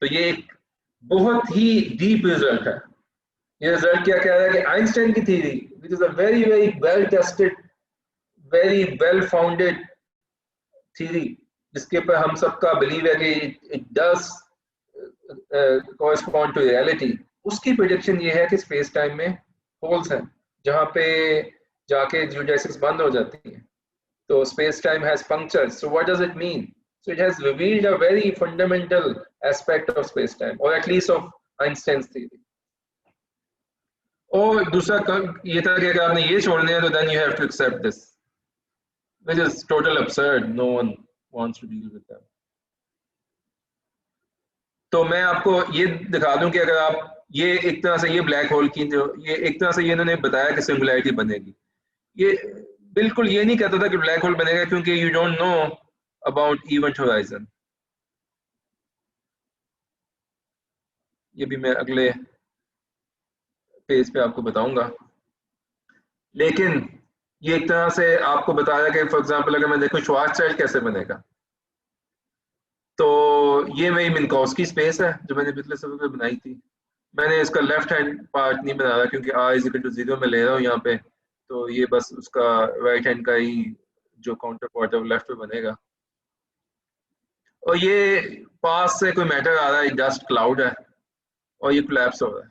तो ये एक बहुत ही डीप रिजल्ट है। ये रिजल्ट क्या कह रहा है कि आइंस्टाइन की theory, which is a very very well tested, very well founded theory, जिसके ऊपर हम सबका बिलीव है कि it does correspond to reality, उसकी प्रेडिक्शन ये है कि स्पेस टाइम में होल्स हैं जहां पे जाके जियोडेसिक्स बंद हो जाती हैं। तो space time has punctures. So what does it mean? So it has revealed a very fundamental aspect of space time, or at least of Einstein's theory. और दूसरा ये था कि अगर आपने ये छोड़ने हैं तो then you have to accept this, which is total absurd. No one wants to deal with that. तो मैं आपको ये दिखा दूं कि अगर आप ये एक तरह से ये ब्लैक होल की जो ये एक तरह से ये इन्होंने बताया कि सिंगुलैरिटी बनेगी, ये बिल्कुल ये नहीं कहता था कि ब्लैक होल बनेगा, क्योंकि you don't know about event horizon. ये भी मैं अगले पेज पे आपको बताऊंगा। लेकिन ये एक तरह से आपको बताया कि फॉर एग्जांपल अगर मैं देखूं श्वार्ज़फेल्ड कैसे बनेगा, तो ये मेरी मिन्कोस्की स्पेस है जो मैंने पिछले सफर में बनाई थी। मैंने इसका लेफ्ट हैंड पार्ट नहीं बनाया क्योंकि r=0 में ले रहा हूँ यहाँ पे, तो ये बस उसका राइट हैंड का ही जो काउंटर पार्ट है वो लेफ्ट पे बनेगा। और ये पास से कोई मैटर आ रहा है, डस्ट क्लाउड है और ये कोलैप्स हो रहा है,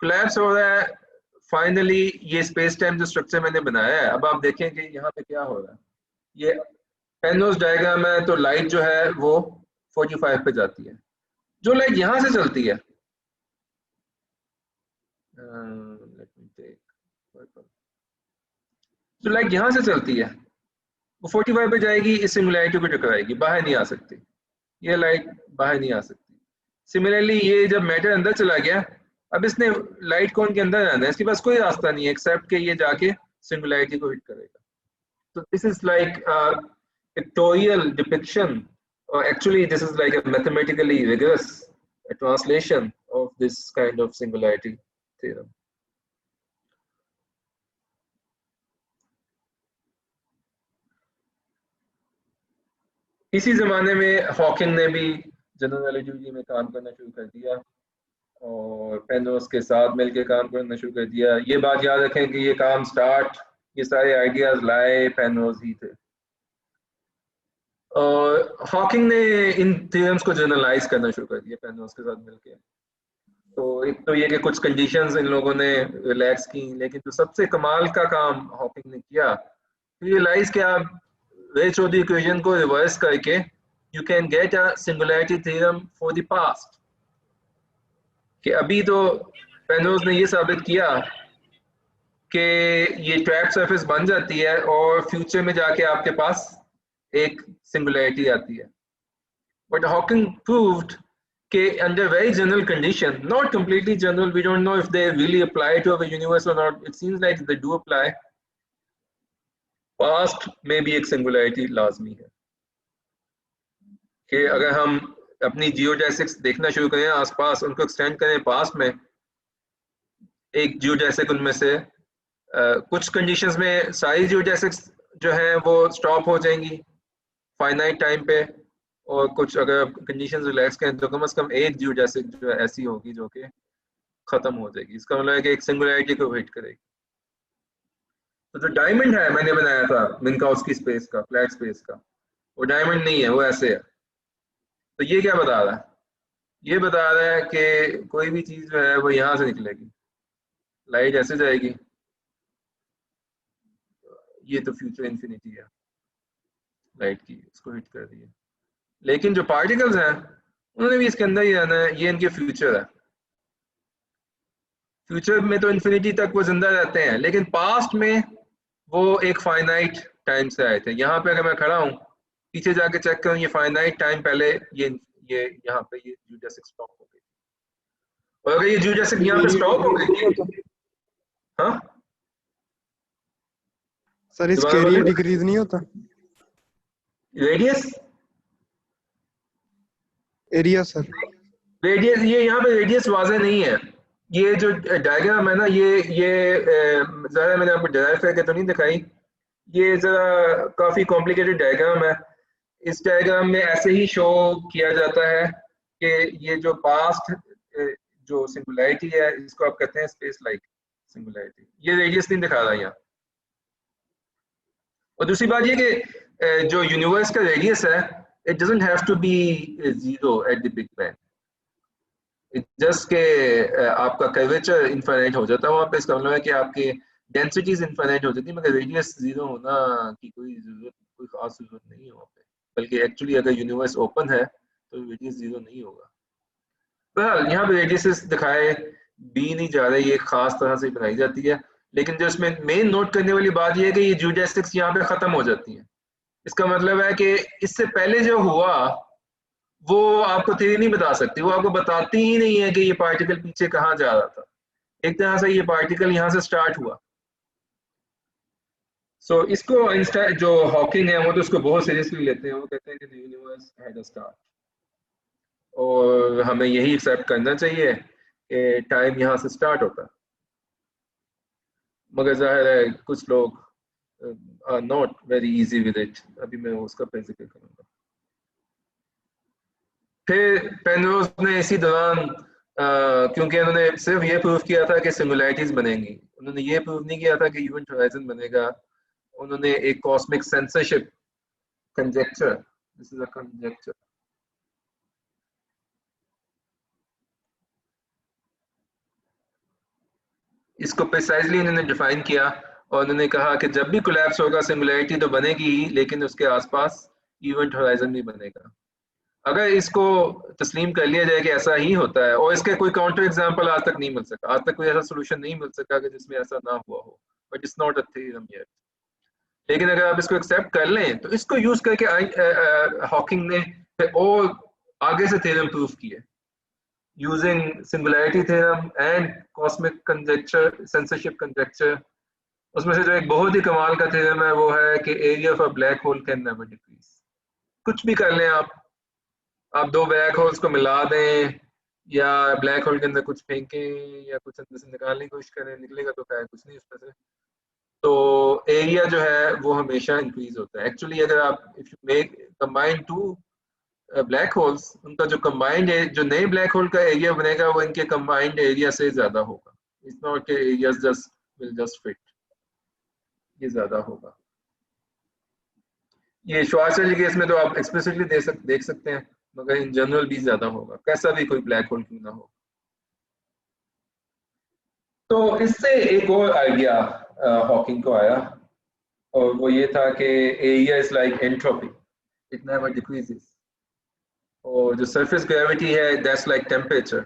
कोलैप्स हो रहा है। फाइनली ये स्पेस टाइम जो स्ट्रक्चर मैंने बनाया है, अब आप देखें कि यहाँ पे क्या हो रहा है। ये पेनरोज डायग्राम है तो लाइट जो है वो 45 पे जाती है। जो लाइट यहां से चलती है, let me take, जो लाइट यहां से चलती है वो 45 पे जाएगी, इस सिंगुलैरिटी को टकराएगी, बाहर नहीं आ सकती, ये लाइट बाहर नहीं आ सकती। सिमिलरली ये जब मैटर अंदर चला गया, अब इसने लाइट कोन के अंदर आना है, इसके पास कोई रास्ता नहीं है एक्सेप्ट कि ये जाके सिंगुलैरिटी को हिट करेगा। So this is like a pictorial depiction, or actually this is like a mathematically rigorous translation of this kind of singularity theorem. इसी जमाने में हॉकिंग ने भी जनरल रिलेटिविटी में काम करना शुरू कर दिया और पेनरोज के साथ मिलकर काम करना शुरू कर दिया। ये बात याद रखें कि ये काम ये सारे आइडियाज लाए पेनरोज ही थे। और हॉकिंग ने इन थ्योरम्स को जनरलाइज करना शुरू कर दिया पेनरोज के साथ मिलकर। तो एक तो ये कि कुछ कंडीशंस इन लोगों ने रिलैक्स की, लेकिन जो सबसे कमाल का काम हॉकिंग ने किया, रियलाइज कि आप रे चौधरी इक्वेशन को रिवर्स करके you can get a singularity theorem for the past. कि अभी तो पेनरोज ने ये साबित किया कि ये ट्रैप सरफेस बन जाती है और फ्यूचर में जाके आपके पास एक सिंगुलैरिटी आती है। But Hawking proved under very general condition, not completely general, we don't know if they really apply to our universe or not, it seems like they do apply, past में भी एक singularity लाजमी है। कि अगर हम अपनी जियोडेसिक्स देखना शुरू करें आसपास, उनको एक्सटेंड करें पास्ट में, एक जियोडेसिक उनमें से कुछ कंडीशंस में सारी जियोडेसिक्स जो है वो स्टॉप हो जाएंगी फाइनाइट टाइम पे, और कुछ अगर कंडीशंस रिलैक्स करें तो कम से कम एक जियोडेसिक जो ऐसी होगी जो कि खत्म हो जाएगी। इसका मतलब है कि एक सिंगुलैरिटी को हिट करेगी। तो जो डायमंड है मैंने बनाया था मिन्काउस्की स्पेस का, फ्लैट स्पेस का, वो डायमंड नहीं है, वो ऐसे है। तो ये क्या बता रहा है? ये बता रहा है कि कोई भी चीज जो है वो यहां से निकलेगी, लाइट ऐसे जाएगी, ये तो फ्यूचर इंफिनिटी है लाइट की, उसको हिट कर दिया। लेकिन जो पार्टिकल्स हैं उन्होंने भी इसके अंदर ही रहना है, ये इनके फ्यूचर है। फ्यूचर में तो इन्फिनिटी तक वो जिंदा रहते हैं, लेकिन पास्ट में वो एक फाइनाइट टाइम से आए थे। यहाँ पे अगर मैं खड़ा हूँ, पीछे जाके चेक करूँ, ये फाइनाइट टाइम पहले ये यहाँ पे ये जूडासिक स्टॉप हो गई, और अगर ये जूडासिक यहाँ पे स्टॉप हो गई, हाँ सर इसके एरिया डिक्रीज नहीं होता? रेडियस एरिया सर, रेडियस ये यहाँ पे रेडियस वाज़ेह नहीं है। ये जो डायग्राम है ना, ये ज़रा मैंने आपको डिराइव करके तो नहीं दिखाई, ये ज़रा काफ़ी कॉम्प्लिकेटेड डायग्राम है। इस डायग्राम में ऐसे ही शो किया जाता है कि ये जो पास्ट जो सिंगुलैरिटी है, इसको आप कहते हैं स्पेस लाइक सिंगुलैरिटी। ये रेडियस नहीं दिखा रहा यहाँ। और दूसरी बात ये कि जो यूनिवर्स का रेडियस है, it doesn't have to be zero at the big bang, just के आपका कर्वेचर इनफाइनाइट हो जाता है वहाँ पे। इसका मतलब है कि आपके डेंसिटीज इनफाइनाइट हो जाती है, मगर रेडियस जीरो होना की कोई खास जरूरत नहीं है वहाँ पे। बल्कि एक्चुअली अगर यूनिवर्स ओपन है तो रेडियस जीरो नहीं होगा। बहरहाल यहाँ पे रेडियस दिखाए भी नहीं जा रहे, ये खास तरह से बनाई जाती है। लेकिन जो इसमें मेन नोट करने वाली बात यह है कि ये जियोडेसिक्स यहाँ पे खत्म हो जाती हैं। इसका मतलब है कि इससे पहले जो हुआ वो आपको थ्योरी नहीं बता सकती, वो आपको बताती ही नहीं है कि ये पार्टिकल पीछे कहाँ जा रहा था। एक तरह से ये पार्टिकल यहाँ से स्टार्ट हुआ। सो इसको आइंस्टाइन जो हॉकिंग है वो तो उसको बहुत सीरियसली लेते हैं, वो कहते हैं कि the universe had a start, और हमें यही एक्सेप्ट करना चाहिए कि टाइम यहाँ से स्टार्ट होता है। मगर जाहिर है कुछ लोग are not very easy with it, अभी मैं उसका पे जिक्र करूंगा। फिर पेनरोज ने इसी दौरान क्योंकि उन्होंने सिर्फ ये प्रूव किया था कि सिंगुलैरिटीज बनेंगी, उन्होंने ये प्रूव नहीं किया था कि इवेंट होराइजन बनेगा। उन्होंने एक cosmic censorship conjecture, this is a conjecture, इसको प्रिसाइजली इन्होंने डिफाइन किया और उन्होंने कहा कि जब भी कोलैप्स होगा सिंगुलैरिटी तो बनेगी ही, लेकिन उसके आसपास इवेंट होराइजन भी बनेगा। अगर इसको तस्लीम कर लिया जाए कि ऐसा ही होता है, और इसके कोई काउंटर एग्जांपल आज तक नहीं मिल सका, आज तक कोई ऐसा सोल्यूशन नहीं मिल सका कि जिसमें ऐसा ना हुआ हो, but it's not a theorem yet. लेकिन अगर आप इसको एक्सेप्ट कर लें तो इसको यूज करके हॉकिंग ने फिर और आगे से थ्योरम प्रूफ किए using singularity theorem and cosmic conjecture, censorship conjecture. उसमें से जो एक बहुत ही कमाल का थ्योरम है वो है कि area of a black whole can never decrease. कुछ भी कर लें आप दो ब्लैक होल्स को मिला दें या ब्लैक होल के अंदर कुछ फेंकें या कुछ अंदर से निकालने की कोशिश करें, निकलेगा तो खैर कुछ नहीं उसमें से, तो एरिया जो है वो हमेशा इंक्रीज होता है। एक्चुअली अगर आप if you make combine two black holes, उनका जो कंबाइंड है, जो नए ब्लैक होल का एरिया बनेगा वो इनके कंबाइंड एरिया से ज्यादा होगा। इट्स नॉट के areas just will just fit, ये ज्यादा होगा। ये श्वार्ज़चिल्ड केस में तो आप एक्सप्लिसिटली देख सकते हैं, मगर इन जनरल भी ज्यादा होगा, कैसा भी कोई ब्लैक होल क्यों ना हो। तो इससे एक और आइडिया हॉकिंग को आया, और वो ये था कि area is like entropy, it never decreases. और जो सरफेस ग्रेविटी है दैट्स लाइक टेम्परेचर।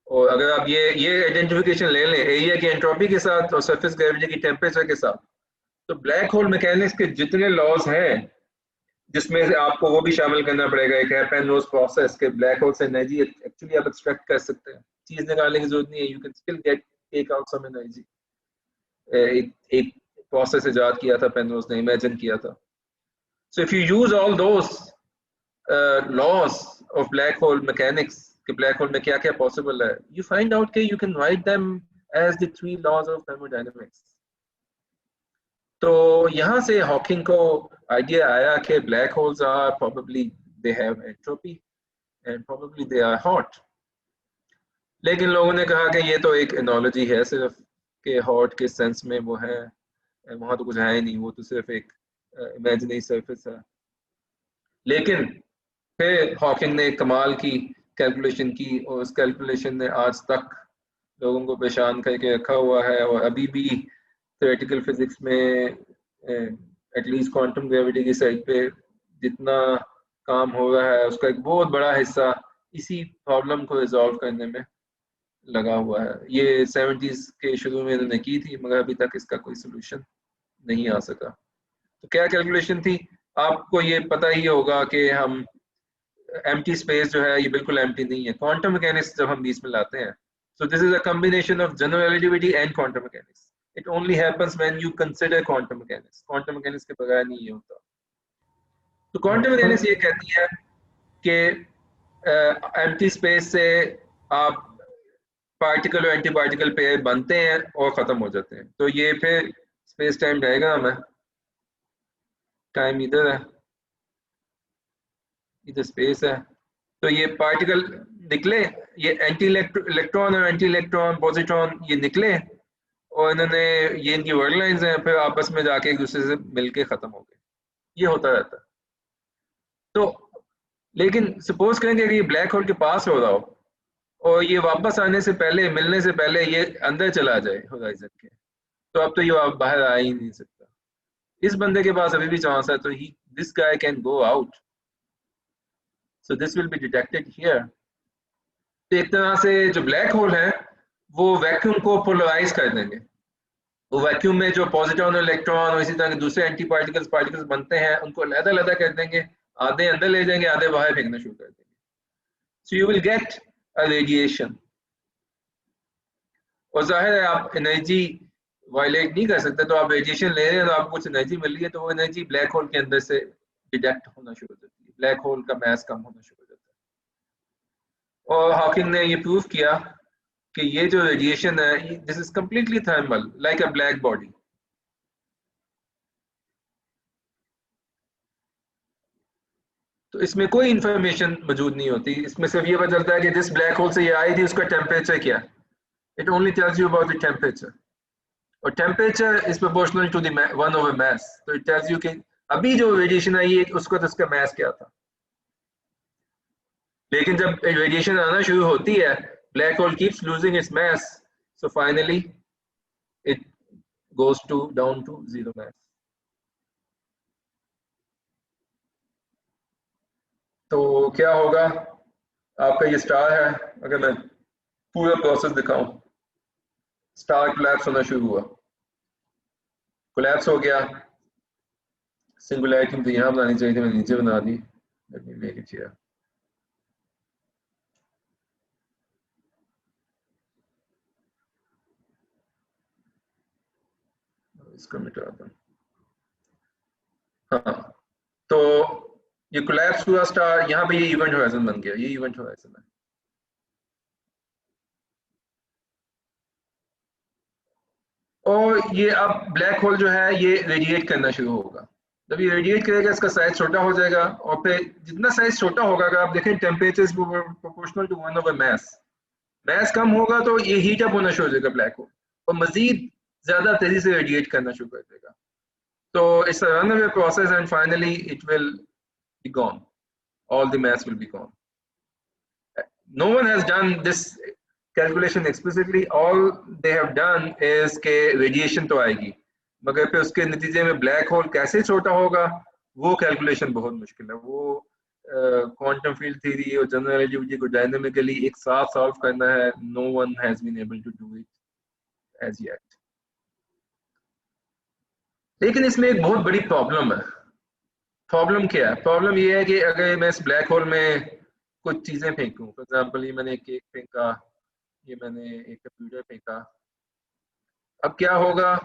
और अगर आप ये आइडेंटिफिकेशन ले लें एरिया की एंट्रोपी के साथ और सरफेस ग्रेविटी की टेम्परेचर के साथ, तो ब्लैक होल मैकेनिक्स के जितने लॉज हैं, जिसमें से आपको वो भी शामिल करना पड़ेगा, एक है पेनरोज प्रोसेस के ब्लैक होल से एनर्जी एक्चुअली आप एक्सट्रैक्ट कर सकते हैं, चीज निकालने की जरूरत नहीं है, you can still get take out some energy. एक प्रोसेस इजाद किया था पेनरोज ने, इमेजिन किया था। So if you use all those laws of black hole mechanics कि ब्लैक होल में क्या क्या पॉसिबल है, यू फाइंड आउट कि you can write them as the three laws of thermodynamics. तो यहाँ से हॉकिंग को आइडिया आया कि black holes are probably they have entropy and probably they are hot. लेकिन लोगों ने कहा कि ये तो एक एनोलॉजी है सिर्फ, कि हॉट के सेंस में वो है, वहां तो कुछ है ही नहीं, वो तो सिर्फ एक इमेजिनरी सरफेस है। लेकिन फिर हॉकिंग ने कमाल की कैलकुलेशन की, और उस कैलकुलेशन ने आज तक लोगों को परेशान करके रखा हुआ है, और अभी भी थ्योरेटिकल फिजिक्स में एटलीस्ट क्वांटम ग्रेविटी की साइड पे जितना काम हो रहा है उसका एक बहुत बड़ा हिस्सा इसी प्रॉब्लम को रिजॉल्व करने में लगा हुआ है। ये 70s के शुरू में इन्होंने की थी, मगर अभी तक इसका कोई सोल्यूशन नहीं आ सका। तो क्या कैलकुलेशन थी, आपको ये पता ही होगा कि हम एम्प्टी स्पेस जो है ये बिल्कुल एम्प्टी नहीं है। क्वांटम मैकेनिक्स जब हम बीच में लाते हैं, so this is a combination of general relativity and quantum mechanics. It only happens when you consider quantum mechanics, quantum mechanics के बगैर नहीं ये होता। तो क्वांटम मैकेनिक्स ये कहती है कि एम्प्टी स्पेस से आप पार्टिकल और एंटी पार्टिकल पेयर बनते हैं और खत्म हो जाते हैं। तो ये फिर स्पेस टाइम डायग्राम है, टाइम इधर है, इधर स्पेस है। तो ये पार्टिकल निकले, ये एंटी इलेक्ट्रॉन और एंटी इलेक्ट्रॉन पॉजिट्रॉन ये निकले, और इन्होंने ये इनकी वर्ड लाइन्स हैं, फिर आपस में जाके एक दूसरे से मिलके खत्म हो गए। ये होता रहता है। तो लेकिन सपोज करेंगे कि ये ब्लैक होल के पास हो रहा हो और ये वापस आने से पहले, मिलने से पहले ये अंदर चला जाए होराइजन के, तो अब तो ये बाहर आ ही नहीं सकता। इस बंदे के पास अभी भी चांस है, तो ही this guy can go out, so this will be detected here. तो एक तरह से जो ब्लैक होल है वो वैक्यूम को पोलराइज कर देंगे। वो वैक्यूम में जो पॉजिट्रॉन और इलेक्ट्रॉन और इसी तरह के दूसरे एंटी पार्टिकल्स बनते हैं, उनको अलग-अलग कर देंगे, आधे अंदर ले जाएंगे, आधे बाहर फेंकना शुरू कर देंगे। So you will get a radiation. और जाहिर है आप एनर्जी वायलेट नहीं कर सकते, तो आप रेडिएशन ले रहे हैं तो आपको कुछ एनर्जी मिल रही है, तो वो एनर्जी ब्लैक होल के अंदर से डिटेक्ट होना शुरू हो जाती है, ब्लैक होल का मास कम होना शुरू हो जाता है। और हॉकिंग ने ये प्रूव किया कि ये जो रेडिएशन है this is completely thermal like a black body. तो इसमें कोई इंफॉर्मेशन मौजूद नहीं होती, इसमें सिर्फ ये पता चलता है कि जिस ब्लैक होल से ये आई थी उसका टेम्परेचर क्या है। It only tells you about the temperature, और temperature is proportional to the 1/, mass. तो इट टेल्स यू कि अभी जो रेडिएशन आई है उसका तो उसका मास क्या था। लेकिन जब रेडिएशन आना शुरू होती है, black hole keeps losing its mass, so finally it goes to down to zero mass. तो क्या होगा, आपका ये स्टार है, अगर मैं पूरा प्रोसेस दिखाऊं, स्टार कोलैप्स होना शुरू हुआ, कोलैप्स हो गया, सिंगुलैरिटी तो यहाँ बनानी चाहिए थी, मैंने नीचे बना दी, let me make it here, इसको मिटा दूं। हाँ, तो ये कोलैप्स हुआ स्टार, यहाँ पे ये इवेंट होराइजन बन गया, ये इवेंट होराइजन है। और ये अब ब्लैक होल जो है ये रेडिएट करना शुरू होगा, जब ये रेडिएट करेगा इसका साइज छोटा हो जाएगा, और फिर जितना साइज छोटा होगा, अगर आप देखें temperature is proportional to 1/mass, mass कम होगा तो ये हीट अप होना शुरू हो जाएगा ब्लैक होल, और मजीद ज्यादा तेजी से रेडिएट करना शुरू कर देगा। तो it's a runaway process and finally it will be gone, all the mass will be gone. No one has done this calculation explicitly. All they have done is के radiation तो आएगी, मगर फिर उसके नतीजे में ब्लैक होल कैसे छोटा होगा वो कैलकुलेशन बहुत मुश्किल है। वो क्वांटम फील्ड थ्योरी और जनरल रिलेटिविटी को डायनामिकली एक साथ सॉल्व करना है। No one has been able to do it as yet. लेकिन इसमें एक बहुत बड़ी प्रॉब्लम है। प्रॉब्लम क्या है? प्रॉब्लम ये है कि अगर मैं इस ब्लैक होल में कुछ चीजें फेंकूं, फॉर एग्जांपल ये मैंने एक केक फेंका, ये मैंने एक कंप्यूटर फेंका, अब क्या होगा,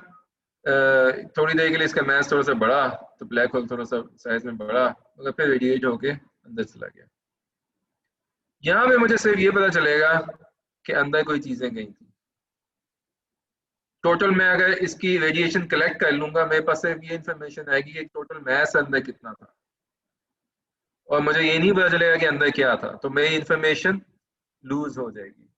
थोड़ी देर के लिए इसका मास थोड़ा सा बढ़ा तो ब्लैक होल थोड़ा सा साइज में बढ़ा, मगर फिर रेडिएट होके अंदर चला गया। यहाँ पे मुझे सिर्फ ये पता चलेगा कि अंदर कोई चीजें गई थी। टोटल मैं अगर इसकी रेडिएशन कलेक्ट कर लूंगा, मेरे पास सिर्फ ये इंफॉर्मेशन आएगी कि टोटल मास अंदर कितना था, और मुझे ये नहीं पता चलेगा कि अंदर क्या था, तो मेरी इंफॉर्मेशन लूज हो जाएगी।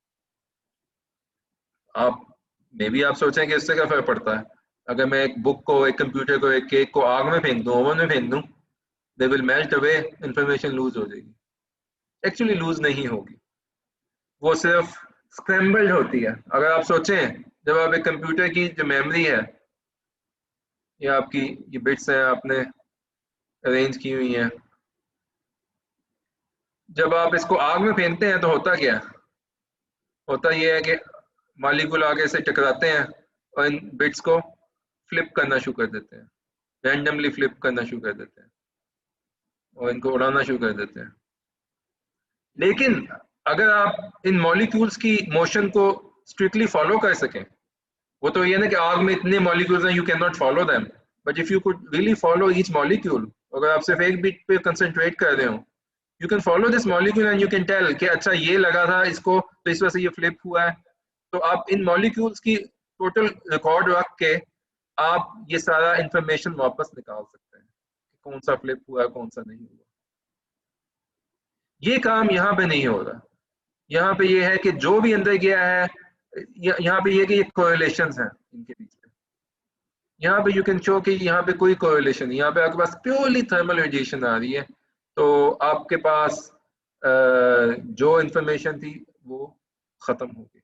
आप मे भी आप सोचें कि इससे क्या फर्क पड़ता है, अगर मैं एक बुक को, एक कंप्यूटर को, एक केक को आग में फेंक दूं, ओवन में फेंक दूं, they will melt away, information lose हो जाएगी। एक्चुअली लूज नहीं होगी, वो सिर्फ स्क्रैम्बल्ड होती है। अगर आप सोचें, जब आप एक कंप्यूटर की जो मेमोरी है, ये आपकी ये बिट्स हैं आपने अरेंज की हुई हैं, जब आप इसको आग में फेंकते हैं तो होता क्या है? होता ये है कि मॉलिक्यूल आगे से टकराते हैं और इन बिट्स को फ्लिप करना शुरू कर देते हैं, रैंडमली फ्लिप करना शुरू कर देते हैं और इनको उड़ाना शुरू कर देते हैं। लेकिन अगर आप इन मॉलिक्यूल्स की मोशन को स्ट्रिक्टली फॉलो कर सकें, वो तो ये ना कि आग में इतने मॉलिक्यूल्स हैं, you can not follow them, but if you could really follow each molecule, अगर आप सिर्फ एक बिट पे कंसंट्रेट कर रहे हो, you can follow this molecule and you can tell कि अच्छा ये लगा था इसको तो इस वजह से ये फ्लिप हुआ है। तो आप इन मॉलिक्यूल्स की टोटल रिकॉर्ड रख के आप ये सारा इंफॉर्मेशन वापस निकाल सकते हैं कि कौन सा फ्लिप हुआ है, कौन सा नहीं हुआ। ये काम यहाँ पे नहीं हो रहा। यहाँ पे ये है कि जो भी अंदर गया है, यहाँ पे ये कि ये कोरिलेशंस हैं इनके बीच में। यहाँ पे यू कैन शो कि यहाँ पे कोई कोरिलेशन नहीं, यहाँ पे आपके पास प्योरली थर्मल रेडिएशन आ रही है, तो आपके पास जो इंफॉर्मेशन थी वो खत्म हो गई।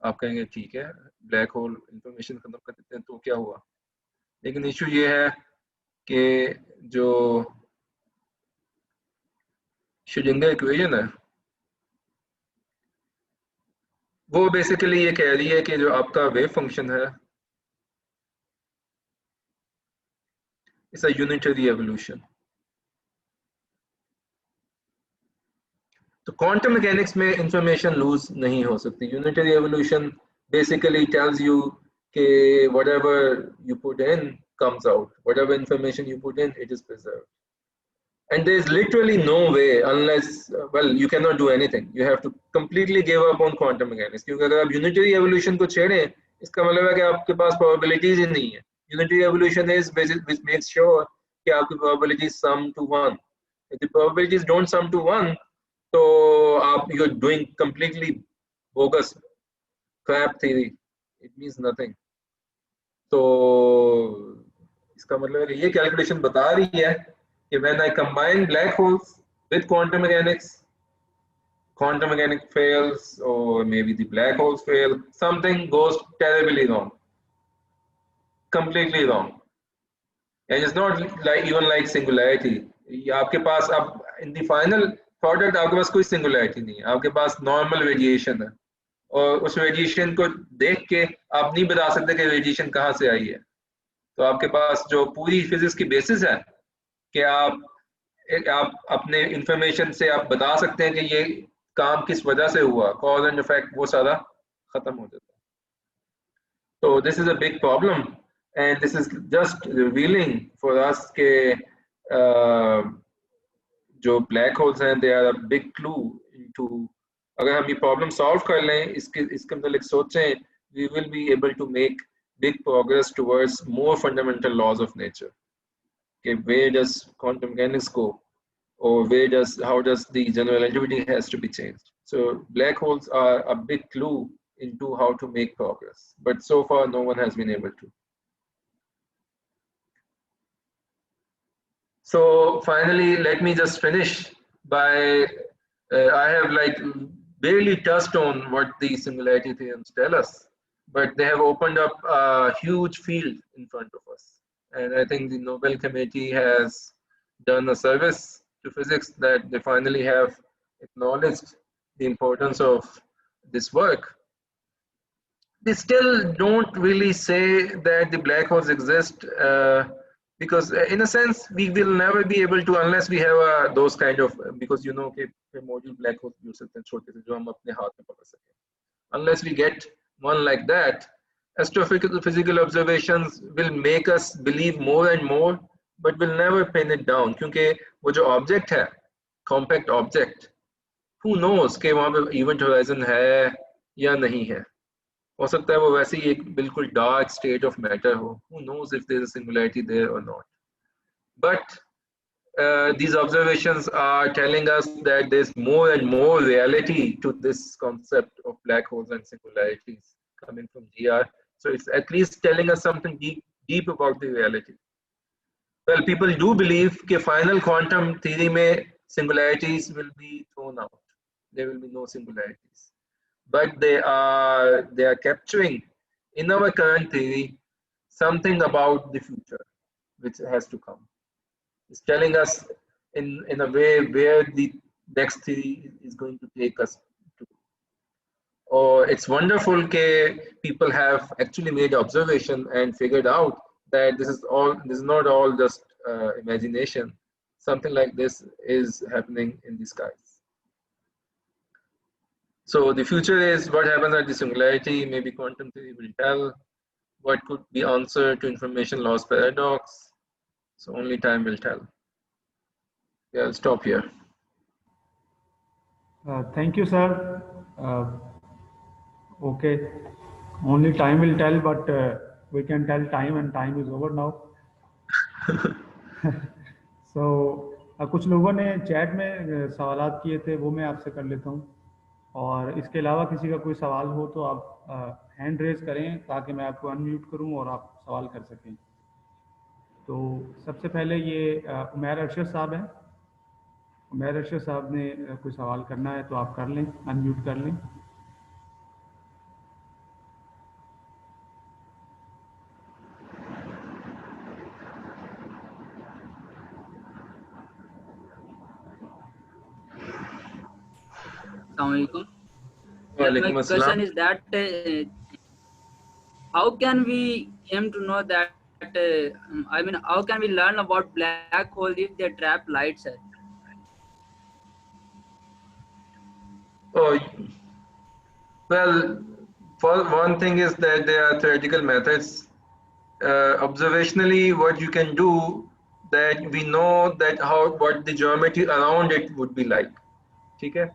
आप कहेंगे ठीक है, ब्लैक होल इंफॉर्मेशन खत्म कर देते हैं तो क्या हुआ, लेकिन इशू ये है कि जो श्रोडिंगर इक्वेशन है वो बेसिकली ये कह रही है कि जो आपका वेव फंक्शन है इट्स अ यूनिटरी एवोल्यूशन। तो क्वांटम मैकेनिक्स में इंफॉर्मेशन लूज नहीं हो सकती। Unitary evolution basically tells you कि whatever you put in comes out, whatever information you put in, it is preserved. And there is literally no way, unless well, you cannot do anything. You have to completely give up on quantum mechanics. क्योंकि अगर आप unitary evolution को छेड़ें, इसका मतलब है कि आपके पास probabilities ही नहीं है। Unitary evolution is which makes sure कि आपकी probabilities sum to 1. If the probabilities don't sum to 1, तो आप you're doing completely bogus crap theory. It means nothing. तो इसका मतलब है कि ये कैलकुलेशन बता रही है कि when I combine black holes with quantum mechanics fails, or maybe the black holes fail, something goes terribly wrong. completely wrong. And it's not like even like singularity. आपके पास अब in the final product आपके पास कोई singularity नहीं है, आपके पास normal radiation है, और उस radiation को देख के आप नहीं बता सकते कि radiation कहाँ से आई है. तो आपके पास जो पूरी physics की basis है कि आप अपने information से आप बता सकते हैं कि ये काम किस वजह से हुआ, cause and effect, वो सारा खत्म हो जाता है. So this is a big problem, and this is just revealing for us के जो black holes हैं, they are a big clue into, अगर हम ये problem solve कर लें, इसके मतलब सोचें, we will be able to make big progress towards more fundamental laws of nature. Okay, where does quantum mechanics go, or how does the general relativity has to be changed? So black holes are a big clue into how to make progress, but so far no one has been able to. So finally, let me just finish by I have like barely touched on what the singularity theorems tell us, but they have opened up a huge field in front of us, and I think the Nobel Committee has done a service to physics that they finally have acknowledged the importance of this work. They still don't really say that the black holes exist, because in a sense we will never be able to unless we have those kind of, because you know कि primordial black holes भी हो सकते हैं छोटे से जो हम अपने हाथ में पकड़ सकें. Unless we get one like that, astrophysical observations will make us believe more and more, but will never pin it down, क्योंकि वो जो object है, compact object, who knows कि वहाँ पे event horizon है या नहीं है. हो सकता है वो वैसे ही एक बिल्कुल डार्क स्टेट ऑफ मैटर हो. Who knows if there is a singularity there or not. But these observations are telling us that there's more and more reality to this concept of black holes and singularities coming from GR. So it's at least telling us something deep about the reality. Well, people do believe that final quantum theory में singularities will be thrown out. There will be no singularities. But they are capturing in our current theory something about the future which has to come. It's telling us in a way where the next theory is going to take us to. Or it's wonderful that people have actually made observation and figured out that this is not all just imagination. Something like this is happening in the skies. So the future is what happens at the singularity. Maybe quantum theory will tell what could be answer to information loss paradox. So only time will tell. Yeah, I'll stop here. Thank you, sir. Okay, only time will tell, but we can tell time, and time is over now. So कुछ लोगों ने chat में सवालात किए थे, वो मैं आपसे कर लेता हूँ, और इसके अलावा किसी का कोई सवाल हो तो आप हैंड रेज करें ताकि मैं आपको अनम्यूट करूं और आप सवाल कर सकें. तो सबसे पहले ये उमैर अरशद साहब हैं. उमैर अरशद साहब ने कोई सवाल करना है तो आप कर लें, अनम्यूट कर लें. Assalamualaikum. My question is that how can we aim to know that how can we learn about black hole if they trap light, sir? Oh, well, for one thing is that there are theoretical methods. Observationally, what you can do, that we know that what the geometry around it would be like. Okay?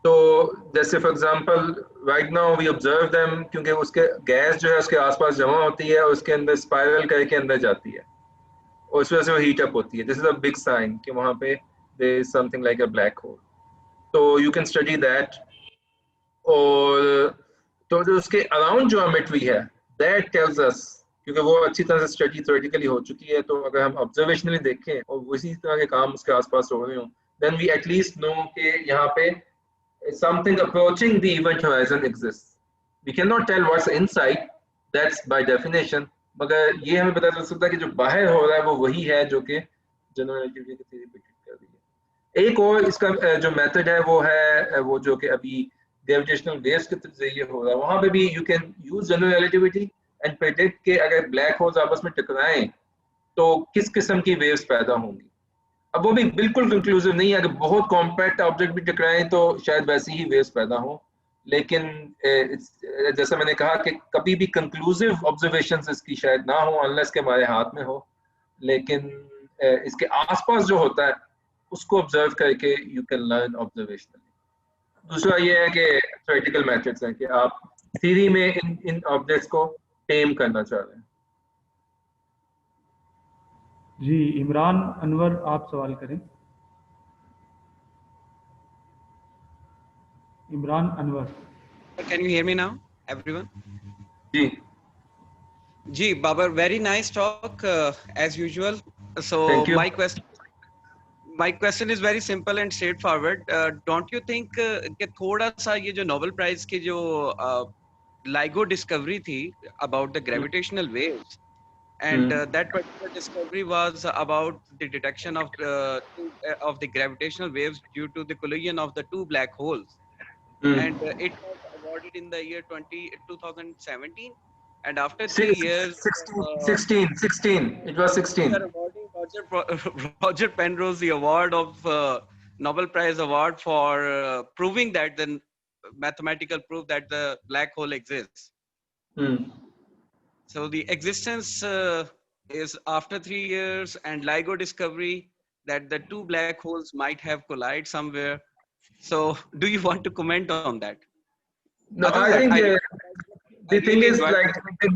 तो जैसे for example right now we observe them, क्योंकि उसके gas जो है उसके आसपास जमा होती है और उसके अंदर स्पाइरल करके अंदर जाती है और उस वजह से वो हीट अप होती है. This is a big sign कि वहाँ पे there is something like a black hole. तो यू कैन स्टडी दैट. और तो जो उसके अराउंड ज्योमेट्री है दैट टेल्स अस, क्योंकि वो अच्छी तरह से स्टडी थ्योरेटिकली हो चुकी है, तो अगर हम ऑब्जर्वेशनली देखें और उसी तरह के काम उसके आसपास हो रहे हो, देन वी एटलीस्ट नो कि यहाँ पे something approaching the event horizon exists. We cannot tell what's inside, that's by definition, मगर ये हमें पता चल सकता है कि जो बाहर हो रहा है वो वही है जो कि जनरल रिलेटिविटी की थ्योरी पे ट्रीट कर रही है। एक और इसका जो मेथड है वो है वो जो कि अभी ग्रेविटेशनल वेव्स के जरिए हो रहा है, वहां पे भी you can use general relativity and predict के अगर ब्लैक होल्स आपस में टकराएं तो किस किस्म की वेव्स पैदा होंगी। अब वो भी बिल्कुल कंक्लूसिव नहीं है, अगर बहुत कॉम्पैक्ट ऑब्जेक्ट भी टकराएं तो शायद वैसी ही वेव्स पैदा हो, लेकिन जैसा मैंने कहा कि कभी भी कंक्लूसिव ऑब्जर्वेशंस इसकी शायद ना हो अनलेस के हमारे हाथ में हो, लेकिन इसके आसपास जो होता है उसको ऑब्जर्व करके यू कैन लर्न ऑब्जर्वेशनली। दूसरा ये है कि थ्योरेटिकल मेथड्स हैं कि आप थ्योरी में इन ऑब्जेक्ट्स को टेम करना चाह रहे हैं। जी इमरान अनवर आप सवाल करें। Imran Anwar. Can you hear me now, everyone? Ji Ji, Babar, very nice talk as usual. So Thank you. my question is very simple and straightforward. Don't you think कि थोड़ा सा ये जो Nobel Prize की जो LIGO discovery थी about the gravitational waves, and that particular discovery was about the detection of the gravitational waves due to the collision of the two black holes, and it was awarded in the year 2017. And after 3 years, 16. It was 16. They are awarding Roger Penrose the award of Nobel Prize award for proving that the mathematical proof that the black hole exists. So the existence is after 3 years, and LIGO discovery that the two black holes might have collided somewhere. So do you want to comment on that? No, I think the thing is, like, the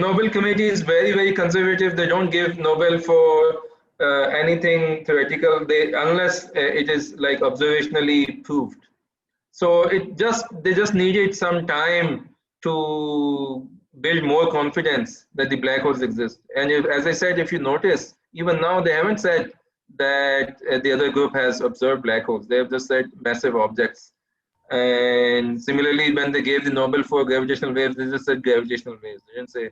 Nobel committee is very, very conservative. They don't give Nobel for anything theoretical, unless it is like observationally proved. So they just needed some time to build more confidence that the black holes exist. And as I said, if you notice, even now they haven't said that the other group has observed black holes. They have just said massive objects. And similarly, when they gave the Nobel for gravitational waves, they just said gravitational waves. They didn't say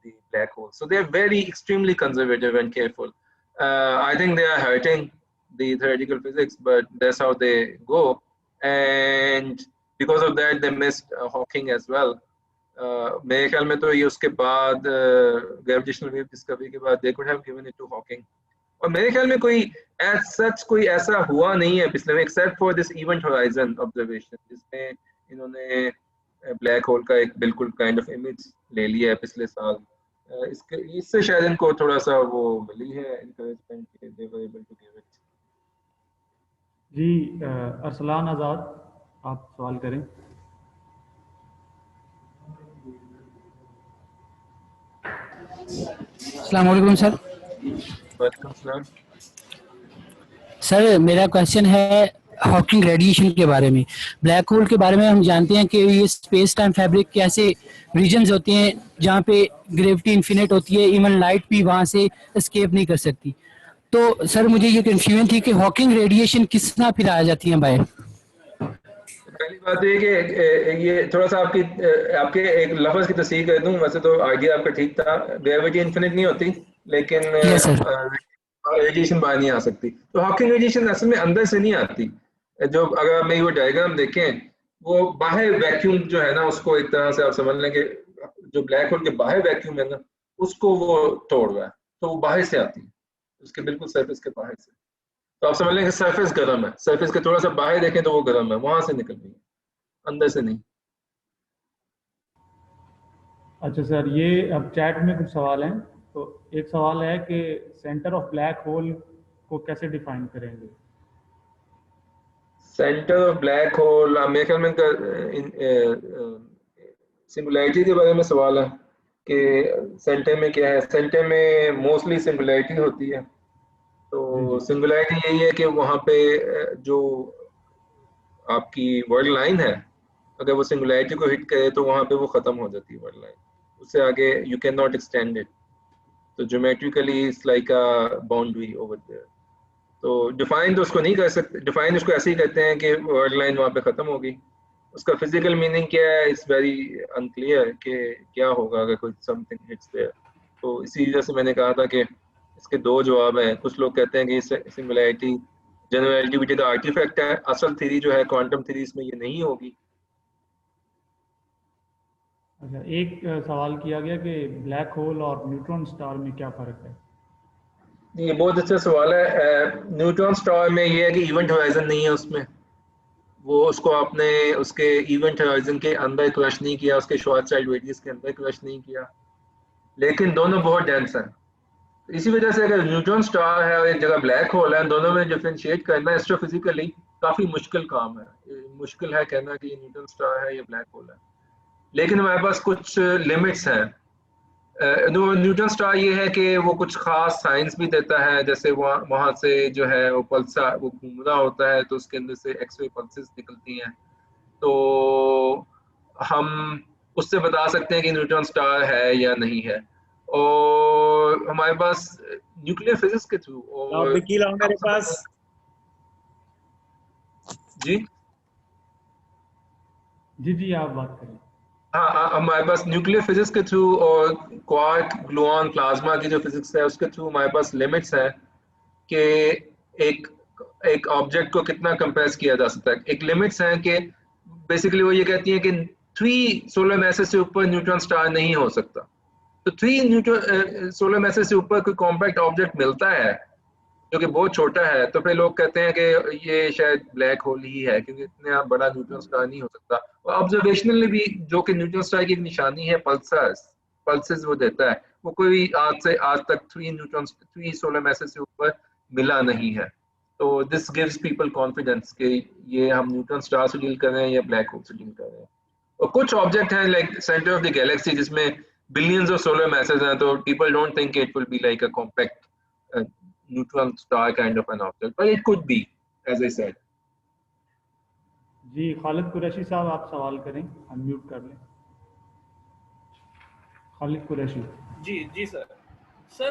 the black holes. So they're very extremely conservative and careful. I think they are hurting the theoretical physics, but that's how they go. And because of that, they missed Hawking as well. मेरे ख्याल में तो ये उसके बाद gravitational wave discovery के बाद they could have given it to Hawking. और मेरे ख्याल में कोई कोई ऐसा हुआ नहीं है पिछले में, except for this event horizon observation, जिसमें इन्होंने ब्लैक होल का एक बिल्कुल काइंड ऑफ इमेज ले लिया है पिछले साल। इससे शायद इनको थोड़ा सा वो मिली है एनकरेजमेंट कि they were able to give it. जी अरसलान आज़ाद आप सवाल करें। अस्सलाम वालेकुम सर। सर मेरा क्वेश्चन है हॉकिंग रेडिएशन के बारे में। ब्लैक होल के बारे में हम जानते हैं कि ये स्पेस टाइम फैब्रिक के ऐसे रीजन्स होते हैं जहाँ पे ग्रेविटी इन्फिनिट होती है, इवन लाइट भी वहाँ से एस्केप नहीं कर सकती। तो सर मुझे ये कंफ्यूजन थी कि हॉकिंग रेडिएशन किस तरह फिर आ जाती है बाहर। पहली बात ये कि ये थोड़ा सा आपके एक लफ्ज की तस्दीक कर दूं, वैसे तो आइडिया आपका ठीक था, ग्रेविटी इन्फिनिट नहीं होती, लेकिन रेडिएशन बाहर नहीं आ सकती। तो हॉकिंग रेडिएशन असल में अंदर से नहीं आती। जो अगर आप वो डायग्राम देखें, वो बाहर वैक्यूम जो है ना, उसको एक तरह से आप समझ लें कि जो ब्लैक होल के बाहर वैक्यूम है ना, उसको वो तोड़ रहा है, तो वो बाहर से आती है, उसके बिल्कुल सरफेस के बाहर से। तो आप समझ लें कि सरफेस गर्म है, सरफेस के थोड़ा सा बाहर देखें तो वो गर्म है, वहां से निकल रही है, अंदर से नहीं। अच्छा सर, ये अब चैट में कुछ सवाल हैं। तो एक सवाल है कि सेंटर ऑफ ब्लैक होल को कैसे डिफाइन करेंगे? सेंटर ऑफ ब्लैक होल मेरे ख्याल में सिंगुलैरिटी के बारे में सवाल है कि सेंटर में क्या है। सेंटर में मोस्टली सिंगुलैरिटी होती है। तो सिंगुलैरिटी यही है कि वहाँ पे जो आपकी वर्ल्ड लाइन है, अगर वो सिंगुलैरिटी को हिट करे तो वहाँ पे वो ख़त्म हो जाती है वर्ल्ड लाइन, उससे आगे you can not extend it. तो geometrically it's like a boundary over there. तो डिफाइन तो उसको नहीं कर सकते, डिफाइन उसको ऐसे ही कहते हैं कि वर्ल्ड लाइन वहाँ पे ख़त्म होगी। उसका फिजिकल मीनिंग क्या है, इट्स वेरी अनक्लियर कि क्या होगा अगर कोई समथिंग हिट्स देयर। तो इसी वजह से मैंने कहा था कि इसके दो जवाब हैं। कुछ लोग कहते हैं कि सिंगुलैरिटी जनरल रिलेटिविटी का आर्टिफैक्ट है, असल थ्योरी जो है क्वांटम थ्योरी इसमें ये नहीं होगी। अच्छा, एक सवाल किया गया कि ब्लैक होल और न्यूट्रॉन स्टार में क्या फ़र्क है? ये बहुत अच्छा सवाल है। न्यूट्रॉन स्टार में ये है कि इवेंट होराइजन नहीं है उसमें, वो उसको आपने उसके इवेंट होराइजन के अंदर क्रश नहीं किया, उसके शॉर्ट साइड रेडियस के अंदर क्रश नहीं किया, लेकिन दोनों बहुत डेंस हैं। इसी वजह से अगर न्यूट्रॉन स्टार है और एक जगह ब्लैक होल है, दोनों में डिफरेंशिएट करना एस्ट्रोफिजिकली काफी मुश्किल काम है। मुश्किल है कहना कि ये न्यूट्रॉन स्टार है या ब्लैक होल है, लेकिन हमारे पास कुछ लिमिट्स हैं। न्यूट्रॉन स्टार ये है कि वो कुछ खास साइंस भी देता है, जैसे वहाँ से जो है वो पल्सर वो घूम रहा होता है तो उसके अंदर से एक्सरे पल्सेस निकलती हैं, तो हम उससे बता सकते हैं कि न्यूट्रॉन स्टार है या नहीं है। और हमारे पास न्यूक्लियर फिजिक्स के थ्रू और वकील मेरे पास जी जी जी आप बात करें। हाँ, हमारे पास न्यूक्लियर फिजिक्स के थ्रू और क्वार्क ग्लूऑन प्लाज्मा की जो फिजिक्स है उसके थ्रू हमारे पास लिमिट्स है कि एक एक ऑब्जेक्ट को कितना कंप्रेस किया जा सकता है। एक लिमिट्स हैं कि बेसिकली वो ये कहती है कि 3 सोलर मैसेज से ऊपर न्यूट्रॉन स्टार नहीं हो सकता। तो 3 न्यूट्रॉन सोलर मैसेज से ऊपर कोई कॉम्पैक्ट ऑब्जेक्ट मिलता है जो कि बहुत छोटा है, तो फिर लोग कहते हैं कि ये शायद ब्लैक होल ही है, क्योंकि इतना बड़ा न्यूट्रॉन स्टार नहीं हो सकता। और ऑब्जर्वेशनली भी जो कि न्यूट्रॉन स्टार की एक निशानी है पल्सेस वो देता है, वो कोई आज तक 3 सोलर मैसेज से ऊपर मिला नहीं है। तो दिस गिव्स पीपल कॉन्फिडेंस कि ये हम न्यूट्रॉन स्टार से डील कर रहे हैं या ब्लैक होल से डील कर रहे हैं। और कुछ ऑब्जेक्ट हैं like centre of the Galaxy जिसमें बिलियंस ऑफ सोलर मैसेज हैं, तो people don't think it will be like a compact neutron star kind of an object, but it could be, as I said. जी खालिद कुरैशी साहब आप सवाल करें, unmute कर लें। खालिद कुरैशी। जी जी sir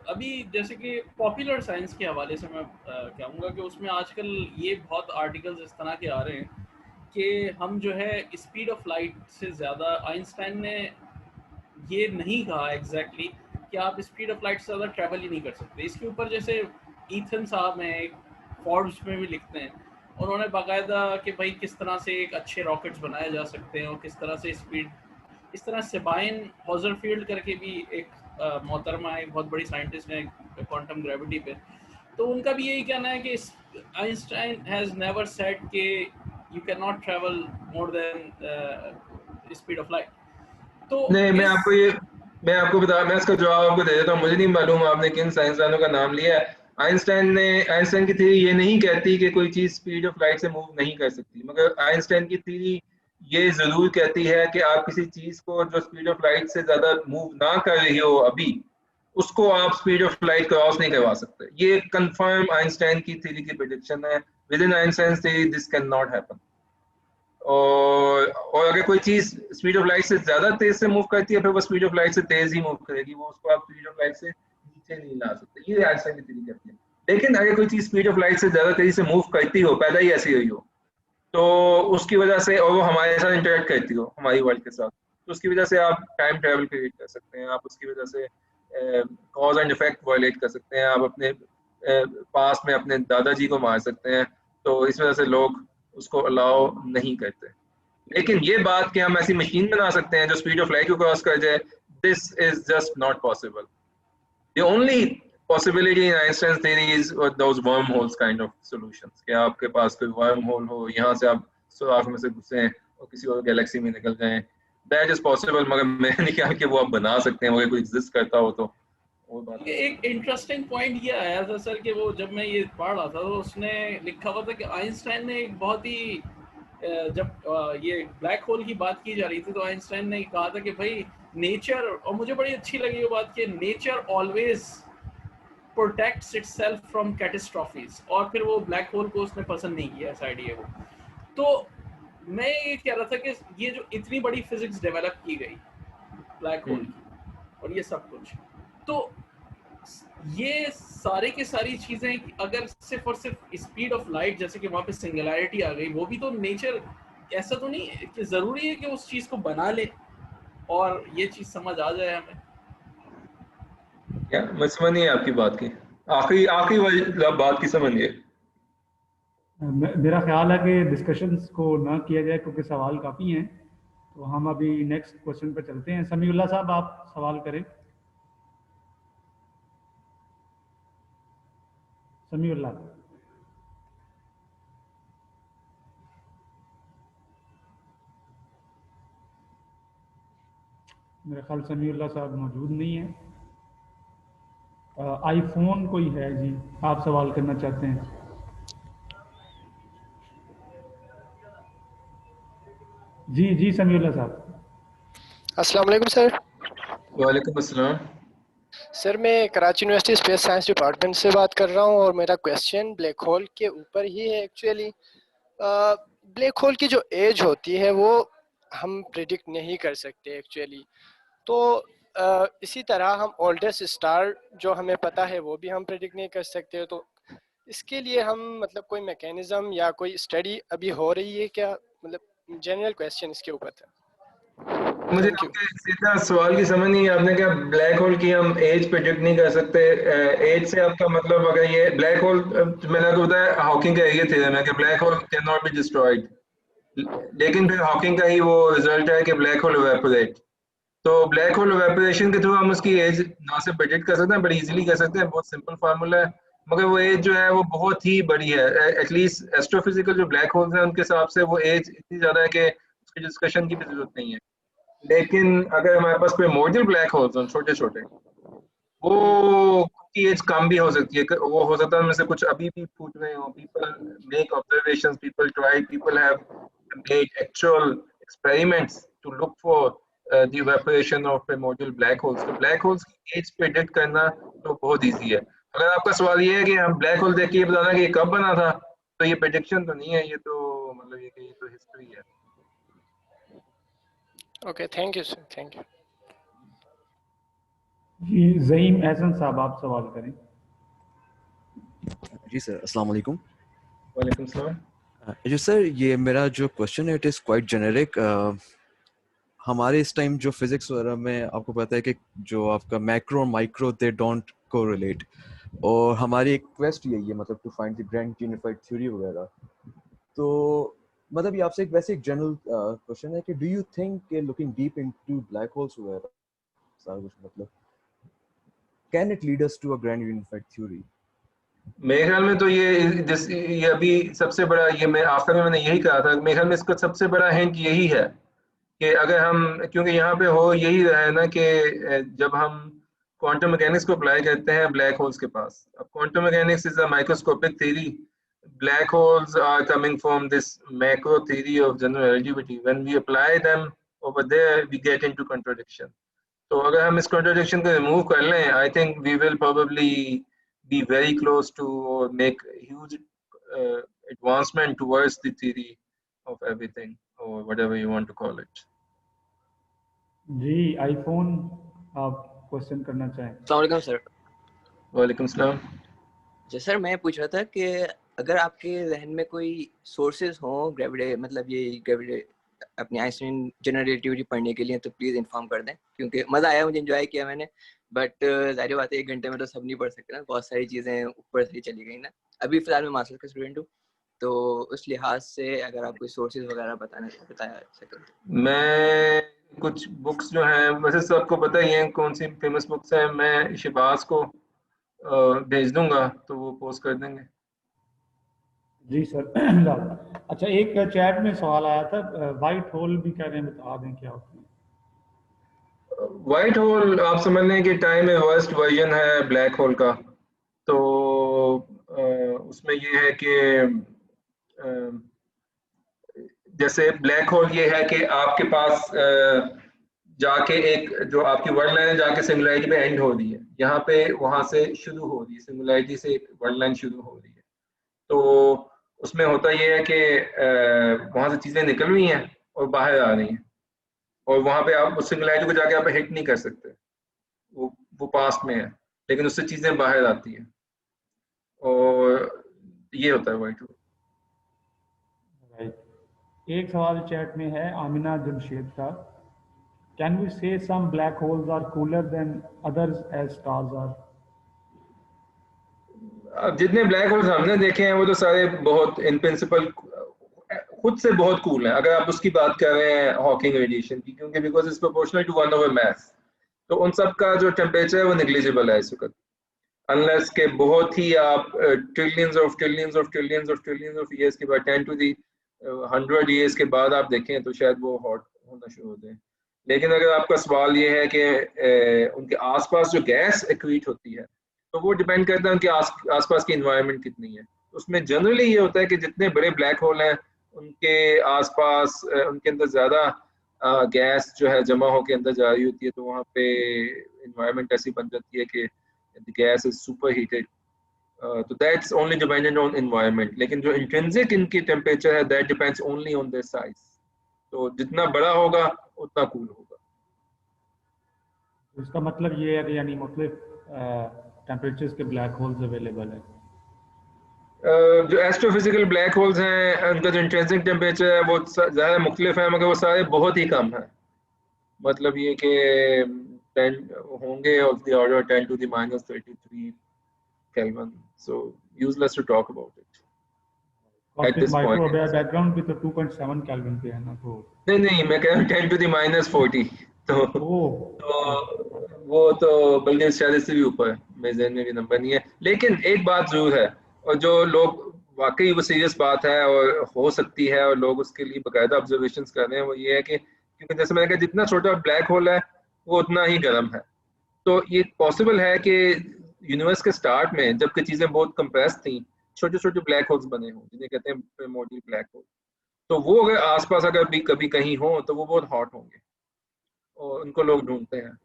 अभी जैसे कि पॉपुलर साइंस के हवाले से मैं कहूँगा कि उसमें आजकल ये बहुत आर्टिकल्स इस तरह के आ रहे हैं कि हम जो है स्पीड ऑफ लाइट से ज़्यादा, आइंस्टाइन ने ये नहीं कहा एग्जैक्टली कि आप स्पीड ऑफ लाइट से ज़्यादा ट्रैवल ही नहीं कर सकते। इसके ऊपर जैसे ईथन साहब हैं, एक फोर्ब्स में भी लिखते हैं, उन्होंने बाकायदा कि भाई किस तरह से एक अच्छे रॉकेट्स बनाए जा सकते हैं और किस तरह से स्पीड, इस तरह सेबाइन हॉजरफील्ड करके भी एक मोहतरमा एक बहुत बड़ी साइंटिस्ट है क्वांटम ग्रेविटी पे, तो उनका भी यही कहना है कि आइंस्टाइन हैज़ नेवर सेड कि you can not travel more than speed of light. तो नहीं, मैं आपको बता, मैं इसका जवाब आपको दे देता हूँ। मुझे नहीं मालूम आपने किन साइंसदानों का नाम लिया है। आइंस्टाइन की थ्योरी ये नहीं कहती कि कोई चीज स्पीड ऑफ लाइट से मूव नहीं कर सकती, मगर आइंस्टाइन की थ्योरी ये जरूर कहती है कि आप किसी चीज को जो स्पीड ऑफ लाइट से ज्यादा मूव ना कर रही हो अभी, उसको आप स्पीड ऑफ लाइट क्रॉस नहीं करवा सकते। ये कंफर्म आइंस्टाइन की थ्योरी की प्रेडिक्शन है। With in Einstein theory this can not happen. और अगर कोई चीज स्पीड ऑफ लाइट से ज्यादा तेज से मूव करती है, फिर वो स्पीड ऑफ लाइट से तेज ही मूव करेगी, वो उसको आप स्पीड ऑफ लाइट से नीचे नहीं ला सकते। ये आइंस्टाइन की थ्योरी कहती है। लेकिन अगर कोई चीज स्पीड ऑफ लाइट से ज्यादा तेजी से मूव करती हो, पैदा ही ऐसी हुई हो, तो उसकी वजह से, और वो हमारे साथ इंटरेक्ट करती हो हमारी वर्ल्ड के साथ, तो उसकी वजह से आप टाइम ट्रेवल क्रिएट कर सकते हैं, आप उसकी वजह से कॉज एंड इफेक्ट वायलेट कर सकते हैं, आप अपने पास में अपने दादाजी को मार सकते हैं। तो इस वजह से लोग उसको अलाउ नहीं करते। लेकिन ये बात कि हम ऐसी मशीन बना सकते हैं जो स्पीड ऑफ लाइट को क्रॉस कर जाए, this is just not possible. The only possibility in Einstein's theory is those wormholes kind of solutions, कि आपके पास कोई wormhole हो, यहाँ से आप सुराख में से घुसे और किसी और गैलेक्सी में निकल जाएं, that is possible, मगर मैं नहीं ख्याल कि वो आप बना सकते हैं, मगर कोई एग्जिस्ट करता हो तो वो बात। एक इंटरेस्टिंग पॉइंट ये आया था सर कि वो जब मैं ये पढ़ रहा था तो उसने लिखा हुआ था कि आइंस्टाइन ने एक बहुत ही, जब ये ब्लैक होल की बात की जा रही थी तो आइंस्टाइन ने कहा था कि भाई नेचर, और मुझे बड़ी अच्छी लगी वो बात कि nature always protects itself from catastrophes, और फिर वो ब्लैक होल को उसने पसंद नहीं किया इस आइडिया को। तो मैं ये कह रहा था कि ये जो इतनी बड़ी फिजिक्स डेवलप की गई ब्लैक होल की और ये सब कुछ, तो ये सारे के सारी चीजें अगर सिर्फ और सिर्फ स्पीड ऑफ लाइट, जैसे कि वहाँ पे सिंगुलैरिटी आ गई, वो भी तो नेचर, ऐसा तो नहीं कि जरूरी है कि उस चीज को बना ले और ये चीज समझ आ जाए हमें। क्या मैं समझ नहीं आपकी बात की, आखिरी आखिरी वाली बात की समझिए। मेरा ख्याल है कि डिस्कशंस को ना किया जाए क्योंकि सवाल काफ़ी हैं, तो हम अभी नेक्स्ट क्वेश्चन पर चलते हैं। समीउल्लाह साहब, आप सवाल करें। समीउल्लाह। मेरा ख्याल समीउल्लाह साहब मौजूद नहीं है। आईफोन कोई है जी, आप सवाल करना चाहते हैं? जी जी समीउल्लाह साहब। अस्सलाम वालेकुम सर। वालेकुम अस्सलाम। सर मैं Karachi university space science department से बात कर रहा हूँ और मेरा क्वेश्चन ब्लैक होल के ऊपर ही है एक्चुअली। ब्लैक होल की जो एज होती है वो हम प्रिडिक्ट नहीं कर सकते एक्चुअली, तो इसी तरह हम ओल्डेस्ट स्टार जो हमें पता है वो भी हम प्रिडिक्ट नहीं कर सकते, तो इसके लिए हम मतलब कोई मैकेनिज्म या कोई स्टडी अभी हो रही है क्या? मतलब जनरल क्वेश्चन इसके ऊपर था। मुझे थैंक यू। आपके सीधा सवाल की समझ नहीं, आपने क्या ब्लैक होल की हम एज प्रिडिक्ट नहीं कर सकते? एज से आपका मतलब, अगर ये ब्लैक होल, मैंने आपको बताया हॉकिंग का ये थ्योरम है कि black whole can not be destroyed, लेकिन फिर हॉकिंग का ही वो रिजल्ट है कि ब्लैक होल इवेपोरेट। तो ब्लैक होल इवेपोरेशन के थ्रू हम उसकी एज ना से प्रेडिक्ट कर सकते हैं, बड़ी इजीली कर सकते हैं, बहुत सिंपल फार्मूला है। मगर वो एज जो है वो बहुत ही बड़ी है, एटलीस्ट एस्ट्रोफिजिकल जो ब्लैक होल्स हैं उनके हिसाब से वो एज इतनी ज़्यादा है कि उसकी डिस्कशन की भी जरूरत नहीं है। लेकिन अगर हमारे पास कोई मॉड्यूल ब्लैक होल्स हैं छोटे छोटे, वो की एज कम भी हो सकती है, वो हो सकता है उनमें से कुछ अभी भी फूट रहे हो। People make observations, people try, people have made actual experiments to look for the evaporation of primordial black holes. तो ब्लैक होल्स की एज प्रेडिक्ट करना तो बहुत इजी है। अगर आपका सवाल ये है कि हम ब्लैक होल देख के ये बताना कि ये कब बना था, तो ये प्रेडिक्शन तो नहीं है, ये तो मतलब ये कि ये तो हिस्ट्री है। Okay, thank you sir, thank you. जी ज़हीम एहसन साहब, आप सवाल करें। जी सर, अस्सलाम वालेकुम। वालेकुम सलाम। जी सर, ये मेरा जो क्वेश्चन है इट इज़ क्वाइट जेनेरिक। हमारे इस टाइम जो फिजिक्स वगैरह में आपको पता है कि जो आपका मैक्रो और माइक्रो दे डोंट कोरिलेट, और हमारी एक क्वेस्ट यही है मतलब to find the grand unified theory वगैरह। तो मतलब ये आपसे एक वैसे एक जनरल क्वेश्चन है कि डू यू थिंक कि looking deep into black holes वगैरह सारा कुछ मतलब can it lead us to a grand unified theory? मेरे ख्याल में तो ये अभी सबसे बड़ा, ये मैं आखिर में मैंने यही कहा था, मेरे ख्याल में इसका सबसे बड़ा हिंट यही है कि अगर हम, क्योंकि यहाँ पे हो यही रहा है ना कि जब हम क्वांटम मैकेनिक्स को अप्लाई करते हैं ब्लैक होल्स के पास, अब quantum mechanics is a microscopic theory, black holes are coming from this macro theory of general relativity, when we apply them over there we get into contradiction. तो अगर हम इस कॉन्ट्रडिक्शन को रिमूव कर लें, I think we will probably be very close to or make huge advancement towards the theory of everything, or whatever you want to call it. जी iPhone, आप question करना चाहें? अस्सलाम वालेकुम सर। वालेकुम सलाम। जी सर, मैं पूछ रहा था कि अगर आपके जहन में कोई सोर्सेज हों ग्रेविटी, मतलब ये ग्रेविटी अपनी आइंस्टाइन जनरल रिलेटिविटी पढ़ने के लिए, तो प्लीज़ इन्फॉर्म कर दें, क्योंकि मज़ा आया, मुझे एंजॉय किया मैंने। बट ज़ाहिर बात है 1 घंटे में तो सब नहीं पढ़ सकते ना, बहुत सारी चीज़ें ऊपर से चली गई ना। अभी फ़िलहाल मैं मास्टर्स का स्टूडेंट हूँ, तो उस लिहाज से अगर आप कोई सोर्सेज वगैरह बताया सकें। मैं कुछ बुक्स जो हैं, वैसे सबको पता ही है कौन सी फेमस बुक्स हैं, मैं शहबाज को भेज दूंगा तो वो पोस्ट कर देंगे। जी सर। अच्छा, एक चैट में सवाल आया था, वाइट होल भी कह रहे हैं, बता दें क्या होता है? व्हाइट होल आप समझ लें कि टाइम रिवर्स्ड वर्जन है ब्लैक होल का। तो उसमें ये है कि जैसे ब्लैक होल ये है कि आपके पास जाके एक जो आपकी वर्ल्ड लाइन है जाके सिंगुलैरिटी पे एंड हो रही है, यहाँ पे वहां से शुरू हो रही है, सिंगुलैरिटी से एक वर्ल्ड लाइन शुरू हो रही है। तो उसमें होता ये है कि वहां से चीजें निकल रही हैं और बाहर आ रही हैं, और वहां पे आप उस सिंगुलैरिटी को जाके आप हिट नहीं कर सकते, वो पास्ट में है, लेकिन उससे चीजें बाहर आती हैं, और ये होता है व्हाइट होल। राइट। एक सवाल चैट में है आमिना जमशेद का, Can we say some black holes are cooler than others as stars are? अब जितने ब्लैक होल्स हमने देखे हैं वो तो सारे बहुत इन प्रिंसिपल खुद से बहुत कूल हैं, अगर आप उसकी बात कर रहे हैं हॉकिंग रेडिएशन की, क्योंकि because it's proportional to 1/mass, तो उन सब का जो टेम्परेचर है वो निग्लिजिबल है इस वक्त, अनलेस के बहुत ही आप ट्रिलियंस ऑफ ईयर्स के बाद 10 to the 100 ईयर्स के बाद आप देखें तो शायद वो हॉट होना शुरू हो जाए। लेकिन अगर आपका सवाल ये है कि उनके आसपास जो गैस एक्रीट होती है तो वो डिपेंड करता है उनके आसपास की इन्वायरमेंट कितनी है। उसमें जनरली ये होता है कि जितने बड़े ब्लैक होल हैं उनके आसपास उनके अंदर ज़्यादा गैस जो है जमा होकर अंदर जा रही होती है, तो वहाँ पे इन्वायरमेंट ऐसी बन जाती है कि the gas is superheated, so that's only dependent on environment. लेकिन जो intrinsic इनकी temperature है that depends only on their size, तो जितना बड़ा होगा उतना कूल होगा। इसका मतलब ये है कि यानी मुख्तलिफ टेम्परेचर्स के ब्लैक होल्स अवेलेबल है। जो एस्ट्रोफिजिकल ब्लैक होल्स हैं उनका जो इंट्रिंसिक टेम्परेचर है वो ज़्यादा मुख्तलिफ है, मगर वो सारे बहुत ही कम है। मतलब ये कि 10 होंगे of the order 10 to the minus 33 Kelvin, so useless to talk about it at this point. Background भी तो 2.7 केल्विन पे है ना, तो नहीं मैं कह रहा हूँ 10 to the minus 40, तो वो तो बल्कि शायद इससे भी ऊपर है, मेरे ज़हन में भी नंबर नहीं है। लेकिन एक बात जरूर है, और जो लोग वाकई वो सीरियस बात है और हो सकती है और लोग उसके लिए बाकायदा ऑब्जर्वेशंस कर रहे हैं, वो ये है कि क्योंकि जैसे मैंने कहा जितना छोटा ब्लैक होल है वो उतना ही गर्म है, तो ये पॉसिबल है कि यूनिवर्स के स्टार्ट में जबकि चीज़ें बहुत कंप्रेस थी छोटे छोटे ब्लैक होल्स बने हों जिन्हें कहते हैं प्रिमोर्डियल ब्लैक होल, तो वो अगर आसपास अगर भी कभी कहीं हो तो वो बहुत हॉट होंगे और उनको लोग ढूंढते हैं।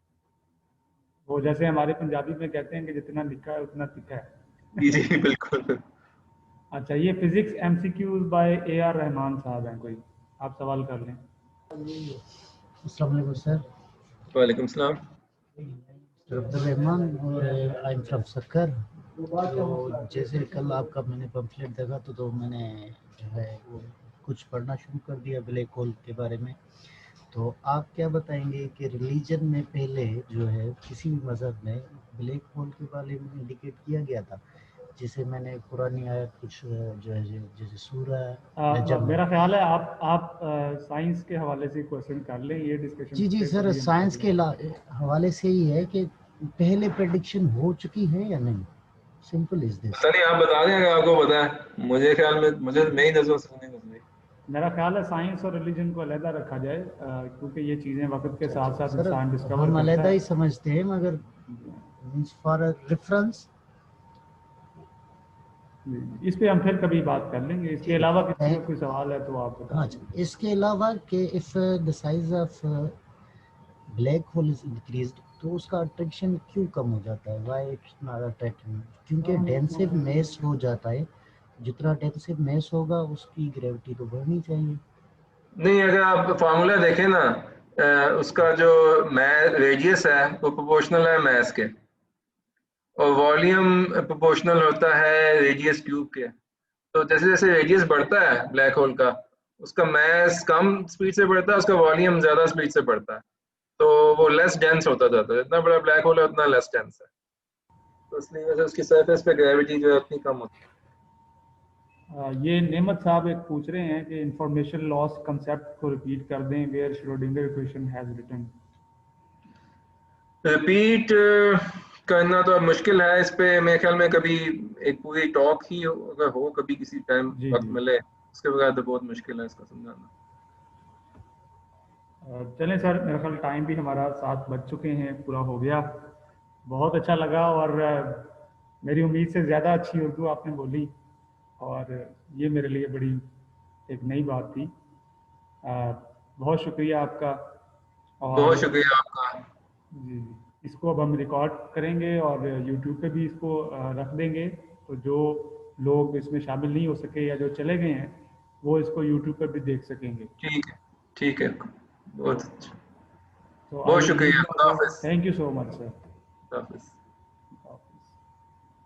वो जैसे हमारे पंजाबी में कहते हैं कि जितना लिखा है उतना तिखा है। जी बिल्कुल। अच्छा, ये physics MCQs by AR Rahman साहब हैं, कोई आप सवाल कर लें। अस्सलाम वालेकुम सर। वालेकुम सलाम। अब्दुल रहमान और आई एम फ्रॉम सक्कर। तो जैसे कल आपका मैंने पम्फलेट देखा तो मैंने जो है वो कुछ पढ़ना शुरू कर दिया ब्लैक होल के बारे में। तो आप क्या बताएंगे कि रिलीजन में पहले जो है किसी भी मज़हब में ब्लैक होल के बारे में इंडिकेट किया गया था, जिसे मैंने पुरानी आयत कुछ जो है जैसे सूरह मेरा ख्याल है आप साइंस के हवाले से क्वेश्चन कर लें, ये डिस्कशन। जी सर, साइंस के हवाले से ही है कि पहले प्रेडिक्शन हो चुकी है या नहीं, सिंपल इज दिस। सर आप बता दें अगर आपको पता है, मुझे ख्याल में मुझे नई नजरों से नहीं समझ। मेरा ख्याल है साइंस और रिलीजन को अलग रखा जाए, क्योंकि ये चीज़ें वक्त के साथ साथ इंसान डिस्कवर हम अलग ही समझते हैं, मगर फॉर रेफरेंस इस पे हम फिर कभी बात कर लेंगे। इसके अलावा किसी का कोई सवाल है तो आप बताएं। हाँ, इसके अलावा कि if the size of black whole is increased तो उसका अट्रैक्शन क्यों कम हो जाता है, व्हाई इट्स नॉट अट्रैक्टिंग? क्योंकि डेंसिव मैस हो जाता है, जितना डेंसिव मैस होगा उसकी ग्रेविटी तो बढ़नी चाहिए। नहीं, अगर आप फार्मूला देखें ना, उसका जो रेडियस है वो प्रोपोर्शनल है मैस के, और वॉल्यूम प्रोपोर्शनल होता है रेडियस क्यूब के। तो जैसे जैसे रेडियस बढ़ता है ब्लैक होल का, उसका मैस कम स्पीड से बढ़ता है, उसका वॉल्यूम ज़्यादा स्पीड से बढ़ता है, तो वो लेस डेंस होता जाता है। जितना बड़ा ब्लैक होल है उतना लेस डेंस है, तो इसलिए वजह से उसकी सरफेस पे ग्रेविटी जो है उतनी कम होती है। ये नेमत साहब एक पूछ रहे हैं कि इंफॉर्मेशन लॉस कंसेप्ट को रिपीट कर दें, where Schrodinger equation has written. Repeat करना तो अब मुश्किल है, इस पे मेरे ख्याल में कभी एक पूरी टॉक ही अगर हो कभी किसी टाइम वक्त मिले, उसके बगैर तो बहुत मुश्किल है इसका समझाना। चलें सर, मेरा ख्याल टाइम भी हमारा 7 बज चुके हैं, पूरा हो गया। बहुत अच्छा लगा और मेरी उम्मीद से ज़्यादा अच्छी उर्दू आपने बोली, और ये मेरे लिए बड़ी एक नई बात थी। बहुत शुक्रिया आपका। और बहुत शुक्रिया आपका जी। इसको अब हम रिकॉर्ड करेंगे और यूट्यूब पे भी इसको रख देंगे, तो जो लोग इसमें शामिल नहीं हो सके या जो चले गए हैं वो इसको यूट्यूब पर भी देख सकेंगे। ठीक है, बहुत अच्छा, बहुत शुक्रिया। Thank you so much sir.